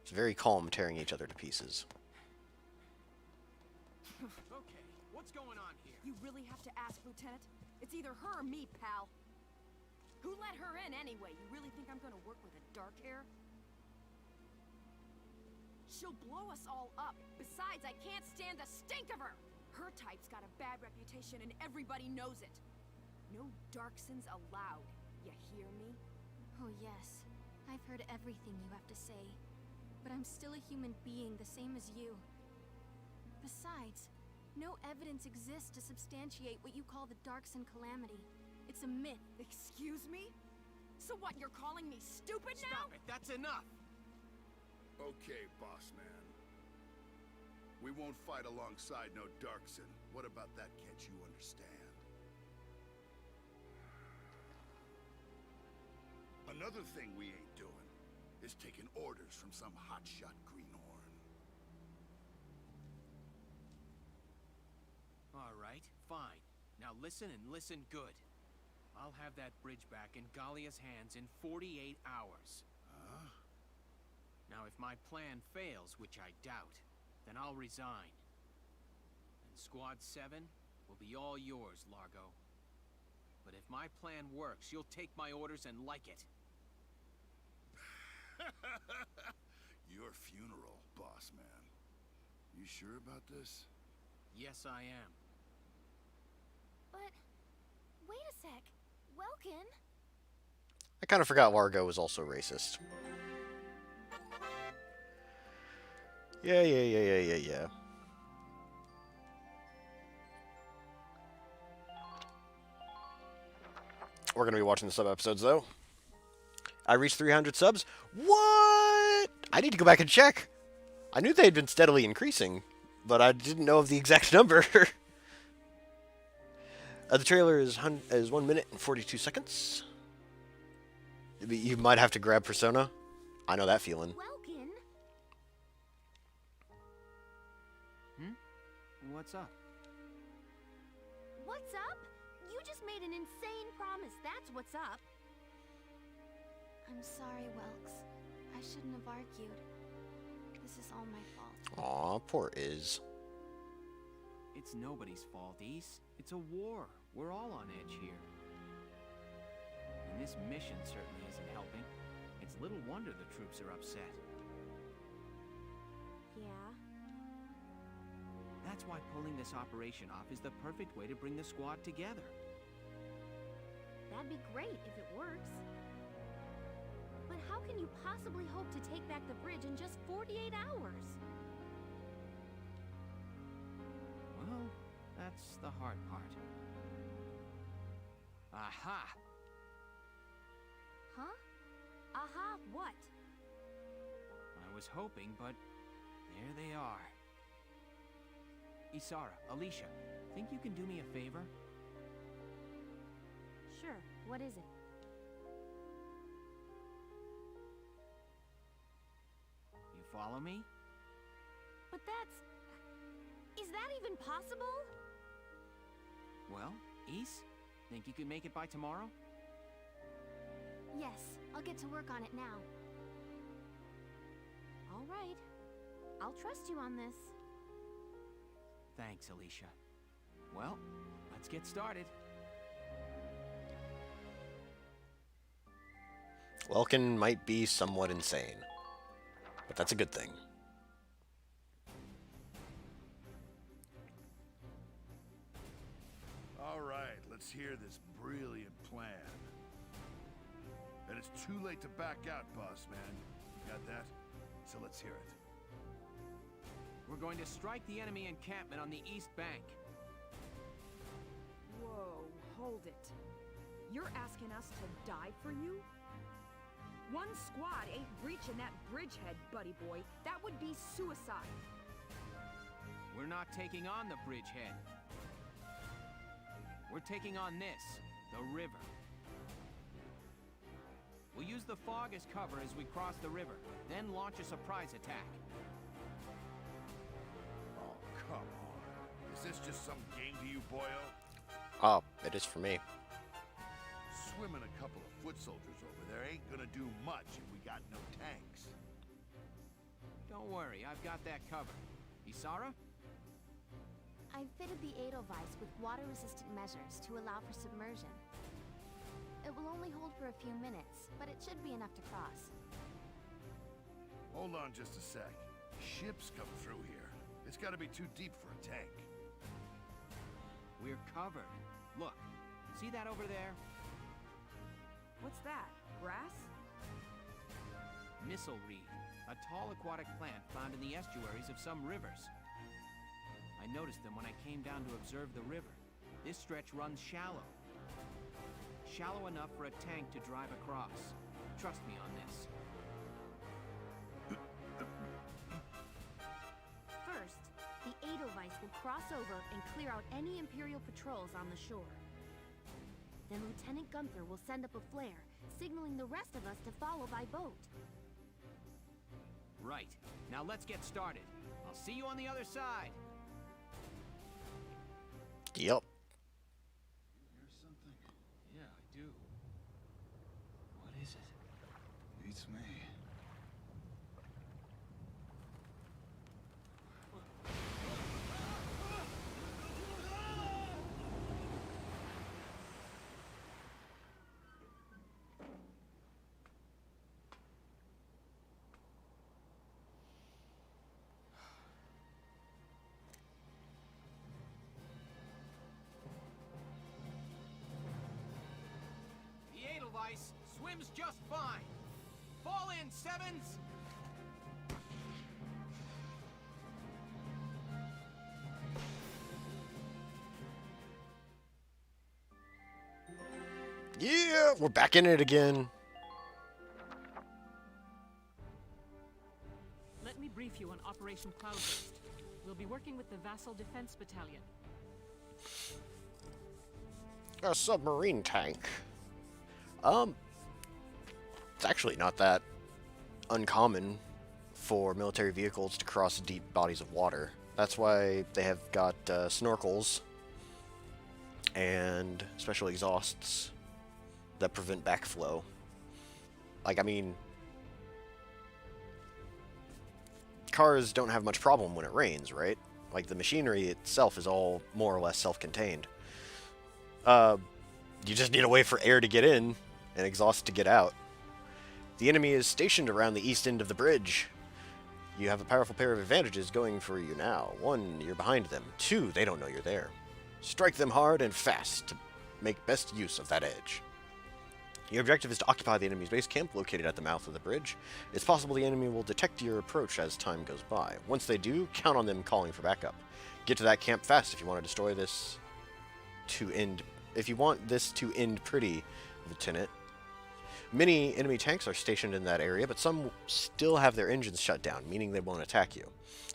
It's very calm tearing each other to pieces. Okay, what's going on here? You really have to ask, Lieutenant? It's either her or me, pal. Who let her in anyway? You really think I'm gonna work with a dark hair? She'll blow us all up. Besides, I can't stand the stink of her! Her type's got a bad reputation and everybody knows it. No Darksons allowed. You hear me? Oh yes, I've heard everything you have to say. But I'm still a human being, the same as you. Besides, no evidence exists to substantiate what you call the Darkson calamity. It's a myth. Excuse me? So what, you're calling me stupid now? Stop it, that's enough! Okay, boss man. We won't fight alongside no Darkson. What about that, can't you understand? Another thing we ain't doing is taking orders from some hotshot greenhorn. All right, fine. Now listen and listen good. I'll have that bridge back in Gallia's hands in 48 hours. Huh? Now if my plan fails, which I doubt, then I'll resign. And Squad 7 will be all yours, Largo. But if my plan works, you'll take my orders and like it. Your funeral, boss man. You sure about this? Yes, I am. But, wait a sec. Welkin? I kind of forgot Largo was also racist. Yeah. We're going to be watching the sub-episodes, though. I reached 300 subs. What? I need to go back and check. I knew they had been steadily increasing, but I didn't know of the exact number. The trailer is 1 minute and 42 seconds. You might have to grab Persona. I know that feeling. Welkin? What's up? What's up? You just made an insane promise, that's what's up. I'm sorry, Welks. I shouldn't have argued. This is all my fault. Aw, poor Iz. It's nobody's fault, Ys. It's a war. We're all on edge here. And this mission certainly isn't helping. It's little wonder the troops are upset. Yeah? That's why pulling this operation off is the perfect way to bring the squad together. That'd be great if it works. But how can you possibly hope to take back the bridge in just 48 hours? Well, that's the hard part. Aha! Huh? Aha, what? I was hoping, but there they are. Isara, Alicia, think you can do me a favor? Sure, what is it? You follow me? But that's... Is that even possible? Well, Is, think you can make it by tomorrow? Yes, I'll get to work on it now. All right. I'll trust you on this. Thanks, Alicia. Well, let's get started. Welkin might be somewhat insane, but that's a good thing. All right, let's hear this brilliant plan. And it's too late to back out, boss man. You got that? So let's hear it. We're going to strike the enemy encampment on the east bank. Whoa, hold it. You're asking us to die for you? One squad ain't breaching that bridgehead, buddy boy. That would be suicide. We're not taking on the bridgehead. We're taking on this, the river. We'll use the fog as cover as we cross the river, then launch a surprise attack. Oh, come on. Is this just some game to you, boyo? Oh, it is for me. Swimming a couple of foot soldiers over there ain't gonna do much if we got no tanks. Don't worry, I've got that covered. Isara? I've fitted the Edelweiss with water-resistant measures to allow for submersion. It will only hold for a few minutes, but it should be enough to cross. Hold on just a sec. Ships come through here. It's gotta be too deep for a tank. We're covered. Look, see that over there? What's that? Grass? Missile reed, a tall aquatic plant found in the estuaries of some rivers. I noticed them when I came down to observe the river. This stretch runs shallow. Shallow enough for a tank to drive across. Trust me on this. First, the Edelweiss will cross over and clear out any Imperial patrols on the shore. Then Lieutenant Gunther will send up a flare, signaling the rest of us to follow by boat. Right. Now let's get started. I'll see you on the other side. Yep. You hear something? Yeah, I do. What is it? Beats me. The Edelweiss swims just fine. Fall in, Sevens! Yeah, we're back in it again. Let me brief you on Operation Cloudburst. We'll be working with the Vasel Defense Battalion. A submarine tank. It's actually not that uncommon for military vehicles to cross deep bodies of water. That's why they have got snorkels and special exhausts that prevent backflow. Like, I mean, cars don't have much problem when it rains, right? Like, the machinery itself is all more or less self-contained. You just need a way for air to get in and exhaust to get out. The enemy is stationed around the east end of the bridge. You have a powerful pair of advantages going for you now. 1, you're behind them. 2, they don't know you're there. Strike them hard and fast to make best use of that edge. Your objective is to occupy the enemy's base camp located at the mouth of the bridge. It's possible the enemy will detect your approach as time goes by. Once they do, count on them calling for backup. Get to that camp fast if you want to destroy this to end... If you want this to end pretty, Lieutenant. Many enemy tanks are stationed in that area, but some still have their engines shut down, meaning they won't attack you.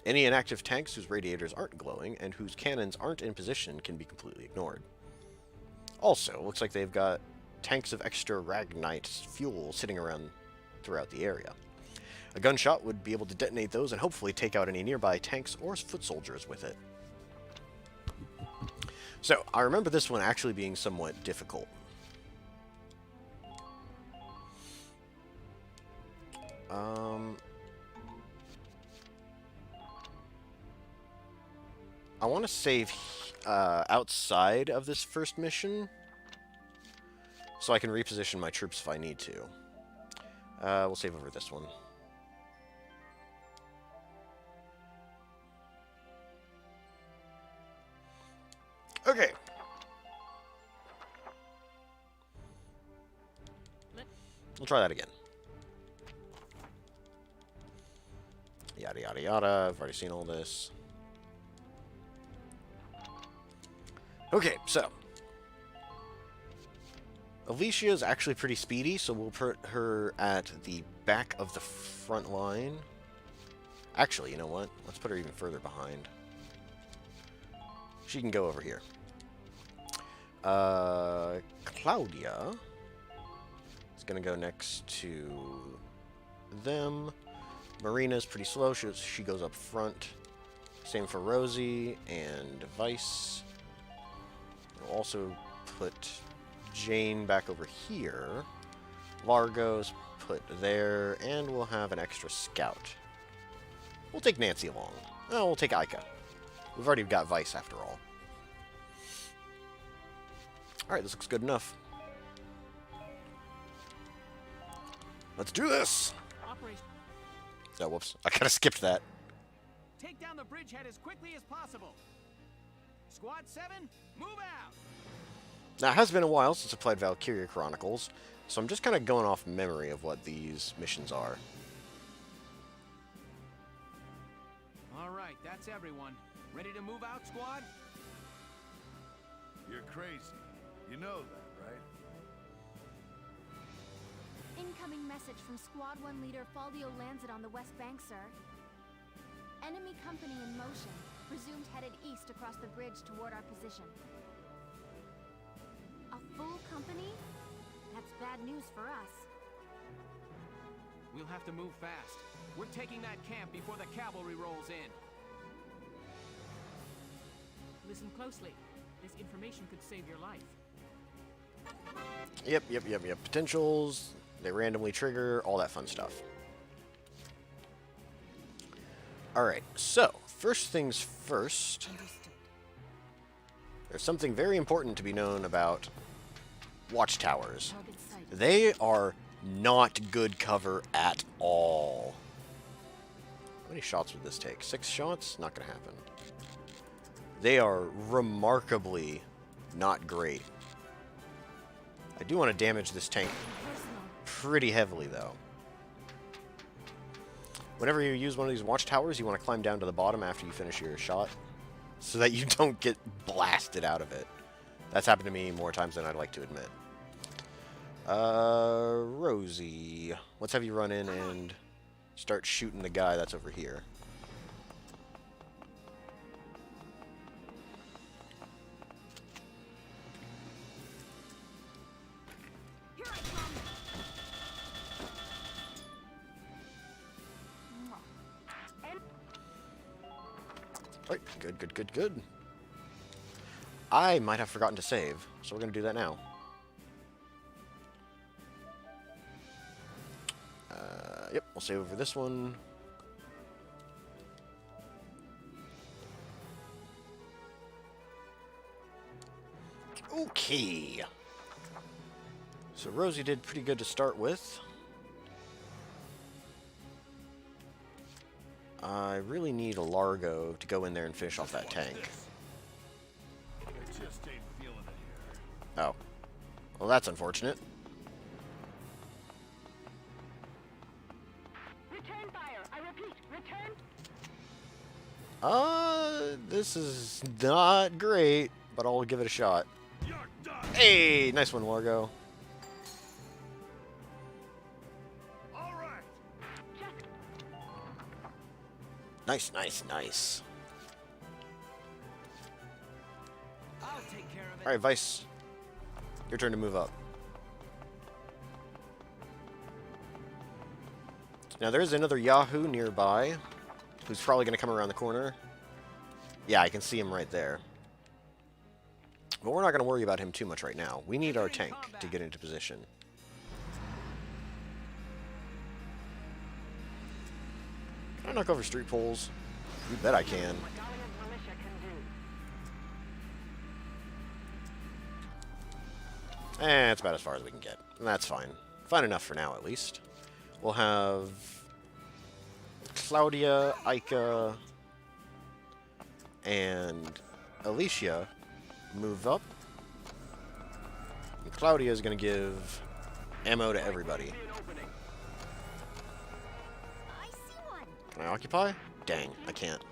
Any inactive tanks whose radiators aren't glowing and whose cannons aren't in position can be completely ignored. Also, looks like they've got tanks of extra Ragnite fuel sitting around throughout the area. A gunshot would be able to detonate those and hopefully take out any nearby tanks or foot soldiers with it. So, I remember this one actually being somewhat difficult. I want to save outside of this first mission so I can reposition my troops if I need to. We'll save over this one. Okay. We'll try that again. Yada yada yada. I've already seen all this. Okay, so Alicia is actually pretty speedy, so we'll put her at the back of the front line. Actually, you know what? Let's put her even further behind. She can go over here. Claudia is going to go next to them. Marina's pretty slow. She goes up front. Same for Rosie and Vice. We'll also put Jane back over here. Largo's put there. And we'll have an extra scout. We'll take Nancy along. Oh, we'll take Ica. We've already got Vice after all. Alright, this looks good enough. Let's do this! Oh, whoops. I kinda skipped that. Take down the bridgehead as quickly as possible. Squad 7, move out! Now, it has been a while since I played Valkyria Chronicles, so I'm just kind of going off memory of what these missions are. Alright, that's everyone. Ready to move out, squad? You're crazy. You know that, right? Incoming message from Squad 1 leader Faldio Lancet on the West Bank, sir. Enemy company in motion, presumed headed east across the bridge toward our position. A full company? That's bad news for us. We'll have to move fast. We're taking that camp before the cavalry rolls in. Listen closely. This information could save your life. Yep. Potentials, they randomly trigger, all that fun stuff. Alright, so, first things first. There's something very important to be known about watchtowers. They are not good cover at all. How many shots would this take? 6 shots? Not gonna happen. They are remarkably not great. I do want to damage this tank pretty heavily, though. Whenever you use one of these watchtowers, you want to climb down to the bottom after you finish your shot, so that you don't get blasted out of it. That's happened to me more times than I'd like to admit. Rosie, let's have you run in and start shooting the guy that's over here. Alright, good. I might have forgotten to save, so we're going to do that now. Yep, we'll save over this one. Okay. So Rosie did pretty good to start with. I really need a Largo to go in there and finish off that tank. I just ain't feeling it here. Oh. Well, that's unfortunate. Return fire. I repeat, return. This is not great, but I'll give it a shot. Hey, nice one, Largo. Nice, nice, nice. I'll take care of it. Alright, Vice. Your turn to move up. Now, there's another Yahoo nearby who's probably going to come around the corner. Yeah, I can see him right there. But we're not going to worry about him too much right now. We need our tank to get into position. Can I knock over street poles? You bet I can. It's about as far as we can get. And that's fine. Fine enough for now, at least. We'll have Claudia, Ica, and Alicia move up. And Claudia is going to give ammo to everybody. Can I occupy? Dang, I can't.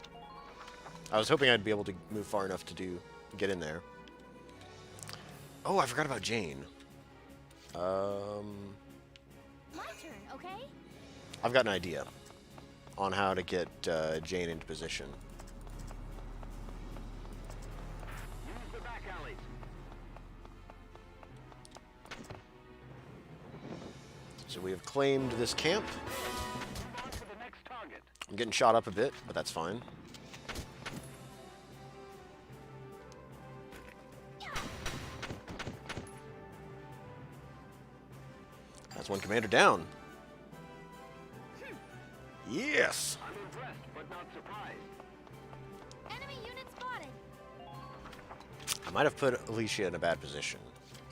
I was hoping I'd be able to move far enough to get in there. Oh, I forgot about Jane. My turn, okay? I've got an idea on how to get Jane into position. Use the back alleys. So we have claimed this camp. On to the next target. I'm getting shot up a bit, but that's fine. That's one commander down. Yes! I'm impressed, but not surprised. Enemy unit spotted. I might have put Alicia in a bad position.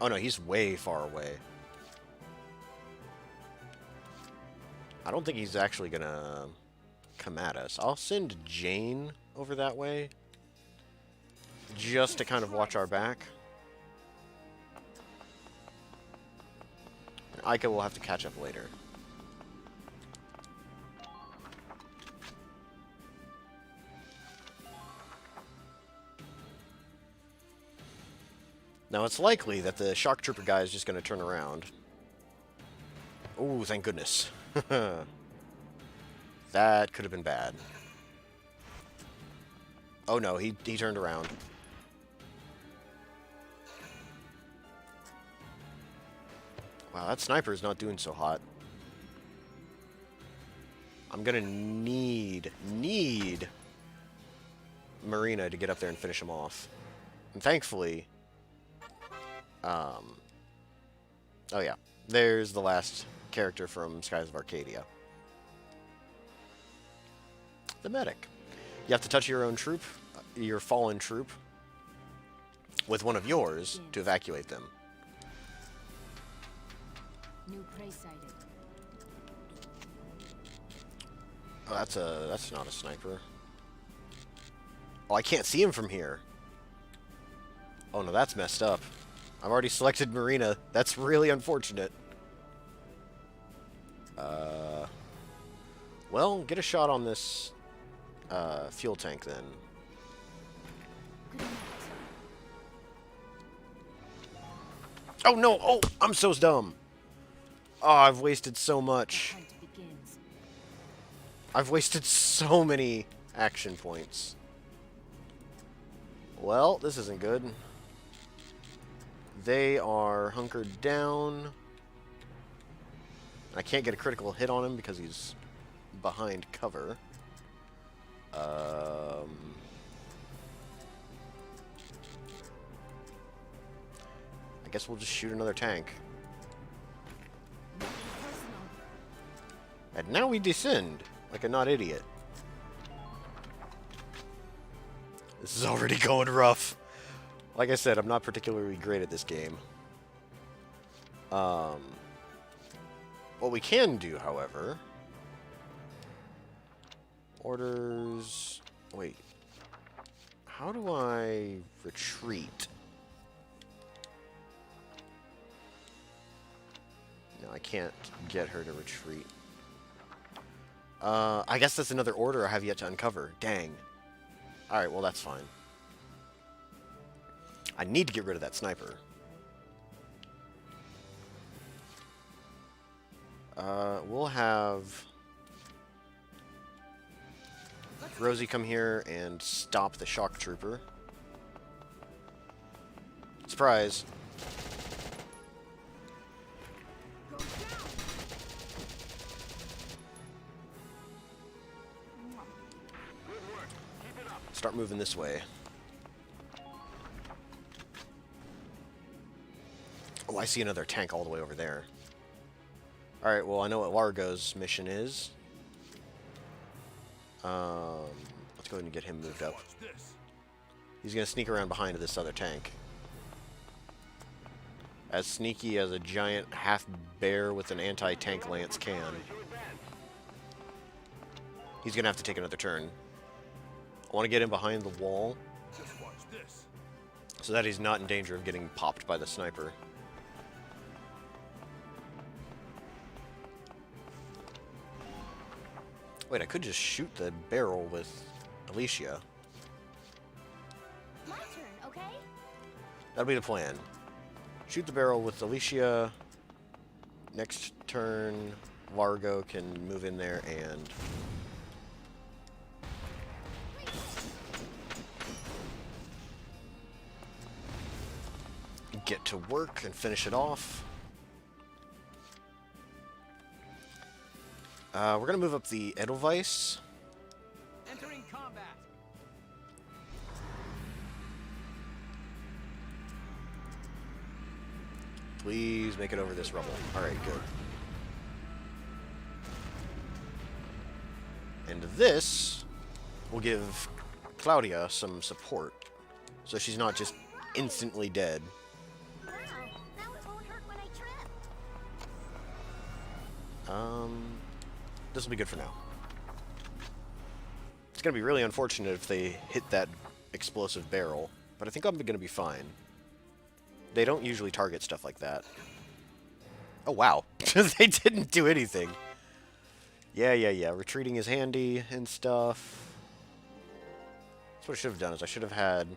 Oh no, he's way far away. I don't think he's actually gonna come at us. I'll send Jane over that way, just to kind of watch our back. And Ica will have to catch up later. Now, it's likely that the shock trooper guy is just going to turn around. Oh, thank goodness. That could have been bad. Oh no, he turned around. Wow, that sniper is not doing so hot. I'm gonna need Marina to get up there and finish him off. And thankfully, oh yeah, there's the last character from Skies of Arcadia. The medic. You have to touch your own troop, your fallen troop, with one of yours to evacuate them. New prey sighted. Oh, that's not a sniper. Oh, I can't see him from here. Oh no, that's messed up. I've already selected Marina. That's really unfortunate. Well, get a shot on this fuel tank then. Oh no! Oh, I'm so dumb. Oh, I've wasted so much. I've wasted so many action points. Well, this isn't good. They are hunkered down. I can't get a critical hit on him because he's behind cover. I guess we'll just shoot another tank. And now we descend, like a not idiot. This is already going rough. Like I said, I'm not particularly great at this game. What we can do, however... Orders... Wait. How do I retreat? No, I can't get her to retreat. I guess that's another order I have yet to uncover. Dang. Alright, well that's fine. I need to get rid of that sniper. We'll have... Rosie, come here and stop the shock trooper. Surprise. Start moving this way. Oh, I see another tank all the way over there. Alright, well, I know what Largo's mission is. Let's go ahead and get him moved up. He's going to sneak around behind this other tank. As sneaky as a giant half-bear with an anti-tank lance can. He's going to have to take another turn. I want to get him behind the wall so that he's not in danger of getting popped by the sniper. Wait, I could just shoot the barrel with Alicia. My turn, okay? That'll be the plan. Shoot the barrel with Alicia. Next turn, Largo can move in there and... get to work and finish it off. We're going to move up the Edelweiss. Entering combat. Please make it over this rubble. Alright, good. And this will give Claudia some support. So she's not just instantly dead. This will be good for now. It's going to be really unfortunate if they hit that explosive barrel, but I think I'm going to be fine. They don't usually target stuff like that. Oh, wow. They didn't do anything. Yeah. Retreating is handy and stuff. That's what I should have done, is I should have had...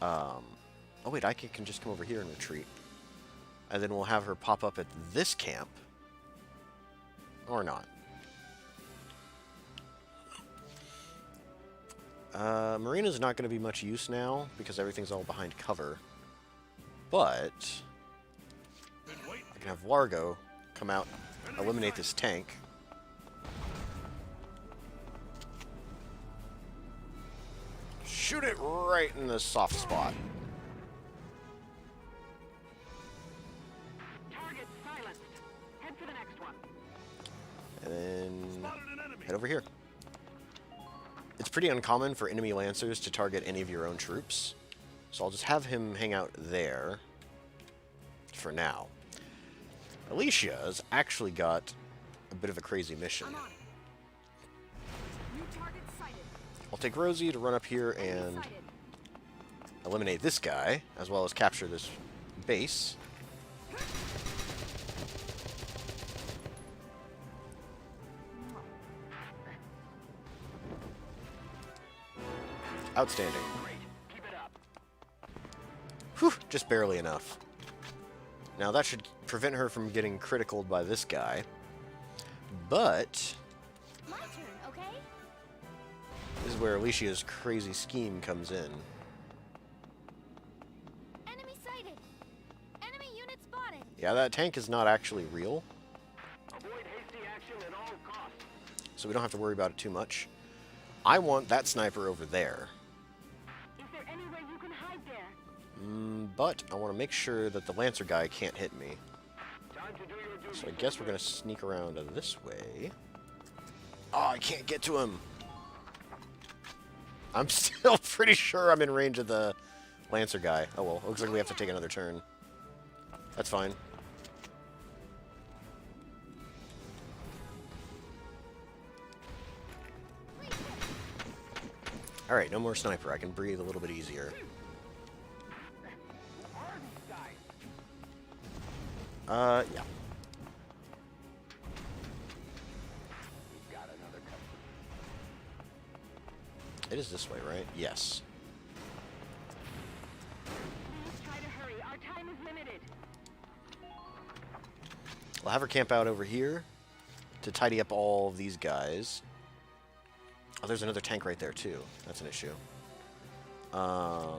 oh, wait, I can just come over here and retreat. And then we'll have her pop up at this camp. Or not. Marina's not going to be much use now, because everything's all behind cover. But... I can have Largo come out, eliminate this tank. Shoot it right in the soft spot. Target silenced. Head for the next one. And then head over here. It's pretty uncommon for enemy lancers to target any of your own troops, so I'll just have him hang out there for now. Alicia's actually got a bit of a crazy mission. I'll take Rosie to run up here and eliminate this guy, as well as capture this base. Outstanding. Whew, just barely enough. Now that should prevent her from getting criticaled by this guy. But... My turn, okay? this is where Alicia's crazy scheme comes in. Enemy sighted. Enemy unit spotted. Yeah, that tank is not actually real. Avoid hasty action at all costs. So we don't have to worry about it too much. I want that sniper over there. Is there any way you can hide there? But I want to make sure that the Lancer guy can't hit me. Time to do your duty. So I guess we're going to sneak around this way. Oh, I can't get to him. I'm still pretty sure I'm in range of the Lancer guy. Oh well, looks like we have to take another turn. That's fine. Alright, no more sniper. I can breathe a little bit easier. Yeah. It is this way, right? Yes. Please try to hurry. Our time is limited. I'll have her camp out over here to tidy up all of these guys. Oh, there's another tank right there, too. That's an issue. I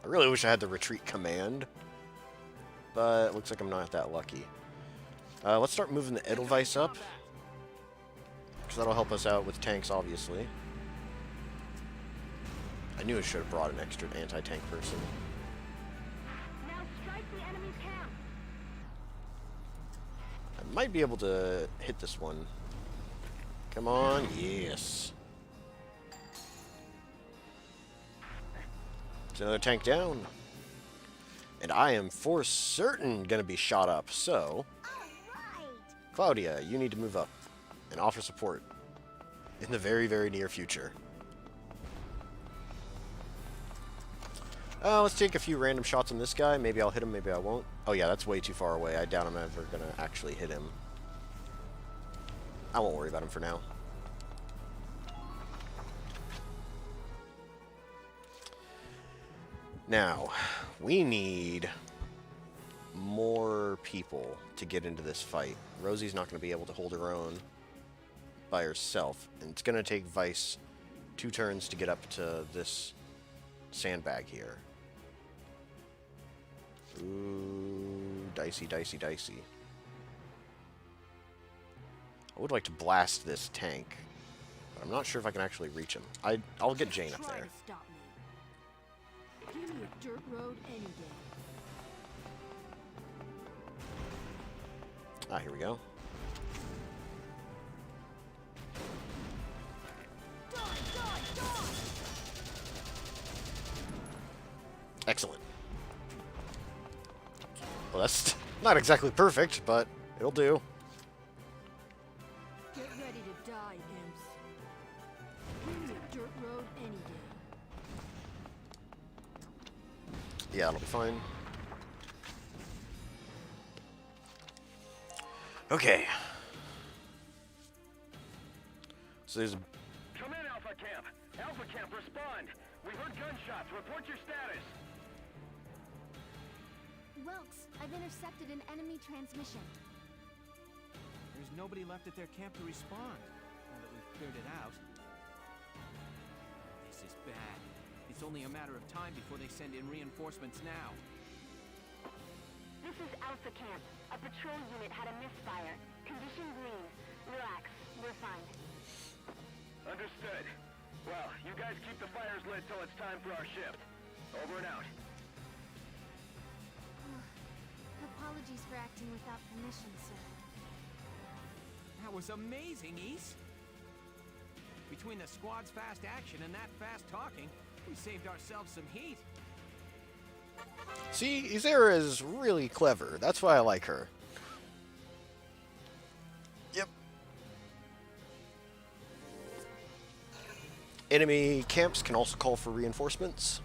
really wish I had the retreat command, but it looks like I'm not that lucky. Let's start moving the Edelweiss up, because that'll help us out with tanks, obviously. I knew I should have brought an extra anti-tank person. Now strike the enemy's camp. I might be able to hit this one. Come on, yes. It's another tank down. And I am for certain going to be shot up, so... Claudia, you need to move up and offer support in the very, very near future. Let's take a few random shots on this guy. Maybe I'll hit him, maybe I won't. Oh yeah, that's way too far away. I doubt I'm ever going to actually hit him. I won't worry about him for now. Now, we need more people to get into this fight. Rosie's not going to be able to hold her own by herself, and it's going to take Weiss 2 turns to get up to this sandbag here. Ooh, dicey, dicey, dicey. I would like to blast this tank, but I'm not sure if I can actually reach him. I'll get Jane up there. Give me a dirt road any day. Ah, here we go. Excellent. Well, that's not exactly perfect, but it'll do. Get ready to die, imps. Give me a dirt road any day. Yeah, it'll be fine. Okay. So there's a... Come in, Alpha Camp. Alpha Camp, respond. We heard gunshots. Report your status. Welks, I've intercepted an enemy transmission. There's nobody left at their camp to respond, now that we've cleared it out. This is bad. It's only a matter of time before they send in reinforcements now. This is Alpha Camp. A patrol unit had a misfire. Condition green. Relax. We're fine. Understood. Well, you guys keep the fires lit till it's time for our shift. Over and out. Apologies for acting without permission, sir. That was amazing, East. Between the squad's fast action and that fast talking, we saved ourselves some heat. See, Izera is really clever. That's why I like her. Yep. Enemy camps can also call for reinforcements.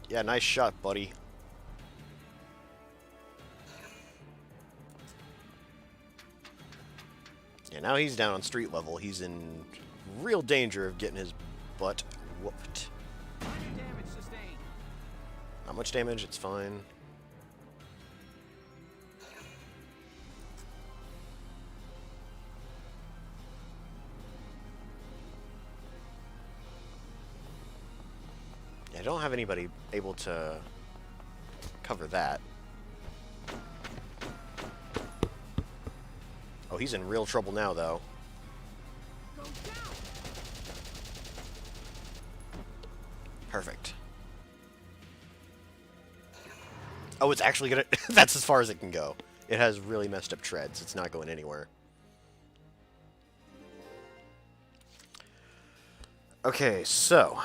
Yeah, nice shot, buddy. Yeah, now he's down on street level. He's in real danger of getting his butt whooped. Damage sustained. Not much damage, it's fine. Yeah, I don't have anybody able to cover that. Oh, he's in real trouble now, though. Perfect. Oh, it's actually gonna... That's as far as it can go. It has really messed up treads. It's not going anywhere. Okay, so...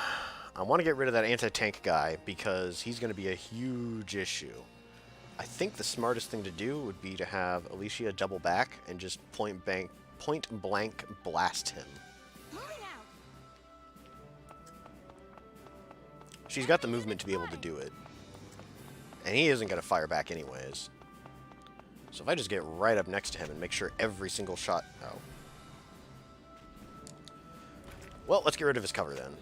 I want to get rid of that anti-tank guy because he's going to be a huge issue. I think the smartest thing to do would be to have Alicia double back and just point blank blast him. She's got the movement to be able to do it. And he isn't going to fire back anyways. So if I just get right up next to him and make sure every single shot... Oh. Well, let's get rid of his cover then.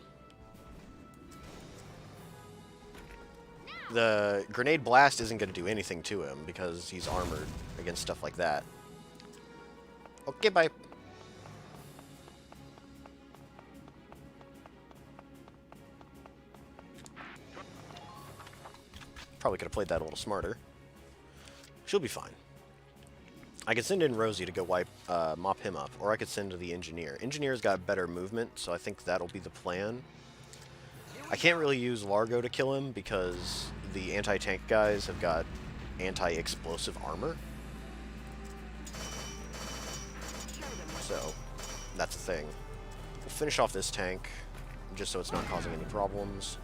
the grenade blast isn't going to do anything to him because he's armored against stuff like that. Okay, bye. Probably could have played that a little smarter. She'll be fine. I could send in Rosie to go mop him up, or I could send the engineer. Engineer's got better movement, so I think that'll be the plan. I can't really use Largo to kill him because the anti-tank guys have got anti-explosive armor. So, that's the thing. We'll finish off this tank, just so it's not causing any problems.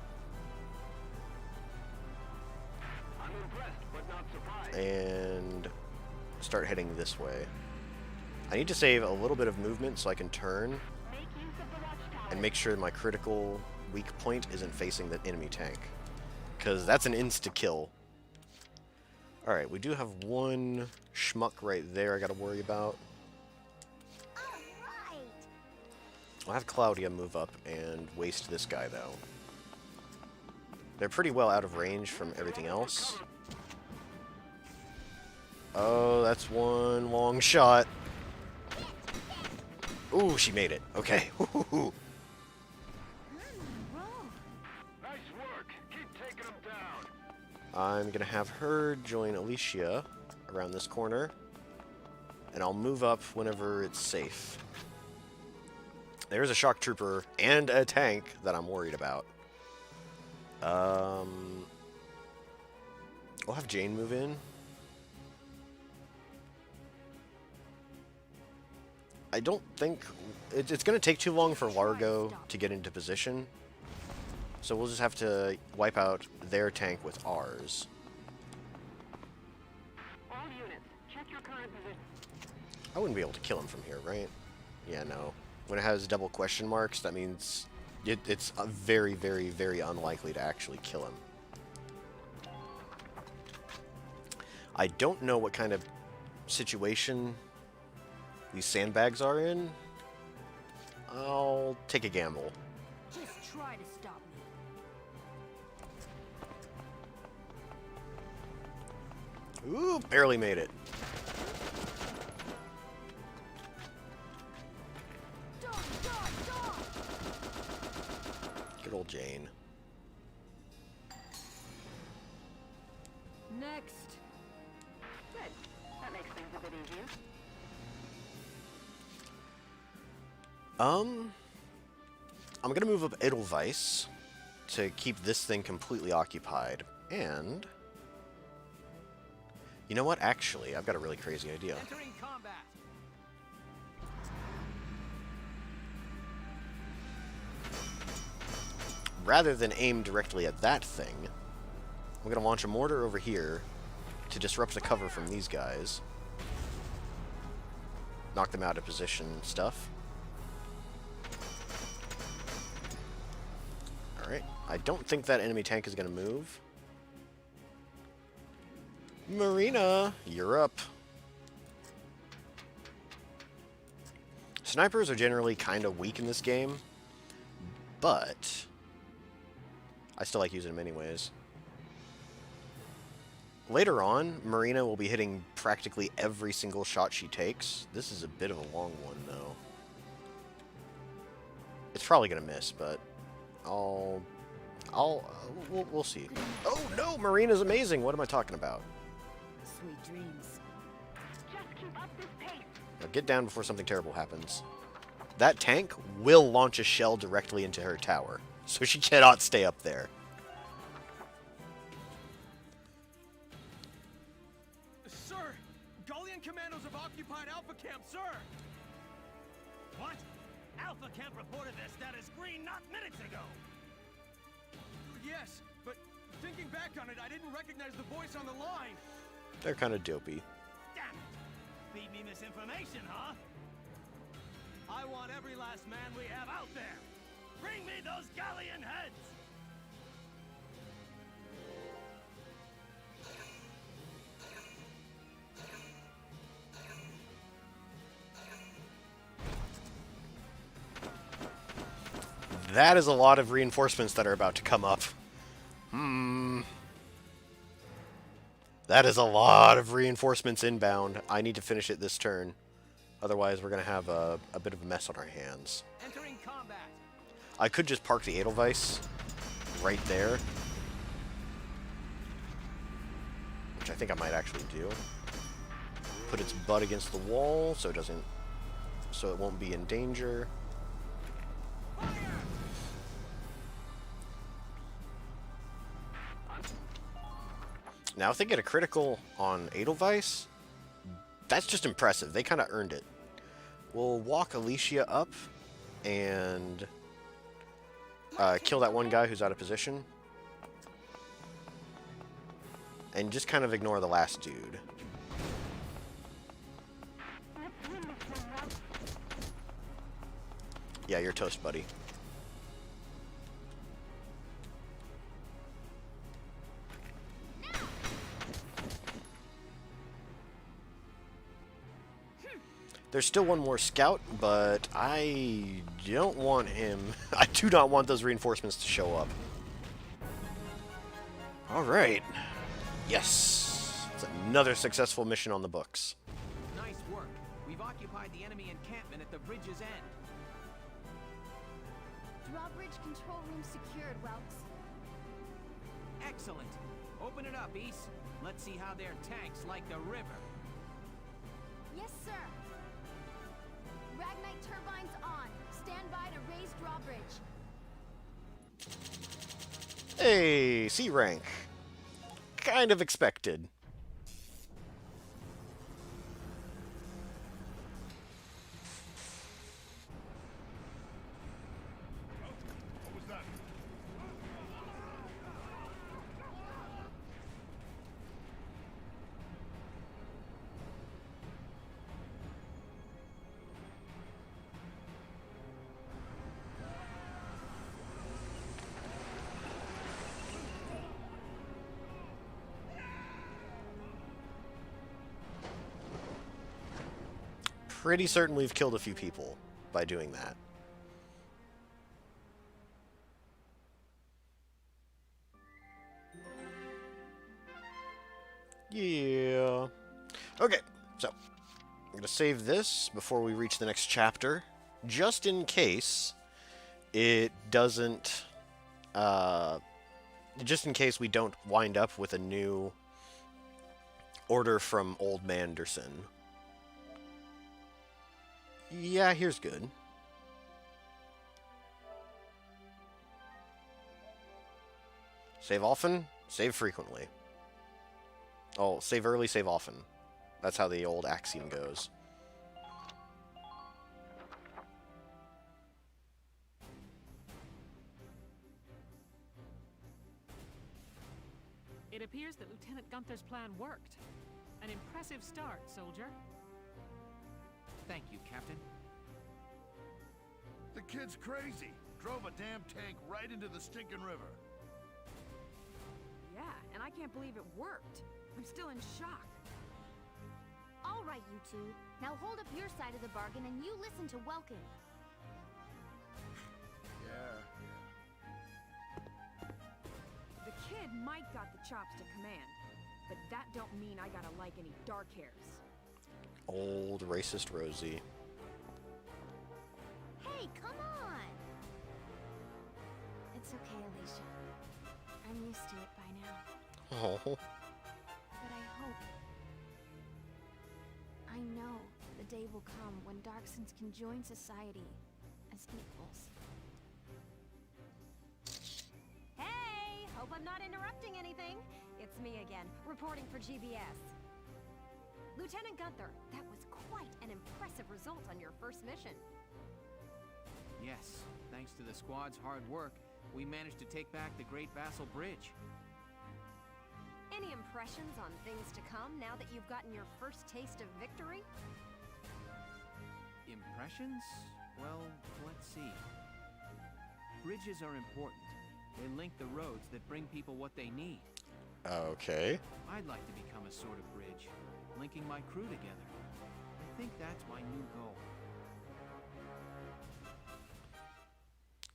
And start heading this way. I need to save a little bit of movement so I can turn and make sure my critical weak point isn't facing the enemy tank, because that's an insta-kill. Alright, we do have one schmuck right there I gotta worry about. I'll have Claudia move up and waste this guy, though. They're pretty well out of range from everything else. Oh, that's one long shot. Ooh, she made it. Okay. Nice work. Keep taking them down. I'm going to have her join Alicia around this corner. And I'll move up whenever it's safe. There's a shock trooper and a tank that I'm worried about. I'll have Jane move in. I don't think... It's going to take too long for Largo to get into position. So we'll just have to wipe out their tank with ours. All units, check your current position. I wouldn't be able to kill him from here, right? Yeah, no. When it has double question marks, that means it's very, very, very unlikely to actually kill him. I don't know what kind of situation these sandbags are in. I'll take a gamble. Just try to stop me. Ooh, barely made it. Good old Jane. Next. Good. That makes things a bit easier. I'm gonna move up Edelweiss to keep this thing completely occupied. And you know what? Actually, I've got a really crazy idea. Entering combat. Rather than aim directly at that thing, I'm gonna launch a mortar over here to disrupt the cover from these guys. Knock them out of position and stuff. Alright, I don't think that enemy tank is going to move. Marina, you're up. Snipers are generally kind of weak in this game, but I still like using them anyways. Later on, Marina will be hitting practically every single shot she takes. This is a bit of a long one, though. It's probably going to miss, but we'll see. Oh no, Marina's amazing. What am I talking about? Sweet dreams. Just keep up this pace. Now get down before something terrible happens. That tank will launch a shell directly into her tower, so she cannot stay up there. Sir, Gallian commandos have occupied Alpha Camp, sir. What? Alpha Camp reported their status green not minutes ago. Yes, but thinking back on it, I didn't recognize the voice on the line. They're kind of dopey. Damn it! Feed me misinformation, huh? I want every last man we have out there. Bring me those Gallian heads! That is a lot of reinforcements that are about to come up. That is a lot of reinforcements inbound. I need to finish it this turn. Otherwise, we're going to have a bit of a mess on our hands. Entering combat. I could just park the Edelweiss right there. Which I think I might actually do. Put its butt against the wall so it won't be in danger. Now, if they get a critical on Edelweiss, that's just impressive. They kind of earned it. We'll walk Alicia up and kill that one guy who's out of position. And just kind of ignore the last dude. Yeah, you're toast, buddy. There's still one more scout, but I don't want him. I do not want those reinforcements to show up. All right. Yes. It's another successful mission on the books. Nice work. We've occupied the enemy encampment at the bridge's end. Drawbridge control room secured, Welks. Excellent. Open it up, East. Let's see how their tanks like the river. Yes, sir. Ragnite turbines on. Stand by to raise drawbridge. Hey, C rank. Kind of expected. What was that? Pretty certain we've killed a few people by doing that. Yeah. Okay, so I'm going to save this before we reach the next chapter, just in case it doesn't, just in case we don't wind up with a new order from Old Manderson. Yeah, here's good. Save often, save frequently. Oh, save early, save often. That's how the old axiom goes. It appears that Lieutenant Gunther's plan worked. An impressive start, soldier. Thank you, Captain. The kid's crazy. Drove a damn tank right into the stinking river. Yeah, and I can't believe it worked. I'm still in shock. All right, you two. Now hold up your side of the bargain and you listen to Welkin. Yeah. The kid might got the chops to command, but that don't mean I gotta like any dark hairs. Old racist Rosie. Hey, come on! It's okay, Alicia. I'm used to it by now. Oh. But I know the day will come when Darksons can join society as equals. Hey! Hope I'm not interrupting anything. It's me again, reporting for GBS. Lieutenant Gunther, that was quite an impressive result on your first mission. Yes, thanks to the squad's hard work, we managed to take back the Great Vasel Bridge. Any impressions on things to come now that you've gotten your first taste of victory? Impressions? Well, let's see. Bridges are important. They link the roads that bring people what they need. Okay. I'd like to become a sort of bridge, linking my crew together. I think that's my new goal.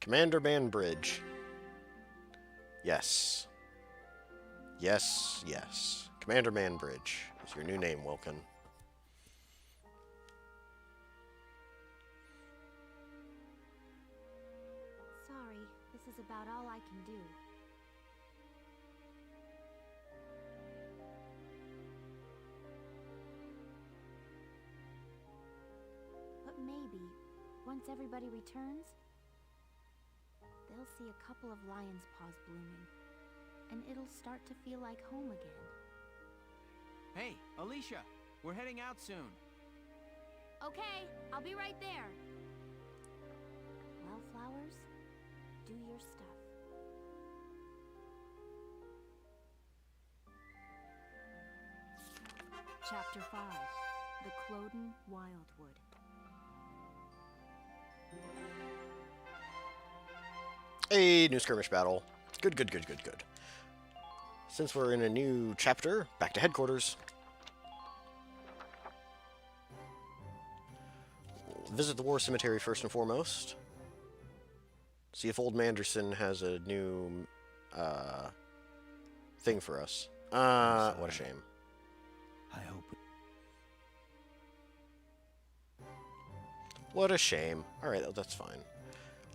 Commander Man Bridge. Yes. Yes, yes. Commander Manbridge is your new name, Welkin. Sorry, this is about all I can do. But maybe, once everybody returns, they'll see a couple of lion's paws blooming, and it'll start to feel like home again. Hey, Alicia, we're heading out soon. Okay, I'll be right there. Well, flowers, do your stuff. Chapter 5, The Cloden Wildwood. A new skirmish battle. Good. Since we're in a new chapter, back to headquarters. Visit the war cemetery first and foremost. See if old Manderson has a new thing for us. What a shame. I hope. What a shame. Alright, that's fine.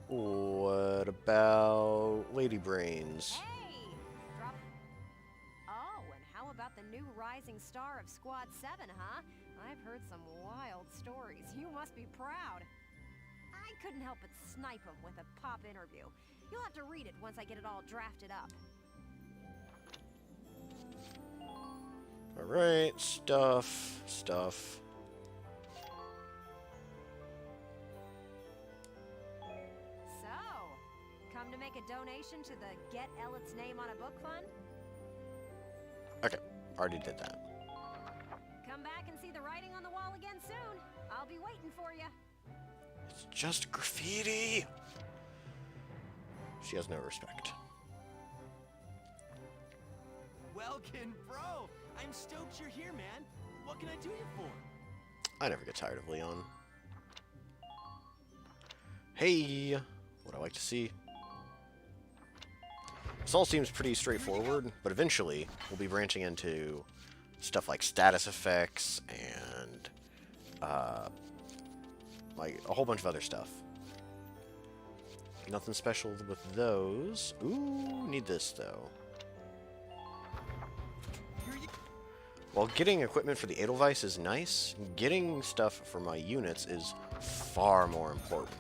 What about Lady Brains? Oh, and how about the new rising star of Squad 7, huh? I've heard some wild stories. You must be proud. I couldn't help but snipe him with a pop interview. You'll have to read it once I get it all drafted up. Alright, stuff. Come to make a donation to the Get Ellet's Name on a Book Fund? Okay, already did that. Come back and see the writing on the wall again soon. I'll be waiting for you. It's just graffiti. She has no respect. Welkin, bro! I'm stoked you're here, man. What can I do you for? I never get tired of Leon. Hey, what I like to see. This all seems pretty straightforward, but eventually we'll be branching into stuff like status effects and like a whole bunch of other stuff. Nothing special with those. Ooh, need this though. While getting equipment for the Edelweiss is nice, getting stuff for my units is far more important.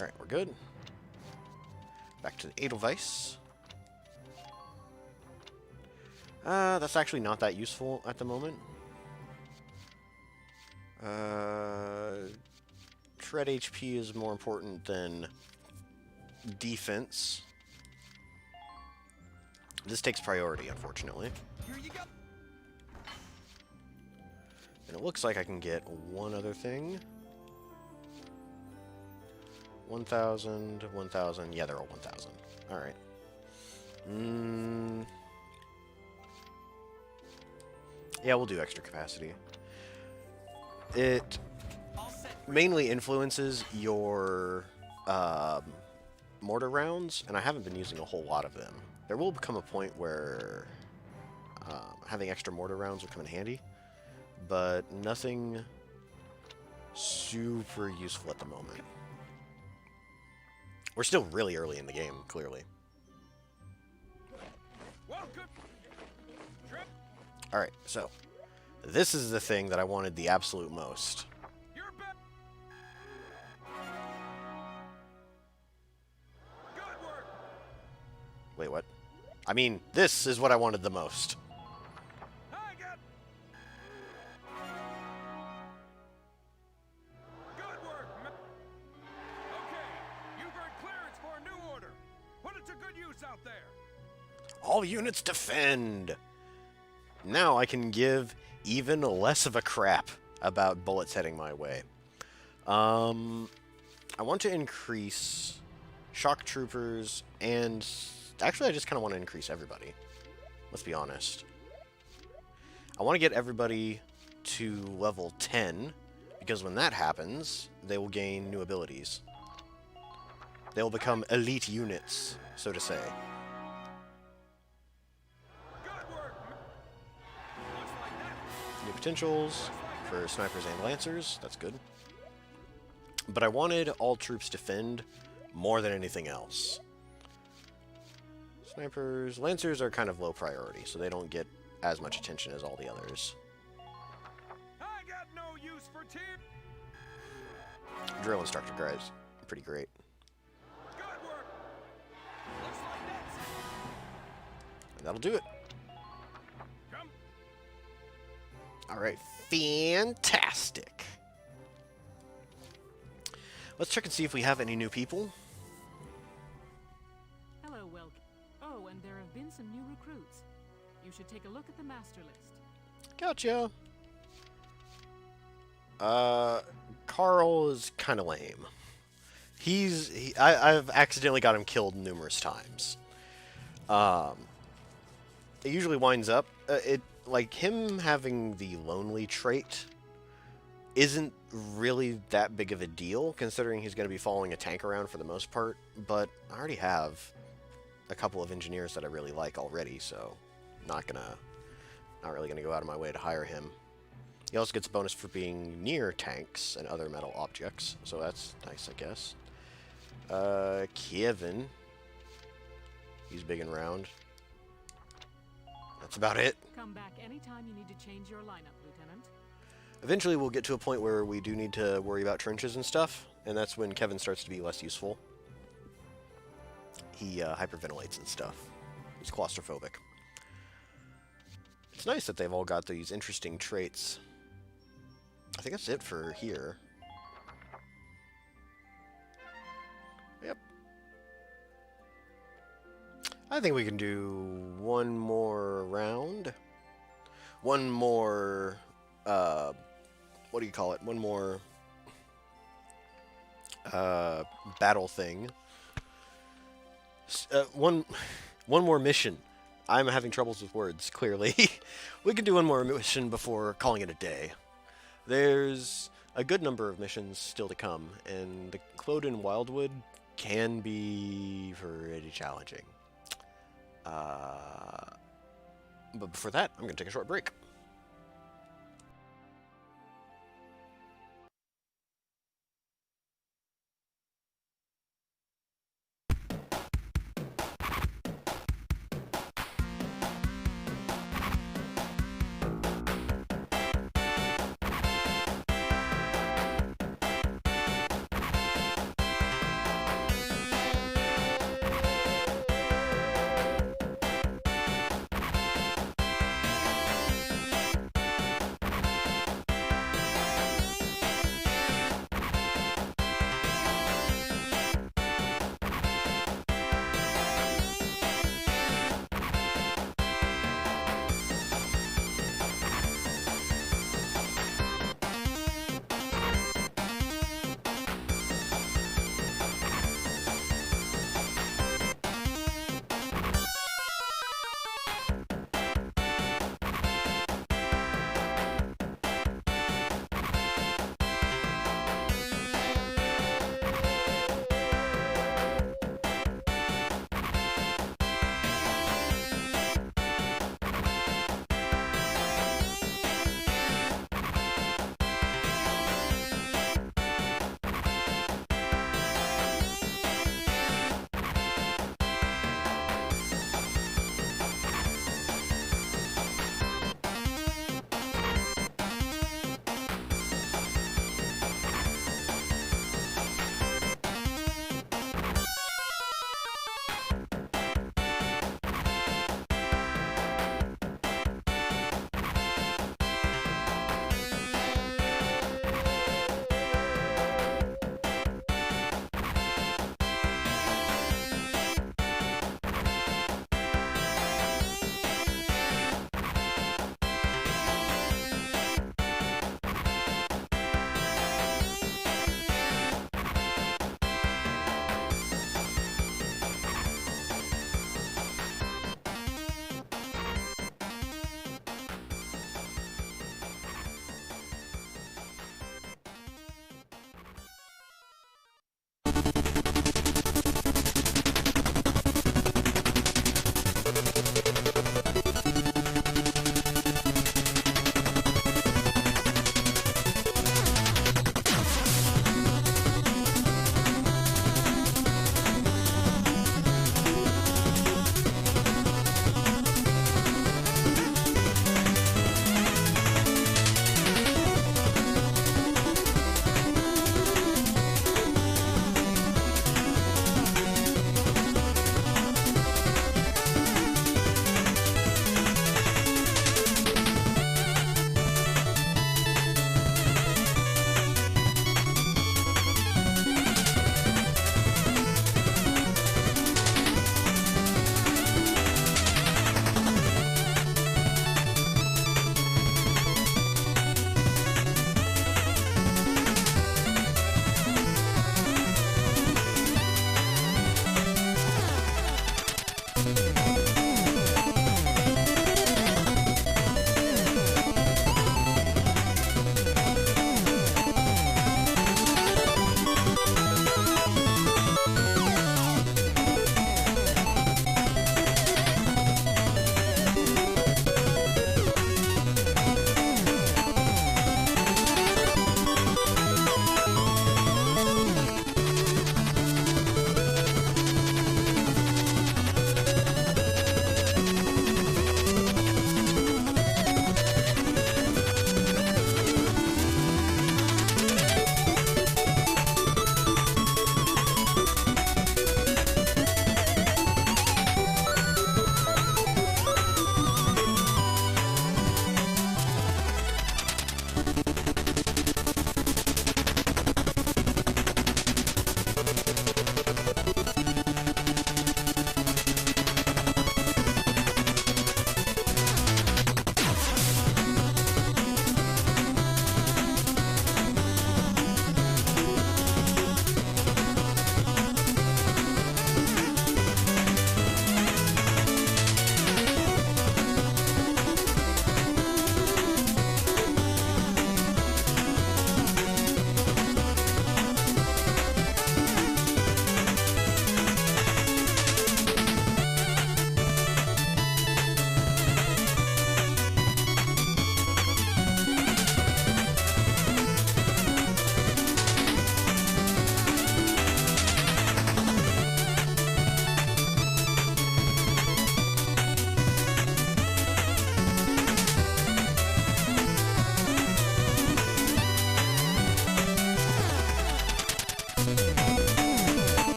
Alright, we're good. Back to the Edelweiss. That's actually not that useful at the moment. Tread HP is more important than defense. This takes priority, unfortunately. Here you go. And it looks like I can get one other thing. 1,000, 1,000. Yeah, they're all 1,000. Alright. Yeah, we'll do extra capacity. It mainly influences your mortar rounds, and I haven't been using a whole lot of them. There will become a point where having extra mortar rounds will come in handy, but nothing super useful at the moment. We're still really early in the game, clearly. Alright, so this is the thing that I wanted the absolute most. Wait, what? I mean, this is what I wanted the most. All units defend! Now I can give even less of a crap about bullets heading my way. I want to increase shock troopers, and actually I just kind of want to increase everybody. Let's be honest. I want to get everybody to level 10, because when that happens, they will gain new abilities. They'll become elite units, so to say. New potentials for snipers and lancers. That's good. But I wanted all troops defend more than anything else. Snipers, lancers are kind of low priority, so they don't get as much attention as all the others. I got no use for Drill instructor guys, pretty great. And that'll do it. Alright, fantastic. Let's check and see if we have any new people. Hello, Welkin. Oh, and there have been some new recruits. You should take a look at the master list. Gotcha. Carl is kind of lame. I've accidentally got him killed numerous times. It usually winds up, like him having the lonely trait isn't really that big of a deal, considering he's going to be following a tank around for the most part, but I already have a couple of engineers that I really like already, so not really gonna go out of my way to hire him. He also gets a bonus for being near tanks and other metal objects, so that's nice, I guess. Kevin, he's big and round. That's about it. Come back anytime you need to change your lineup, Lieutenant. Eventually we'll get to a point where we do need to worry about trenches and stuff, and that's when Kevin starts to be less useful. He hyperventilates and stuff. He's claustrophobic. It's nice that they've all got these interesting traits. I think that's it for here. Yep. I think we can do one more round. One more, what do you call it? One more, battle thing. One more mission. I'm having troubles with words, clearly. We can do one more mission before calling it a day. There's a good number of missions still to come, and the Cloden Wildwood can be pretty challenging. But before that, I'm going to take a short break.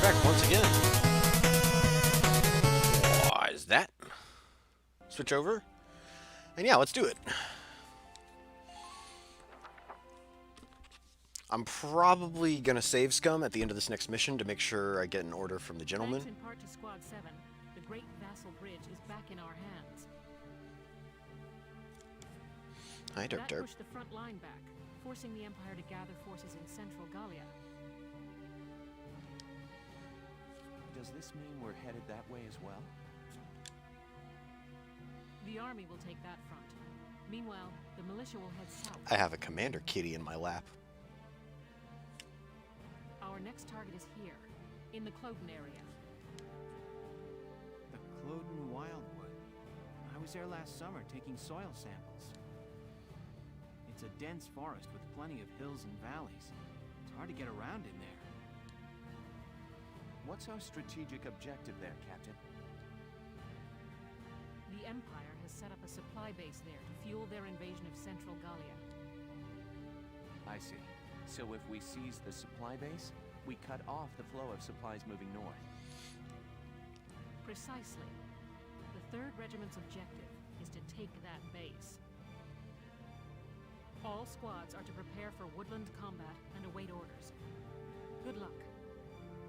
back once again. Why is that? Switch over. And yeah, let's do it. I'm probably going to save Scum at the end of this next mission to make sure I get an order from the gentleman. Thanks in part to Squad 7, the great Vasel Bridge is back in our hands. Hi, Derp That Derp. pushed the front line back, forcing the Empire to gather forces in central Gallia. Does this mean we're headed that way as well? The army will take that front. Meanwhile, the militia will head south. I have a Commander Kitty in my lap. Our next target is here, in the Cloden area. The Cloden Wildwood. I was there last summer taking soil samples. It's a dense forest with plenty of hills and valleys. It's hard to get around in there. What's our strategic objective there, Captain? The Empire has set up a supply base there to fuel their invasion of central Gallia. I see. So if we seize the supply base, we cut off the flow of supplies moving north. Precisely. The 3rd Regiment's objective is to take that base. All squads are to prepare for woodland combat and await orders. Good luck.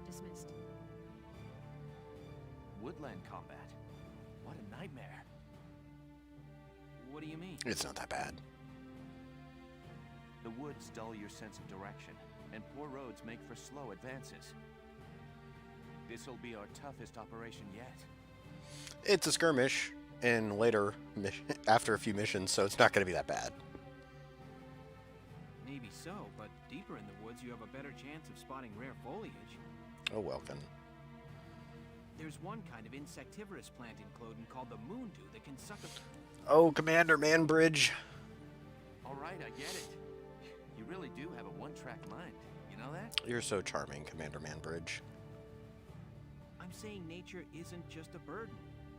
Dismissed. Woodland combat? What a nightmare. What do you mean? It's not that bad. The woods dull your sense of direction, and poor roads make for slow advances. This'll be our toughest operation yet. It's a skirmish, and later, after a few missions, so it's not going to be that bad. Maybe so, but deeper in the woods you have a better chance of spotting rare foliage. Oh, Welkin. There's one kind of insectivorous plant in Cloden called the moondew that can suck a... Oh, Commander Manbridge. All right, I get it. You really do have a one-track mind. You know that? You're so charming, Commander Manbridge. I'm saying nature isn't just a burden.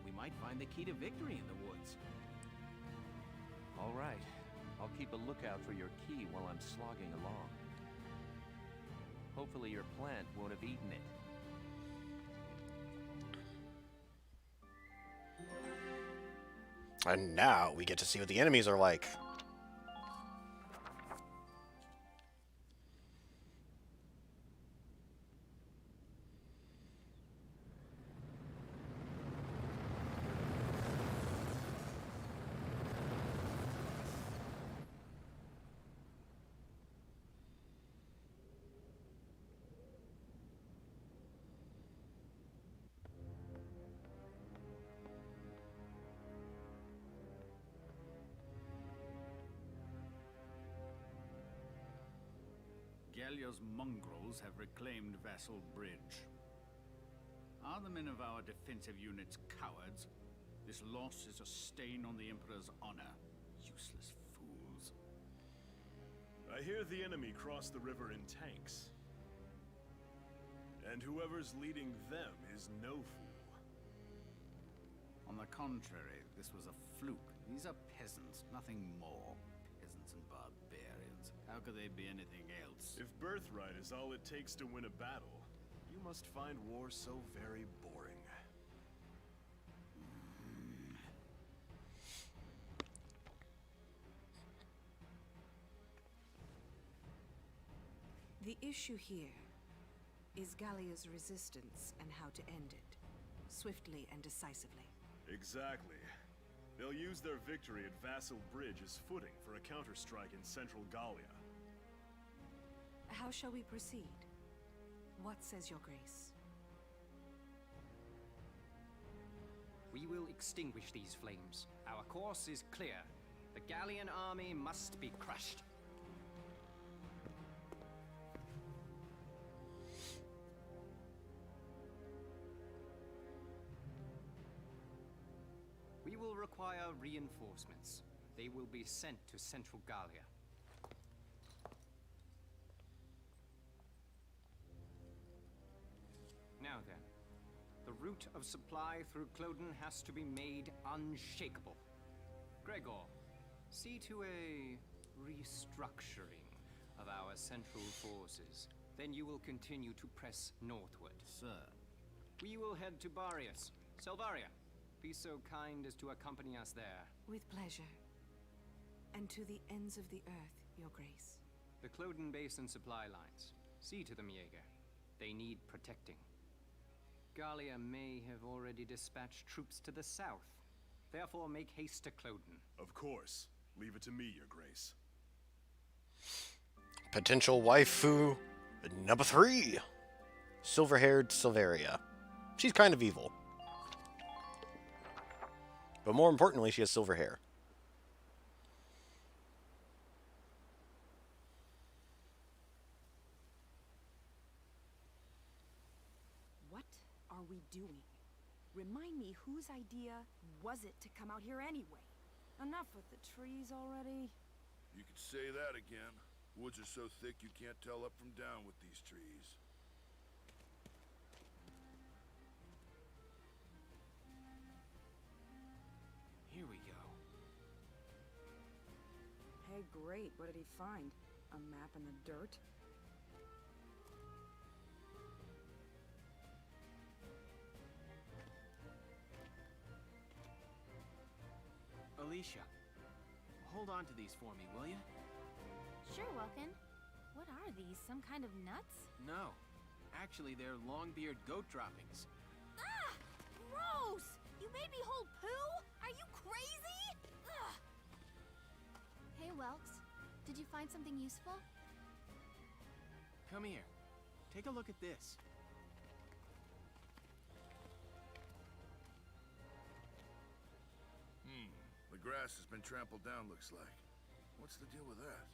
We might find the key to victory in the woods. All right. I'll keep a lookout for your key while I'm slogging along. Hopefully your plant won't have eaten it. And now we get to see what the enemies are like. Gallia's mongrels have reclaimed Vasel Bridge. Are the men of our defensive units cowards? This loss is a stain on the Emperor's honor. Useless fools. I hear the enemy crossed the river in tanks. And whoever's leading them is no fool. On the contrary, this was a fluke. These are peasants, nothing more. Peasants and barbarians. How could they be anything else? If birthright is all it takes to win a battle, you must find war so very boring. The issue here is Gallia's resistance and how to end it, swiftly and decisively. Exactly. They'll use their victory at Vasel Bridge as footing for a counterstrike in central Gallia. How shall we proceed? What says your grace? We will extinguish these flames. Our course is clear. The Gallian army must be crushed. We will require reinforcements. They will be sent to central Gallia. Now then, the route of supply through Cloden has to be made unshakable. Gregor, see to a restructuring of our central forces. then you will continue to press northward. Sir. We will head to Barius. Selvaria, be so kind as to accompany us there. With pleasure. And to the ends of the earth, Your Grace. The Cloden Basin supply lines. See to them, Jaeger. They need protecting. Gallia may have already dispatched troops to the south. Therefore, make haste to Cloden. Of course. Leave it to me, Your Grace. Potential waifu number 3. Silver-haired Silveria. She's kind of evil. But more importantly, she has silver hair. What are we doing? Remind me, whose idea was it to come out here anyway? Enough with the trees already. You could say that again. Woods are so thick you can't tell up from down with these trees. Here we go. Hey, great. What did he find? A map in the dirt? Alicia, hold on to these for me, will you? Sure, Welkin. What are these? Some kind of nuts? No. Actually, they're long-beard goat droppings. Ah! Gross! You made me hold poo? Are you crazy? Ugh! Hey, Welks. Did you find something useful? Come here. Take a look at this. The grass has been trampled down, looks like. What's the deal with that?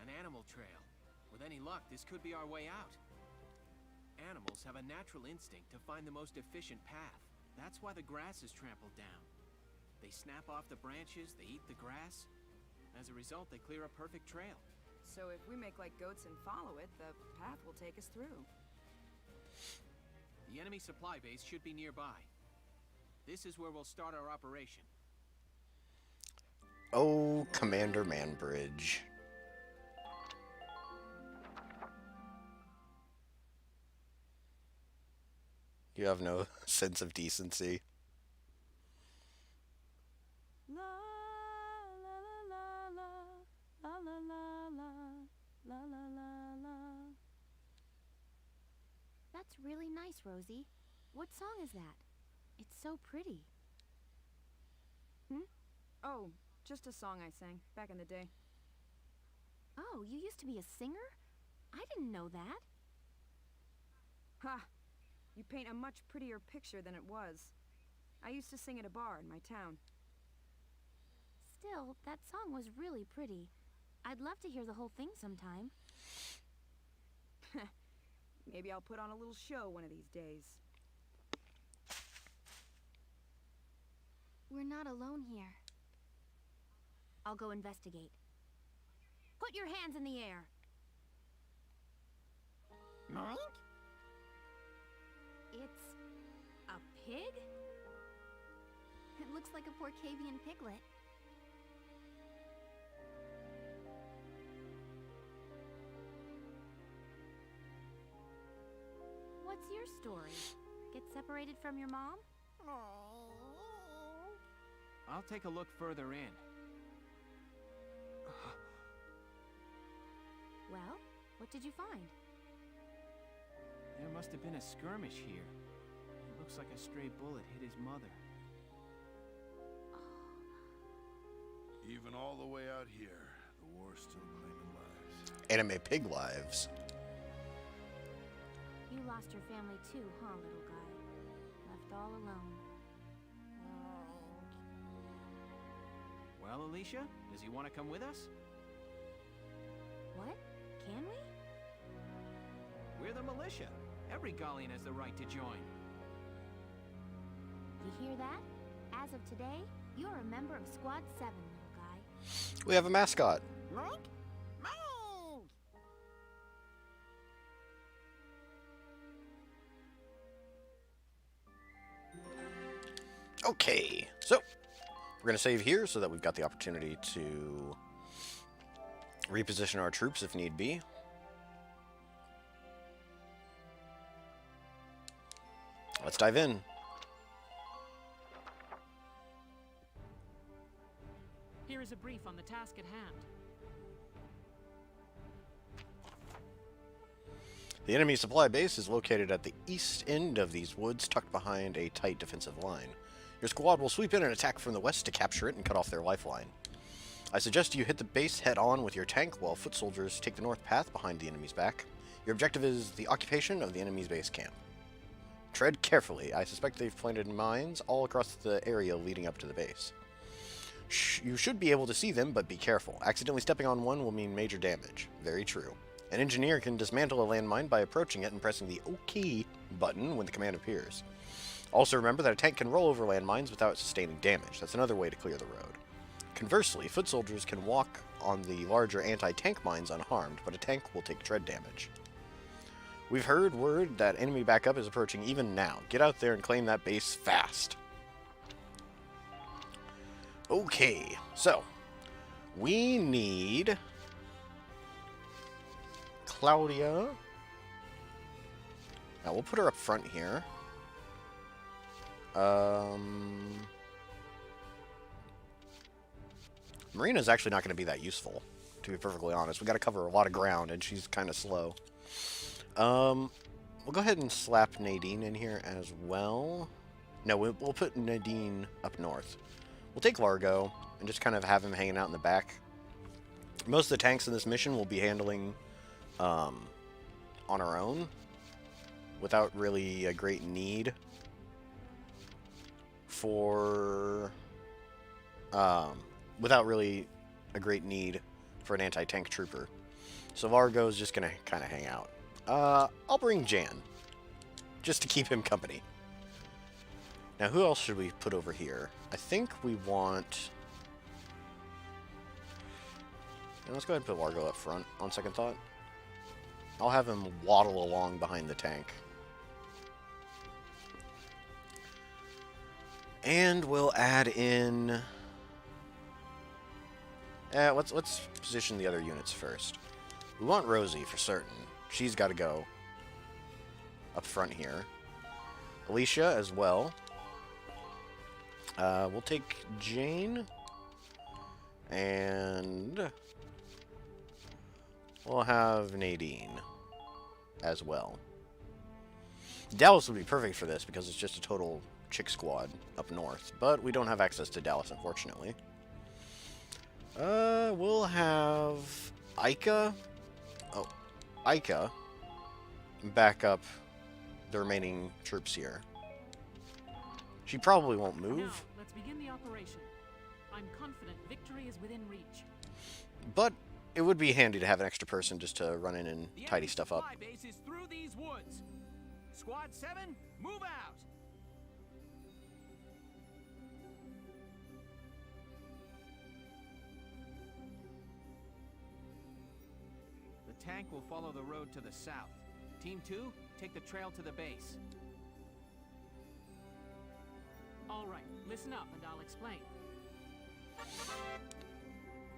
An animal trail. With any luck, this could be our way out. Animals have a natural instinct to find the most efficient path. That's why the grass is trampled down. They snap off the branches, they eat the grass. As a result, they clear a perfect trail. So if we make like goats and follow it, the path will take us through. The enemy supply base should be nearby. This is where we'll start our operation. Oh, Commander Manbridge. You have no sense of decency. La la la la la la la la la la la. That's really nice, Rosie. What song is that? It's so pretty. Oh, just a song I sang back in the day. Oh, you used to be a singer? I didn't know that. Ha! You paint a much prettier picture than it was. I used to sing at a bar in my town. Still, that song was really pretty. I'd love to hear the whole thing sometime. Maybe I'll put on a little show one of these days. We're not alone here. I'll go investigate. Put your hands in the air. Mike? It's a pig? It looks like a Porcavian piglet. What's your story? Get separated from your mom? I'll take a look further in. Well, what did you find? There must have been a skirmish here. It looks like a stray bullet hit his mother. Even all the way out here, the war's still claiming lives. Anime pig lives. You lost your family too, huh, little guy? Left all alone. Well, Alicia, does he want to come with us? What? Can we? We're the militia. Every Gallian has the right to join. You hear that? As of today, you're a member of Squad 7, little guy. We have a mascot. Mike? Okay, so we're going to save here so that we've got the opportunity to reposition our troops if need be. Let's dive in. Here is a brief on the task at hand. The enemy supply base is located at the east end of these woods, tucked behind a tight defensive line. Your squad will sweep in and attack from the west to capture it and cut off their lifeline. I suggest you hit the base head-on with your tank while foot soldiers take the north path behind the enemy's back. Your objective is the occupation of the enemy's base camp. Tread carefully. I suspect they've planted mines all across the area leading up to the base. You should be able to see them, but be careful. Accidentally stepping on one will mean major damage. Very true. An engineer can dismantle a landmine by approaching it and pressing the OK button when the command appears. Also remember that a tank can roll over landmines without sustaining damage. That's another way to clear the road. Conversely, foot soldiers can walk on the larger anti-tank mines unharmed, but a tank will take tread damage. We've heard word that enemy backup is approaching even now. Get out there and claim that base fast. Okay, so we need Claudia. Now we'll put her up front here. Marina's actually not going to be that useful, to be perfectly honest. We got to cover a lot of ground, and she's kind of slow. We'll go ahead and slap Nadine in here as well. No, we'll put Nadine up north. We'll take Largo and just kind of have him hanging out in the back. Most of the tanks in this mission will be handling on our own, without really a great need for an anti-tank trooper. So Largo's just gonna kind of hang out. I'll bring Jan, just to keep him company. Now, who else should we put over here? I think we want... let's go ahead and put Largo up front, on second thought. I'll have him waddle along behind the tank. And we'll add in... let's position the other units first. We want Rosie for certain. She's got to go up front here. Alicia as well. We'll take Jane. And we'll have Nadine as well. Dallas would be perfect for this because it's just a total chick squad up north. But we don't have access to Dallas, unfortunately. We'll have Ica. Oh, Ica back up the remaining troops here. She probably won't move. Now, let's begin the operation. I'm confident victory is within reach. But it would be handy to have an extra person just to run in and tidy stuff up. The base is through these woods. Squad 7, move out. The tank will follow the road to the south. Team 2, take the trail to the base. All right, listen up and I'll explain.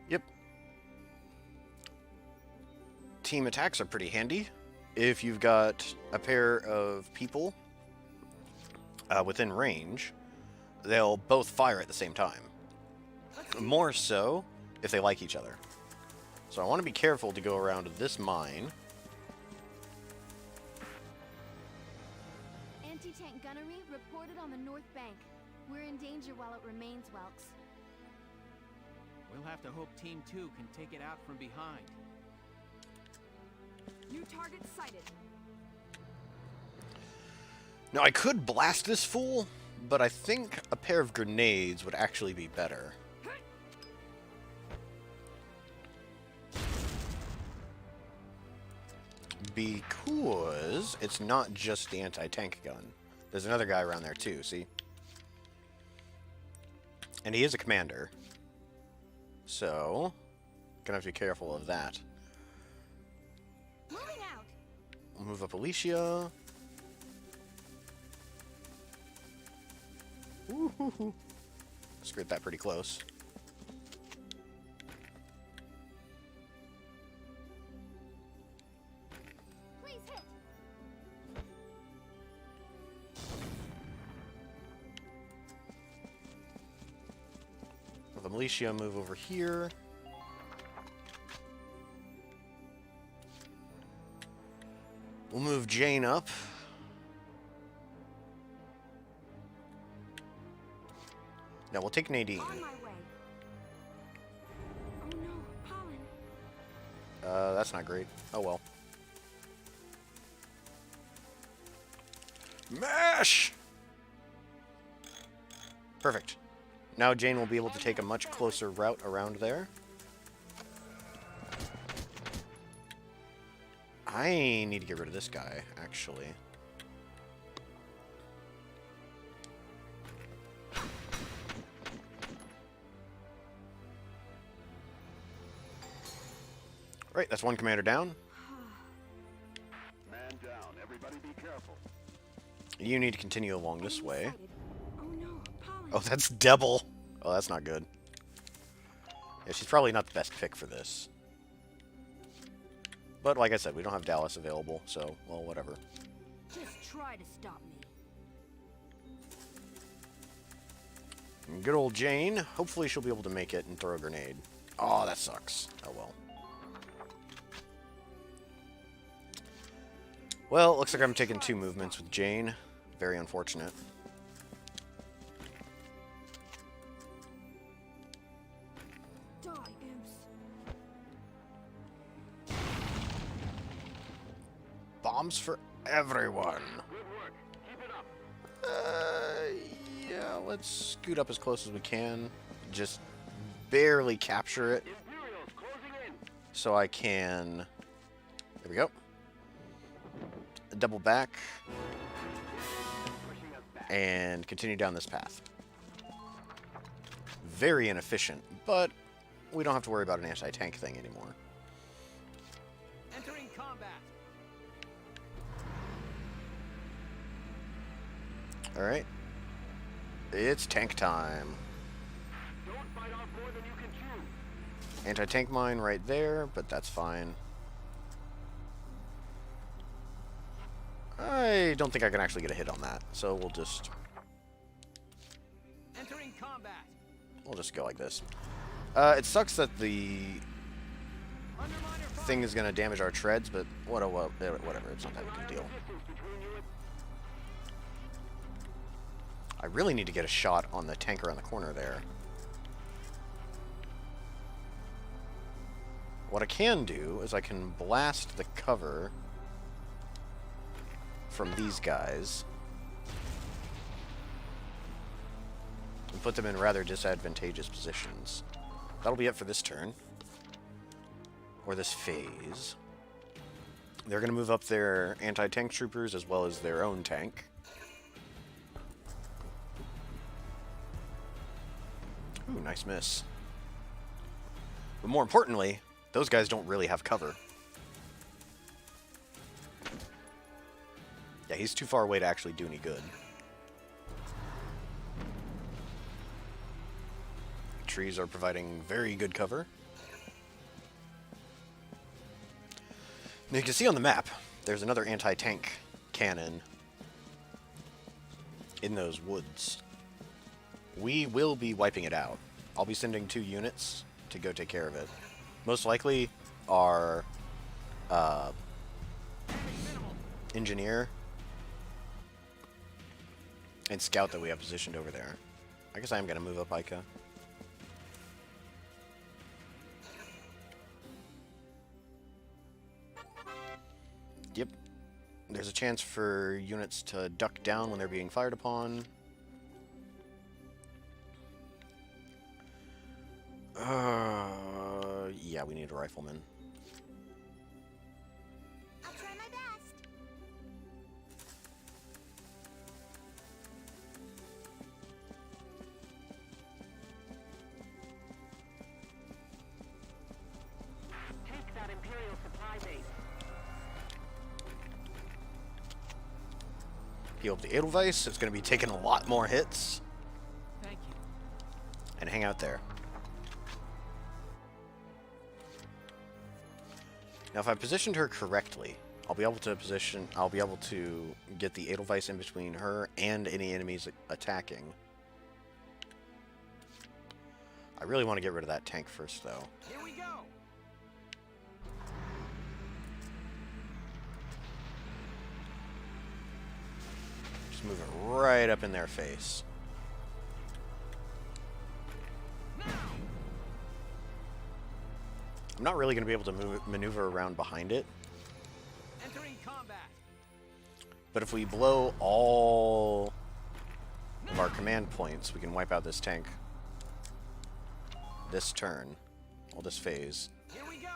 Yep. Team attacks are pretty handy. If you've got a pair of people within range, they'll both fire at the same time. More so if they like each other. So I want to be careful to go around this mine. Anti-tank gunnery reported on the north bank. We're in danger while it remains, Welks. We'll have to hope Team 2 can take it out from behind. New target sighted. Now I could blast this fool, but I think a pair of grenades would actually be better. Because it's not just the anti-tank gun. There's another guy around there too, see? And he is a commander. So, gonna have to be careful of that. Moving out. We'll move up Alicia. Ooh, scraped that pretty close. Please hit. the militia move over here. We'll move Jane up. Now we'll take Nadine. On my way. Oh no, pollen. That's not great. Oh well. MASH! Perfect. Now Jane will be able to take a much closer route around there. I need to get rid of this guy, actually. Right, that's one commander down. Man down. Everybody be careful. You need to continue along this way. Oh no, pollen. Oh, that's Devil. Oh, that's not good. Yeah, she's probably not the best pick for this. But like I said, we don't have Dallas available, so, well, whatever. Just try to stop me. And good old Jane. Hopefully she'll be able to make it and throw a grenade. Oh, that sucks. Oh, well. Well, looks like I'm taking 2 movements with Jane. Very unfortunate. Die, imps. Bombs for everyone. Yeah, let's scoot up as close as we can. Just barely capture it. So I can... There we go. Double back. And continue down this path. Very inefficient, but we don't have to worry about an anti-tank thing anymore. Entering combat. Alright. It's tank time. Don't fight off more than you can chew. Anti-tank mine right there, but that's fine. I don't think I can actually get a hit on that, so we'll just... Entering combat. We'll just go like this. It sucks that the thing is going to damage our treads, but whatever, it's not that big a deal. I really need to get a shot on the tanker on the corner there. What I can do is I can blast the cover from these guys and put them in rather disadvantageous positions. That'll be it for this turn. Or this phase. They're going to move up their anti-tank troopers as well as their own tank. Ooh, nice miss. But more importantly, those guys don't really have cover. Yeah, he's too far away to actually do any good. Trees are providing very good cover. Now you can see on the map, there's another anti-tank cannon in those woods. We will be wiping it out. I'll be sending 2 units to go take care of it. Most likely, our engineer and scout that we have positioned over there. I guess I am going to move up Ica. Yep. There's a chance for units to duck down when they're being fired upon. Yeah, we need a rifleman. I'll try my best. Take that Imperial supply base. Heal up the Edelweiss. It's going to be taking a lot more hits. Thank you. And hang out there. Now, if I positioned her correctly, I'll be able to get the Edelweiss in between her and any enemies attacking. I really want to get rid of that tank first, though. Here we go. Just move it right up in their face. I'm not really going to be able to maneuver around behind it. Entering combat. But if we blow all of our command points, we can wipe out this tank this turn, or this phase. Here we go.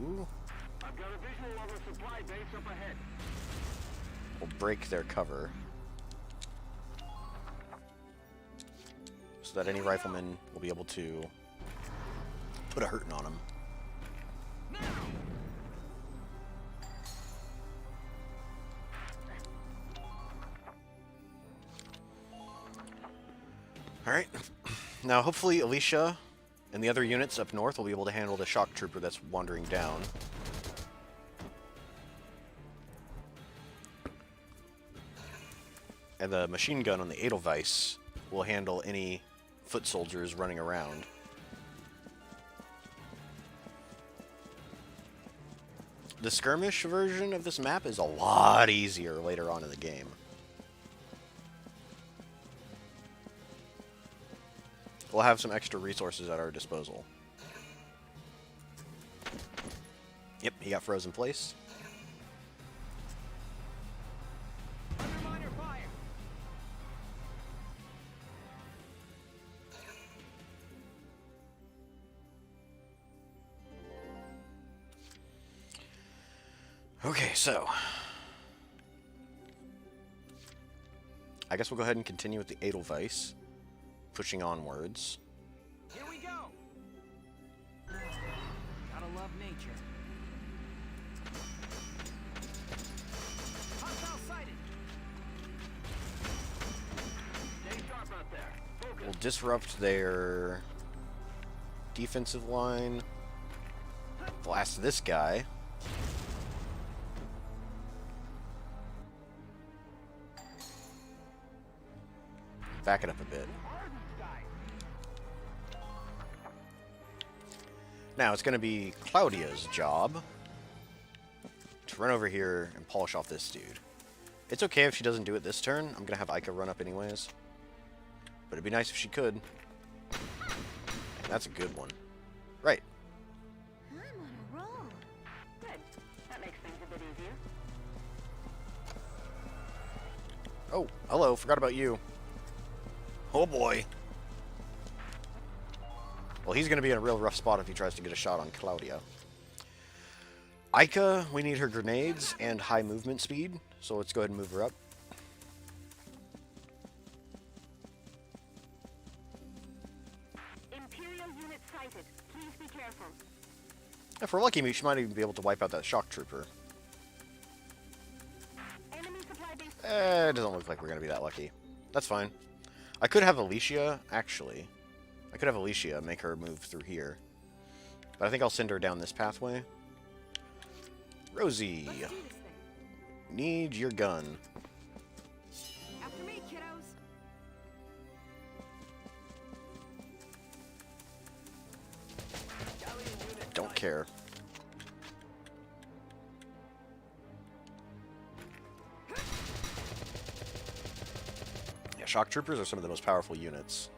Ooh. I've got a visual of a supply base up ahead. We'll break their cover, so that any rifleman will be able to put a hurting on them. Alright, now hopefully Alicia and the other units up north will be able to handle the shock trooper that's wandering down. And the machine gun on the Edelweiss will handle any foot soldiers running around. The skirmish version of this map is a lot easier later on in the game. We'll have some extra resources at our disposal. Yep, he got frozen in place. Underminer fire. Okay, so I guess we'll go ahead and continue with the Edelweiss, pushing onwards. Here we go. Gotta love nature. Hostile sighted. Stay sharp out there. Focus. We'll disrupt their defensive line. Blast this guy. Back it up a bit. Now it's going to be Claudia's job to run over here and polish off this dude. It's okay if she doesn't do it this turn. I'm going to have Ica run up anyways. But it'd be nice if she could. That's a good one. Right. I'm on a roll. Good. That makes things a bit easier. Oh, hello. Forgot about you. Oh boy. Well, he's going to be in a real rough spot if he tries to get a shot on Claudia. Ica, we need her grenades and high movement speed, so let's go ahead and move her up. Imperial unit sighted. Please be careful. If we're lucky, she might even be able to wipe out that shock trooper. Enemy supply base. It doesn't look like we're going to be that lucky. That's fine. I could have Alicia, actually. I could have Alicia make her move through here. But I think I'll send her down this pathway. Rosie. Need your gun. After me, kiddos. Don't care. Yeah, shock troopers are some of the most powerful units.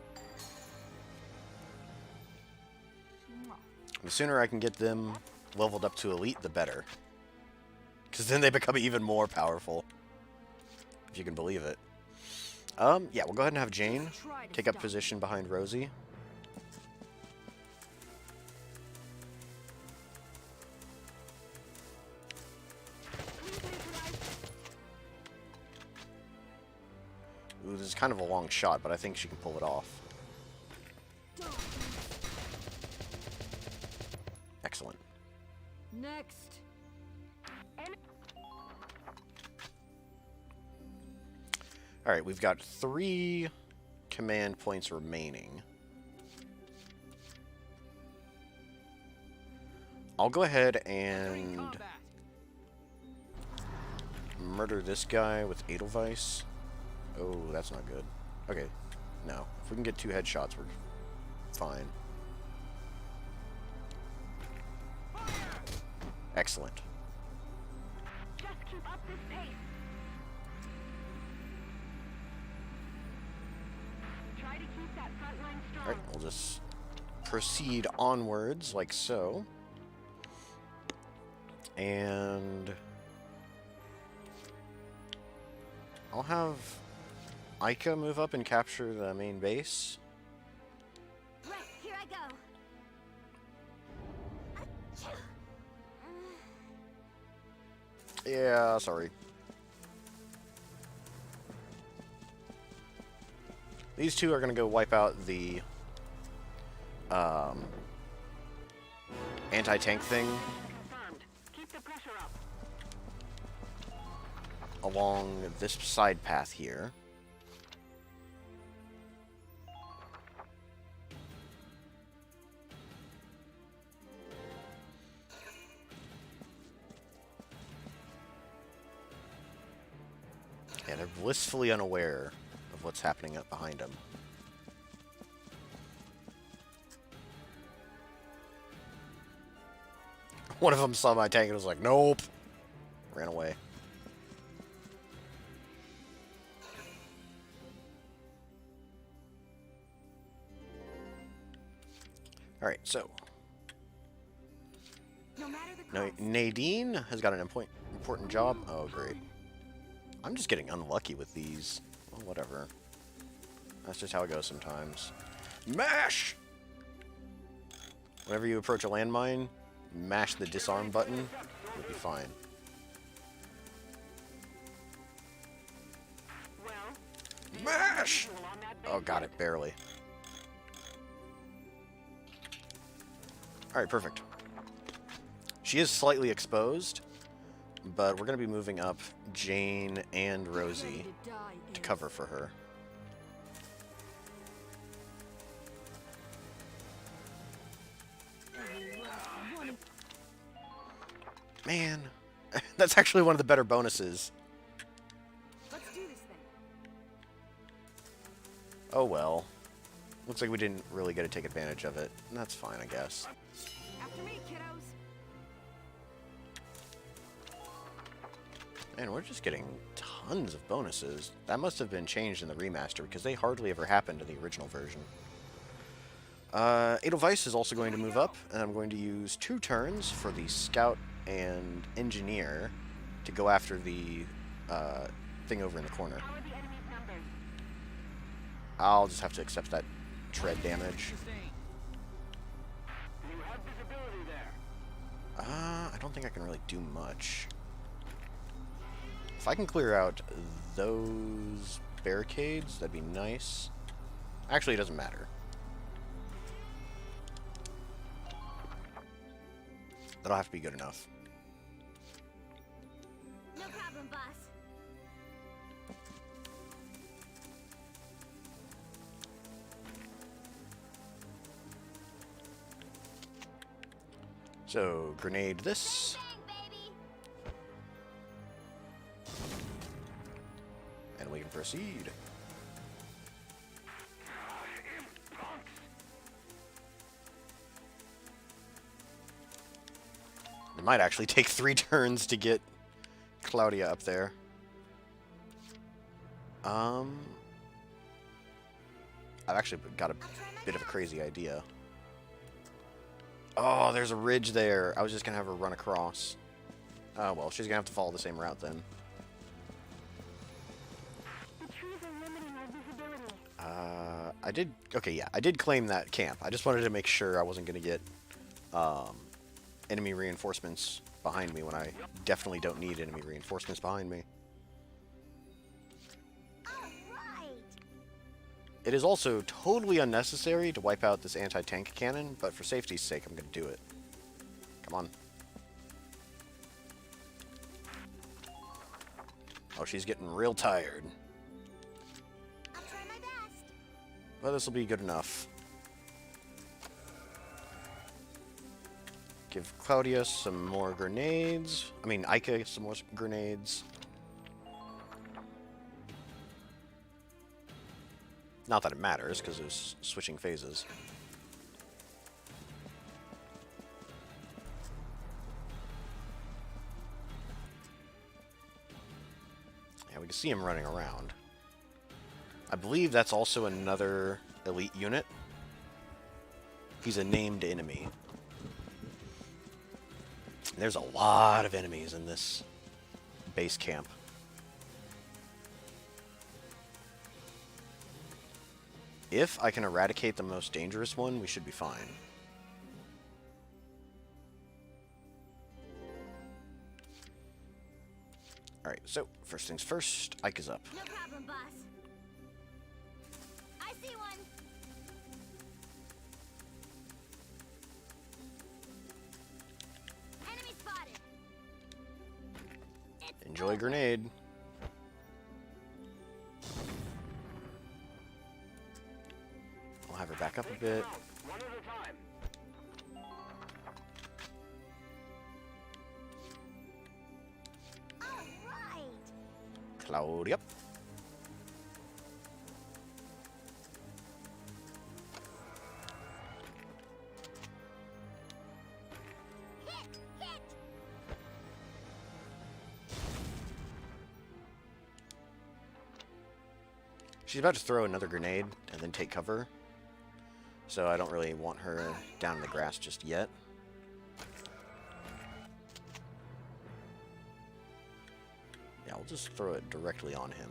The sooner I can get them leveled up to elite, the better. Because then they become even more powerful. If you can believe it. Yeah, we'll go ahead and have Jane take up position behind Rosie. Ooh, this is kind of a long shot, but I think she can pull it off. Excellent. Next. Alright, we've got 3 command points remaining. I'll go ahead and murder this guy with Edelweiss. Oh, that's not good. Okay, no. If we can get 2 headshots, we're fine. Excellent. Just keep up this pace. Try to keep that front line strong. Alright, we'll just proceed onwards like so. And I'll have Ica move up and capture the main base. Right, here I go. Yeah, sorry. These two are going to go wipe out the anti-tank thing Keep the pressure up. along this side path here. Yeah, they're blissfully unaware of what's happening up behind them. One of them saw my tank and was like, nope. Ran away. Alright, so. No, Nadine has got an important job. Oh, great. I'm just getting unlucky with these. Well, whatever. That's just how it goes sometimes. MASH! Whenever you approach a landmine, mash the disarm button. You'll be fine. MASH! Oh, got it. Barely. Alright, perfect. She is slightly exposed, but we're going to be moving up Jane and Rosie to cover for her. Man, that's actually one of the better bonuses. Let's do this thing. Oh well. Looks like we didn't really get to take advantage of it. That's fine, I guess. After me, kiddos. Man, we're just getting tons of bonuses. That must have been changed in the remaster, because they hardly ever happened in the original version. Edelweiss is also going to move up, and I'm going to use 2 turns for the Scout and Engineer to go after the thing over in the corner. I'll just have to accept that tread damage. I don't think I can really do much. If I can clear out those barricades, that'd be nice. Actually, it doesn't matter. That'll have to be good enough. No problem, boss. So, grenade this. And we can proceed. It might actually take 3 turns to get Claudia up there. I've actually got a bit of a crazy idea. Oh, there's a ridge there. I was just gonna have her run across. Oh well, she's gonna have to follow the same route then. I did. Okay, yeah, I did claim that camp. I just wanted to make sure I wasn't gonna get enemy reinforcements behind me when I definitely don't need enemy reinforcements behind me. It is also totally unnecessary to wipe out this anti-tank cannon, but for safety's sake, I'm going to do it. Come on. Oh, she's getting real tired. I'll try my best. Well, this will be good enough. Give Claudia some more grenades. I mean, Ica some more grenades. Not that it matters, because it was switching phases. Yeah, we can see him running around. I believe that's also another elite unit. He's a named enemy. There's a lot of enemies in this base camp. If I can eradicate the most dangerous one, we should be fine. Alright, so, first things first, Ike is up. No problem, boss. I see one. Enemy spotted. Enjoy grenade. I'll have her back up a bit. One at a time. Cloud, yep. She's about to throw another grenade and then take cover. So I don't really want her down in the grass just yet. Yeah, I'll just throw it directly on him.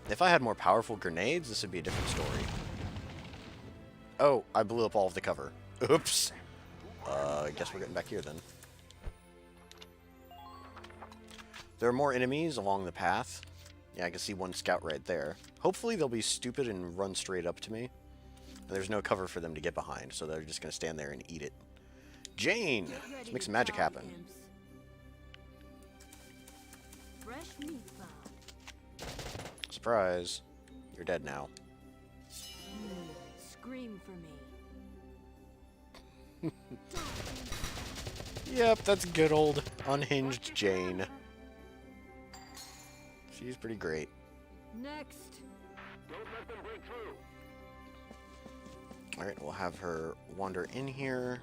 If I had more powerful grenades, this would be a different story. Oh, I blew up all of the cover. Oops. I guess we're getting back here then. There are more enemies along the path. Yeah, I can see one scout right there. Hopefully they'll be stupid and run straight up to me. There's no cover for them to get behind, so they're just going to stand there and eat it. Jane! Let's make some magic happen. Fresh meat found. Surprise. You're dead now. Scream for me. Yep, that's good old unhinged Jane. She's pretty great. Next. Don't let them break through. Alright, we'll have her wander in here.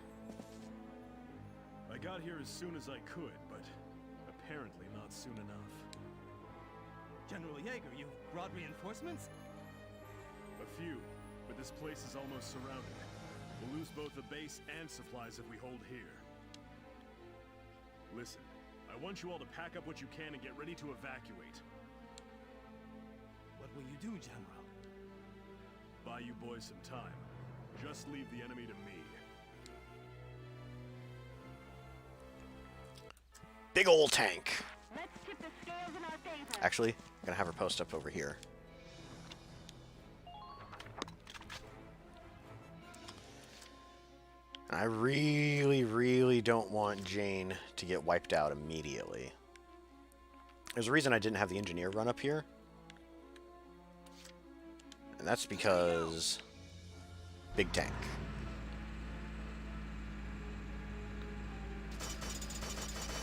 I got here as soon as I could, but apparently not soon enough. General Jaeger, you brought reinforcements? A few, but this place is almost surrounded. We'll lose both the base and supplies if we hold here. Listen, I want you all to pack up what you can and get ready to evacuate. What will you do, General? Buy you boys some time. Just leave the enemy to me. Big ol' tank. Let's tip the scales in our favor. Actually, I'm gonna have her post up over here. I really, really don't want Jane to get wiped out immediately. There's a reason I didn't have the engineer run up here. And that's because... big tank.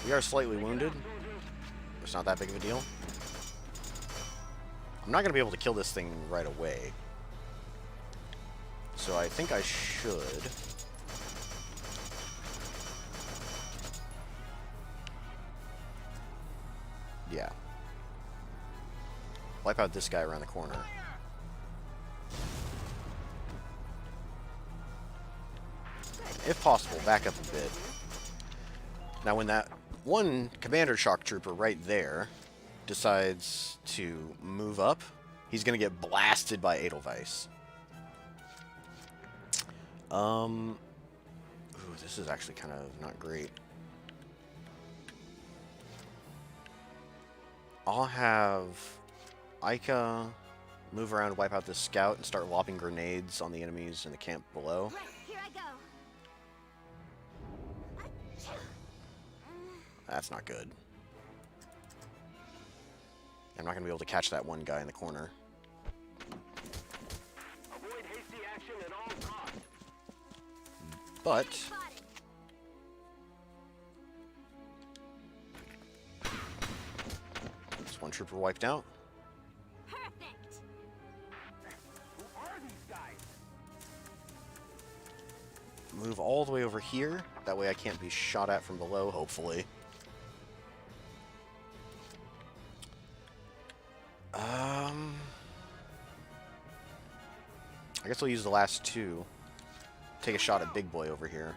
We are slightly wounded. It's not that big of a deal. I'm not going to be able to kill this thing right away. So I think I should... yeah. Wipe out this guy around the corner. If possible, back up a bit. Now when that one commander shock trooper right there decides to move up, he's going to get blasted by Edelweiss. Ooh, this is actually kind of not great. I'll have Ica move around, wipe out this scout, and start lobbing grenades on the enemies in the camp below. Right, here I go. That's not good. I'm not going to be able to catch that one guy in the corner. Avoid hasty action at all costs. But... there's one trooper wiped out. Perfect. move all the way over here. That way I can't be shot at from below, hopefully. I guess we'll use the last two. Take a shot at Big Boy over here.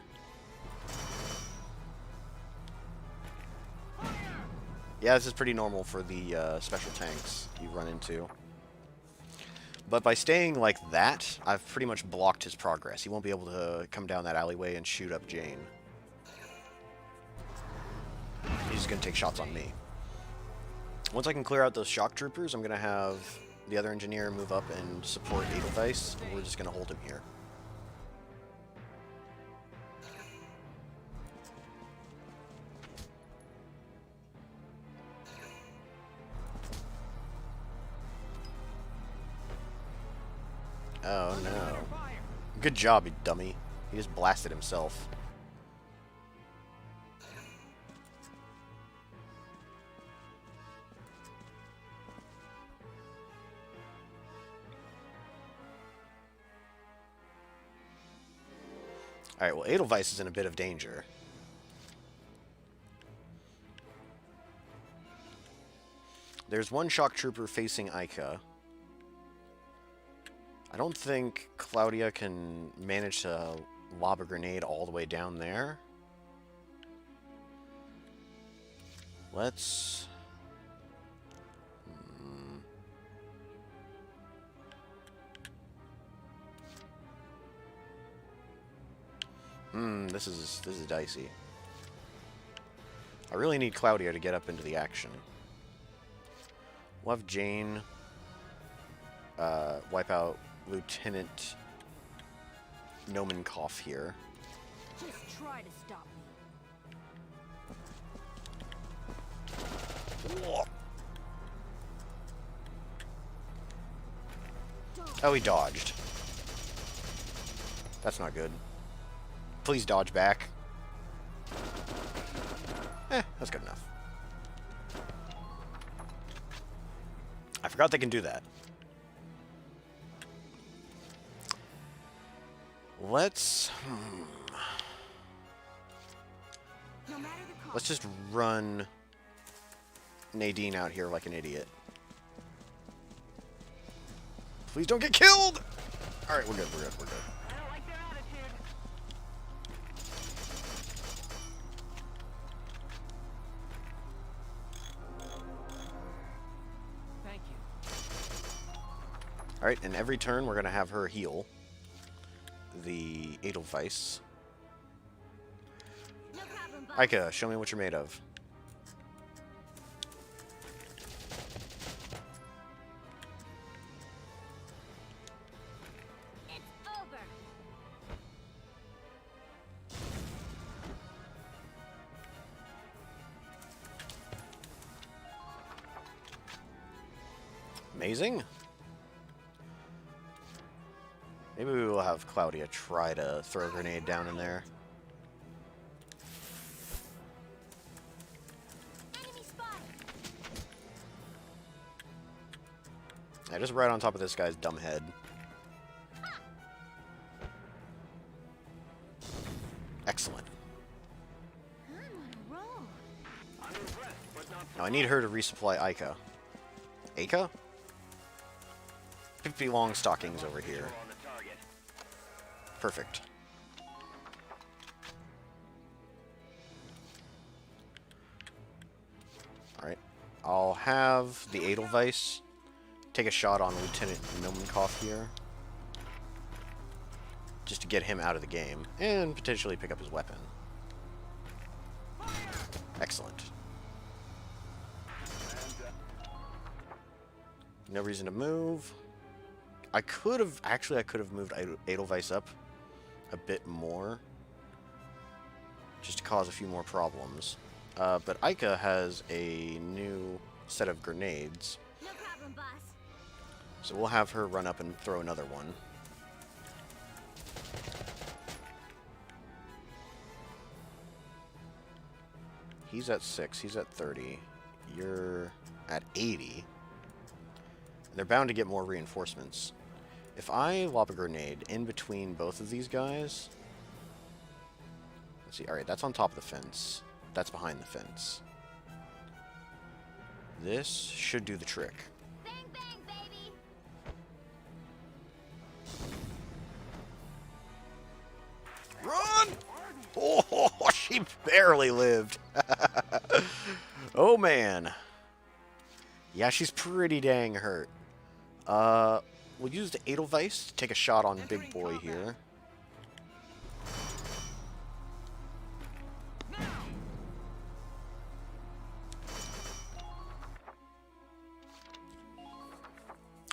Yeah, this is pretty normal for the special tanks you run into. But by staying like that, I've pretty much blocked his progress. He won't be able to come down that alleyway and shoot up Jane. He's just going to take shots on me. Once I can clear out those shock troopers, I'm going to have the other engineer move up and support Edelweiss, and we're just going to hold him here. Oh no. Good job, you dummy. He just blasted himself. Alright, well, Edelweiss is in a bit of danger. There's one shock trooper facing Ica. I don't think Claudia can manage to lob a grenade all the way down there. Let's... This is dicey. I really need Claudia to get up into the action. We'll have Jane wipe out Lieutenant Nomenkopf here. Just try to stop me. Whoa. Oh, he dodged. That's not good. Please dodge back. That's good enough. I forgot they can do that. Let's... Let's just run Nadine out here like an idiot. Please don't get killed! Alright, we're good, we're good, we're good. Alright, and every turn we're going to have her heal the Edelweiss. No problem, boss. Ica, show me what you're made of. It's over. Amazing. Maybe we will have Claudia try to throw a grenade down in there. Enemy spotted. Yeah, just right on top of this guy's dumb head. Excellent. I'm on a roll. Now I need her to resupply Ica. Ica? 50 long stockings over here. Perfect. Alright. I'll have the Edelweiss take a shot on Lieutenant Nomenkopf here. Just to get him out of the game. And potentially pick up his weapon. Excellent. No reason to move. I could have moved Edelweiss up a bit more, just to cause a few more problems. But Ica has a new set of grenades. No problem, boss. So we'll have her run up and throw another one. He's at 6, he's at 30. You're at 80. They're bound to get more reinforcements. If I lob a grenade in between both of these guys, See, alright, that's on top of the fence. That's behind the fence. This should do the trick. Bang, bang, baby! Run! Oh, she barely lived. Oh, man. Yeah, she's pretty dang hurt. We'll use the Edelweiss to take a shot on Big Boy here.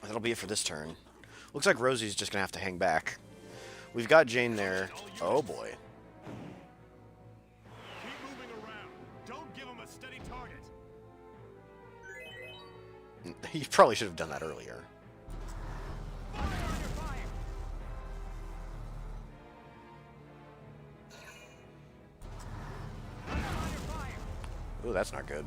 That'll be it for this turn. Looks like Rosie's just gonna have to hang back. We've got Jane there. Oh boy. Keep moving around. Don't give him a steady target. You probably should have done that earlier. Ooh, that's not good.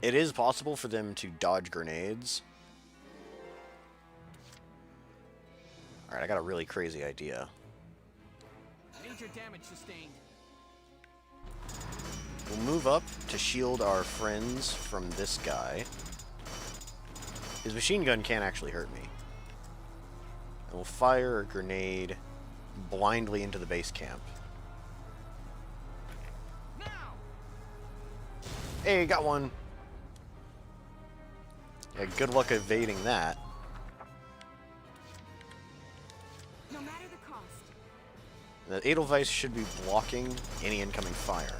It is possible for them to dodge grenades. Alright, I got a really crazy idea. Major damage sustained. We'll move up to shield our friends from this guy. His machine gun can't actually hurt me. And we'll fire a grenade blindly into the base camp. Hey, got one! Yeah, good luck evading that. No matter the cost. The Edelweiss should be blocking any incoming fire.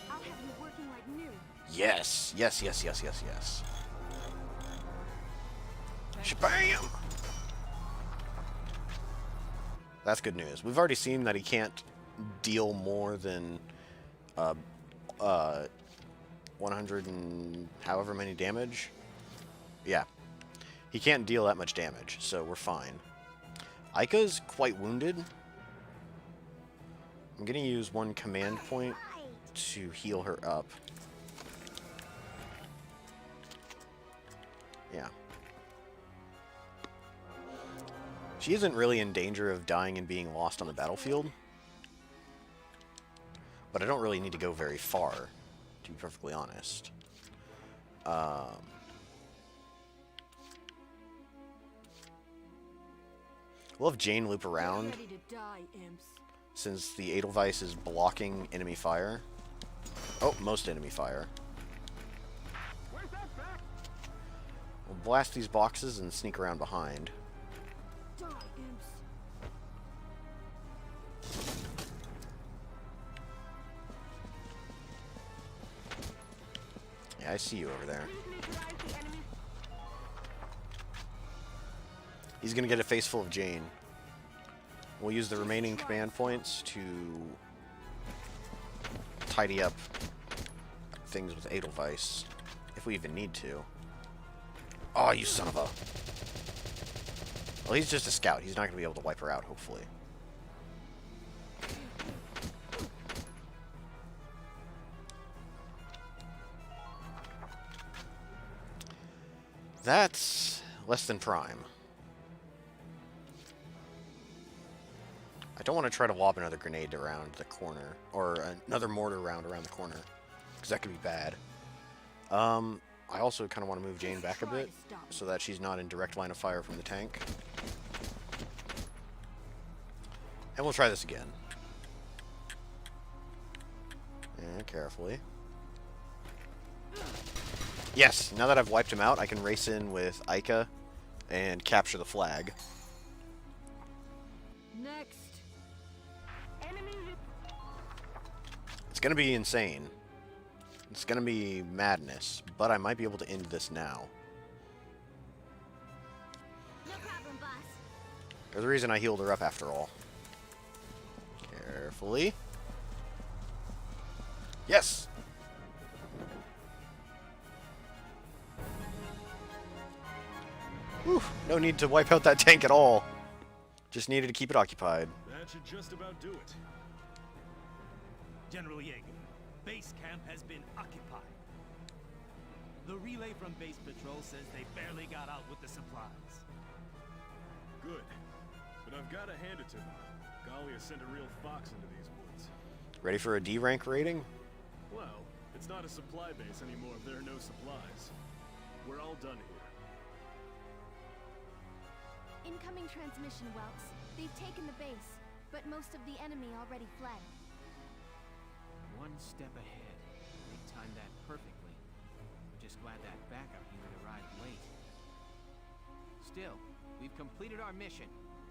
I'll have you working like new. Yes! Yes, yes, yes, yes, yes. Shabam! That's good news. We've already seen that he can't deal more than 100 and however many damage. Yeah. He can't deal that much damage, so we're fine. Aika's quite wounded. I'm gonna use one command point to heal her up. Yeah. She isn't really in danger of dying and being lost on the battlefield. But I don't really need to go very far, to be perfectly honest. We'll have Jane loop around, Ready to die, imps. since the Edelweiss is blocking enemy fire. Oh, most enemy fire. We'll blast these boxes and sneak around behind. Die, imps. Yeah, I see you over there. He's gonna get a face full of Jane. We'll use the remaining command points to tidy up things with Edelweiss, if we even need to. Oh, you son of a... Well, he's just a scout. He's not gonna be able to wipe her out, hopefully. That's less than prime. I don't want to try to lob another grenade around the corner, or another mortar round around the corner, because that could be bad. I also kind of want to move Jane back a bit, so that she's not in direct line of fire from the tank. And we'll try this again. And carefully. Yes, now that I've wiped him out, I can race in with Aika and capture the flag. Next. It's gonna be insane. It's gonna be madness, but I might be able to end this now. No problem, boss. There's a reason I healed her up after all. Carefully. Yes! Whew, no need to wipe out that tank at all. Just needed to keep it occupied. That should just about do it. General Yeager, base camp has been occupied. relay from base patrol says they barely got out with the supplies. Good. But I've got to hand it to them. Gallia sent a real fox into these woods. Ready for a D rank rating? Well, it's not a supply base anymore if there are no supplies. We're all done here. Incoming transmission, Welks. They've taken the base, but most of the enemy already fled. One step ahead. They timed that perfectly. We're just glad that backup unit arrived late. Still, we've completed our mission.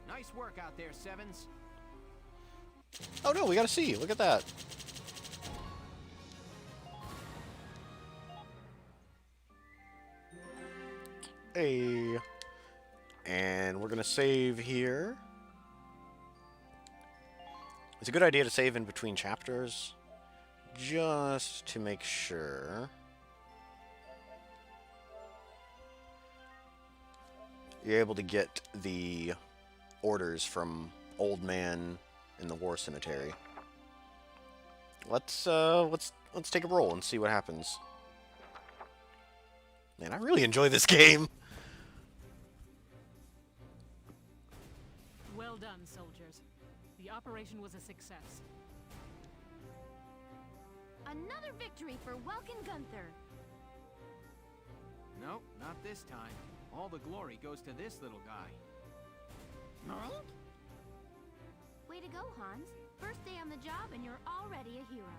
Nice work out there, Sevens. Oh no, we gotta see. Look at that. Hey. And we're gonna save here. It's a good idea to save in between chapters, just to make sure. You're able to get the orders from Old Man in the War Cemetery. Let's take a roll and see what happens. Man, I really enjoy this game. Well done, soldiers. The operation was a success. Another victory for Welkin Gunther. Nope, not this time. All the glory goes to this little guy. Way to go, Hans. First day on the job and you're already a hero.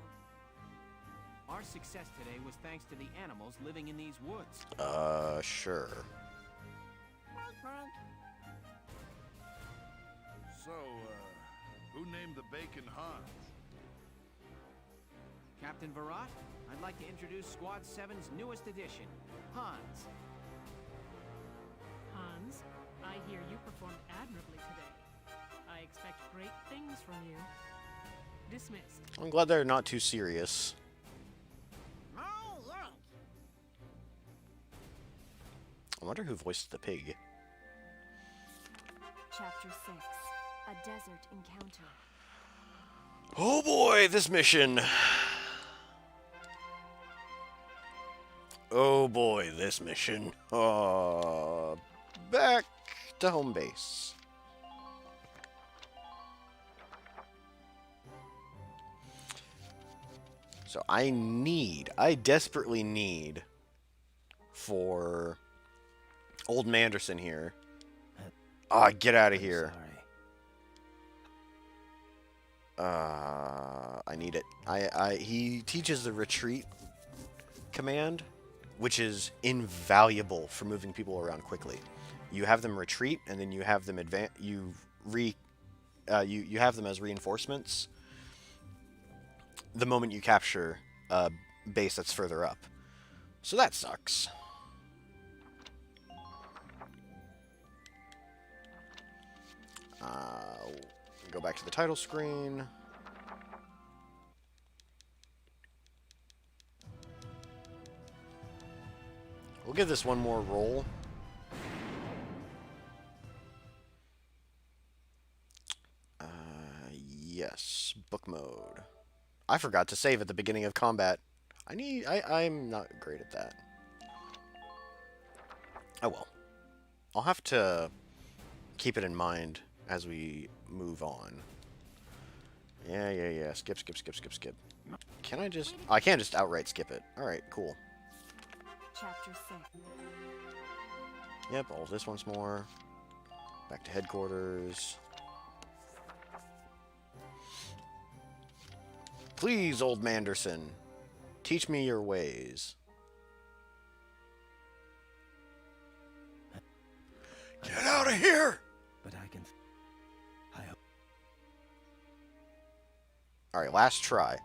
Our success today was thanks to the animals living in these woods. Sure. So, who named the bacon Hans? Captain Virat, I'd like to introduce Squad 7's newest addition, Hans. Hans, I hear you performed admirably today. I expect great things from you. Dismissed. I'm glad they're not too serious. I wonder who voiced the pig. Chapter 6. A desert encounter. Oh boy, this mission. Oh boy, this mission. Back to home base. So I desperately need for Old Manderson here. Get out of here. I need it. He teaches the retreat command, which is invaluable for moving people around quickly. You have them retreat, and then you have them you have them as reinforcements the moment you capture a base that's further up. So that sucks. Go back to the title screen. We'll give this one more roll. Yes, book mode. I forgot to save at the beginning of combat. I'm not great at that. Oh well. I'll have to keep it in mind as we move on. Yeah. Skip. Can I just... I can't just outright skip it. Alright, cool. Chapter 6. Yep, all of this once more. Back to headquarters. Please, Old Manderson, teach me your ways. Get out of here! But I can... Alright, last try.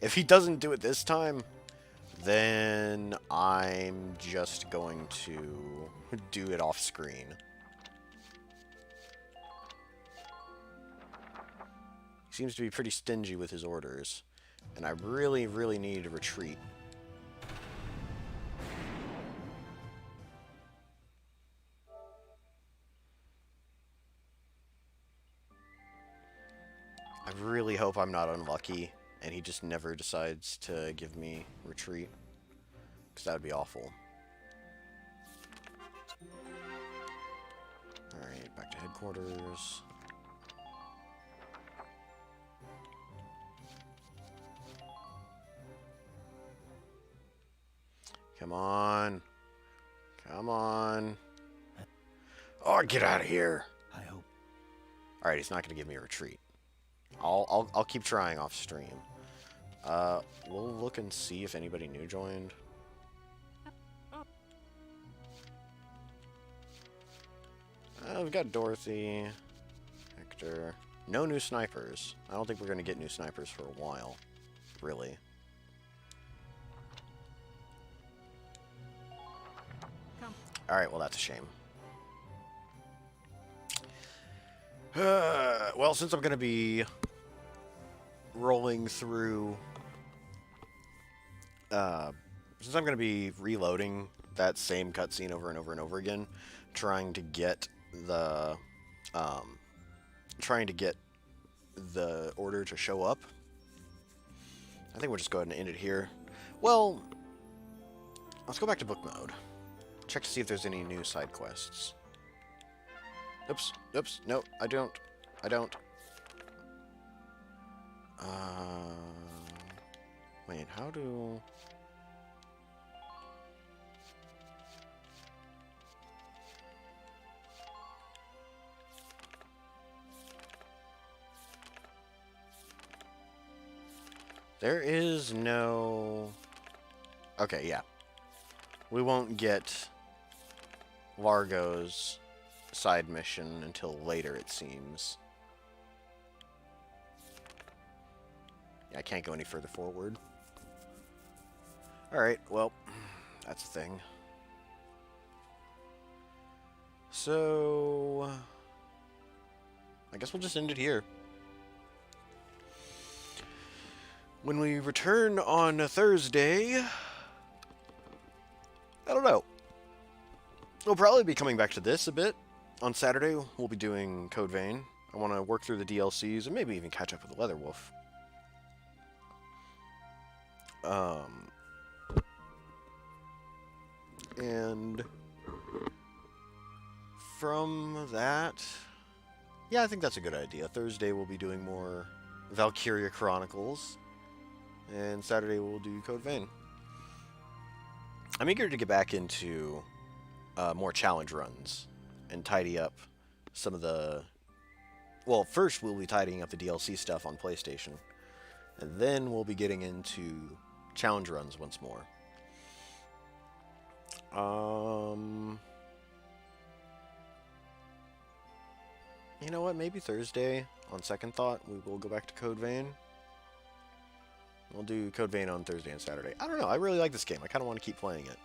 If he doesn't do it this time, then I'm just going to do it off screen. He seems to be pretty stingy with his orders, and I really, really need to retreat. I really hope I'm not unlucky, and he just never decides to give me retreat, because that would be awful. Get back to headquarters. Come on. Come on. Oh, get out of here. I hope. Alright, he's not going to give me a retreat. I'll keep trying off stream. We'll look and see if anybody new joined. We've got Dorothy, Hector. No new snipers. I don't think we're going to get new snipers for a while. Really. Alright, well that's a shame. Well, since I'm going to be rolling through... since I'm going to be reloading that same cutscene over and over and over again, trying to get the order to show up, I think we'll just go ahead and end it here. Well, let's go back to book mode. Check to see if there's any new side quests. Oops, oops, no, I don't. Wait, how do... There is no... Okay, yeah. We won't get Largo's side mission until later, it seems. Yeah, I can't go any further forward. Alright, well, that's the thing. So... I guess we'll just end it here. When we return on Thursday... I don't know. We'll probably be coming back to this a bit. On Saturday, we'll be doing Code Vein. I want to work through the DLCs and maybe even catch up with the Leather Wolf. And from that, yeah, I think that's a good idea. Thursday we'll be doing more Valkyria Chronicles, and Saturday we'll do Code Vein. I'm eager to get back into more challenge runs and tidy up some of the... Well, first we'll be tidying up the DLC stuff on PlayStation, and then we'll be getting into challenge runs once more. You know what? Maybe Thursday, on second thought, we will go back to Code Vein. We'll do Code Vein on Thursday and Saturday. I don't know. I really like this game. I kind of want to keep playing it.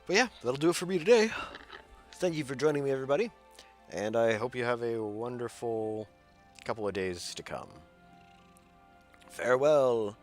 But yeah, that'll do it for me today. Thank you for joining me, everybody. And I hope you have a wonderful couple of days to come. Farewell.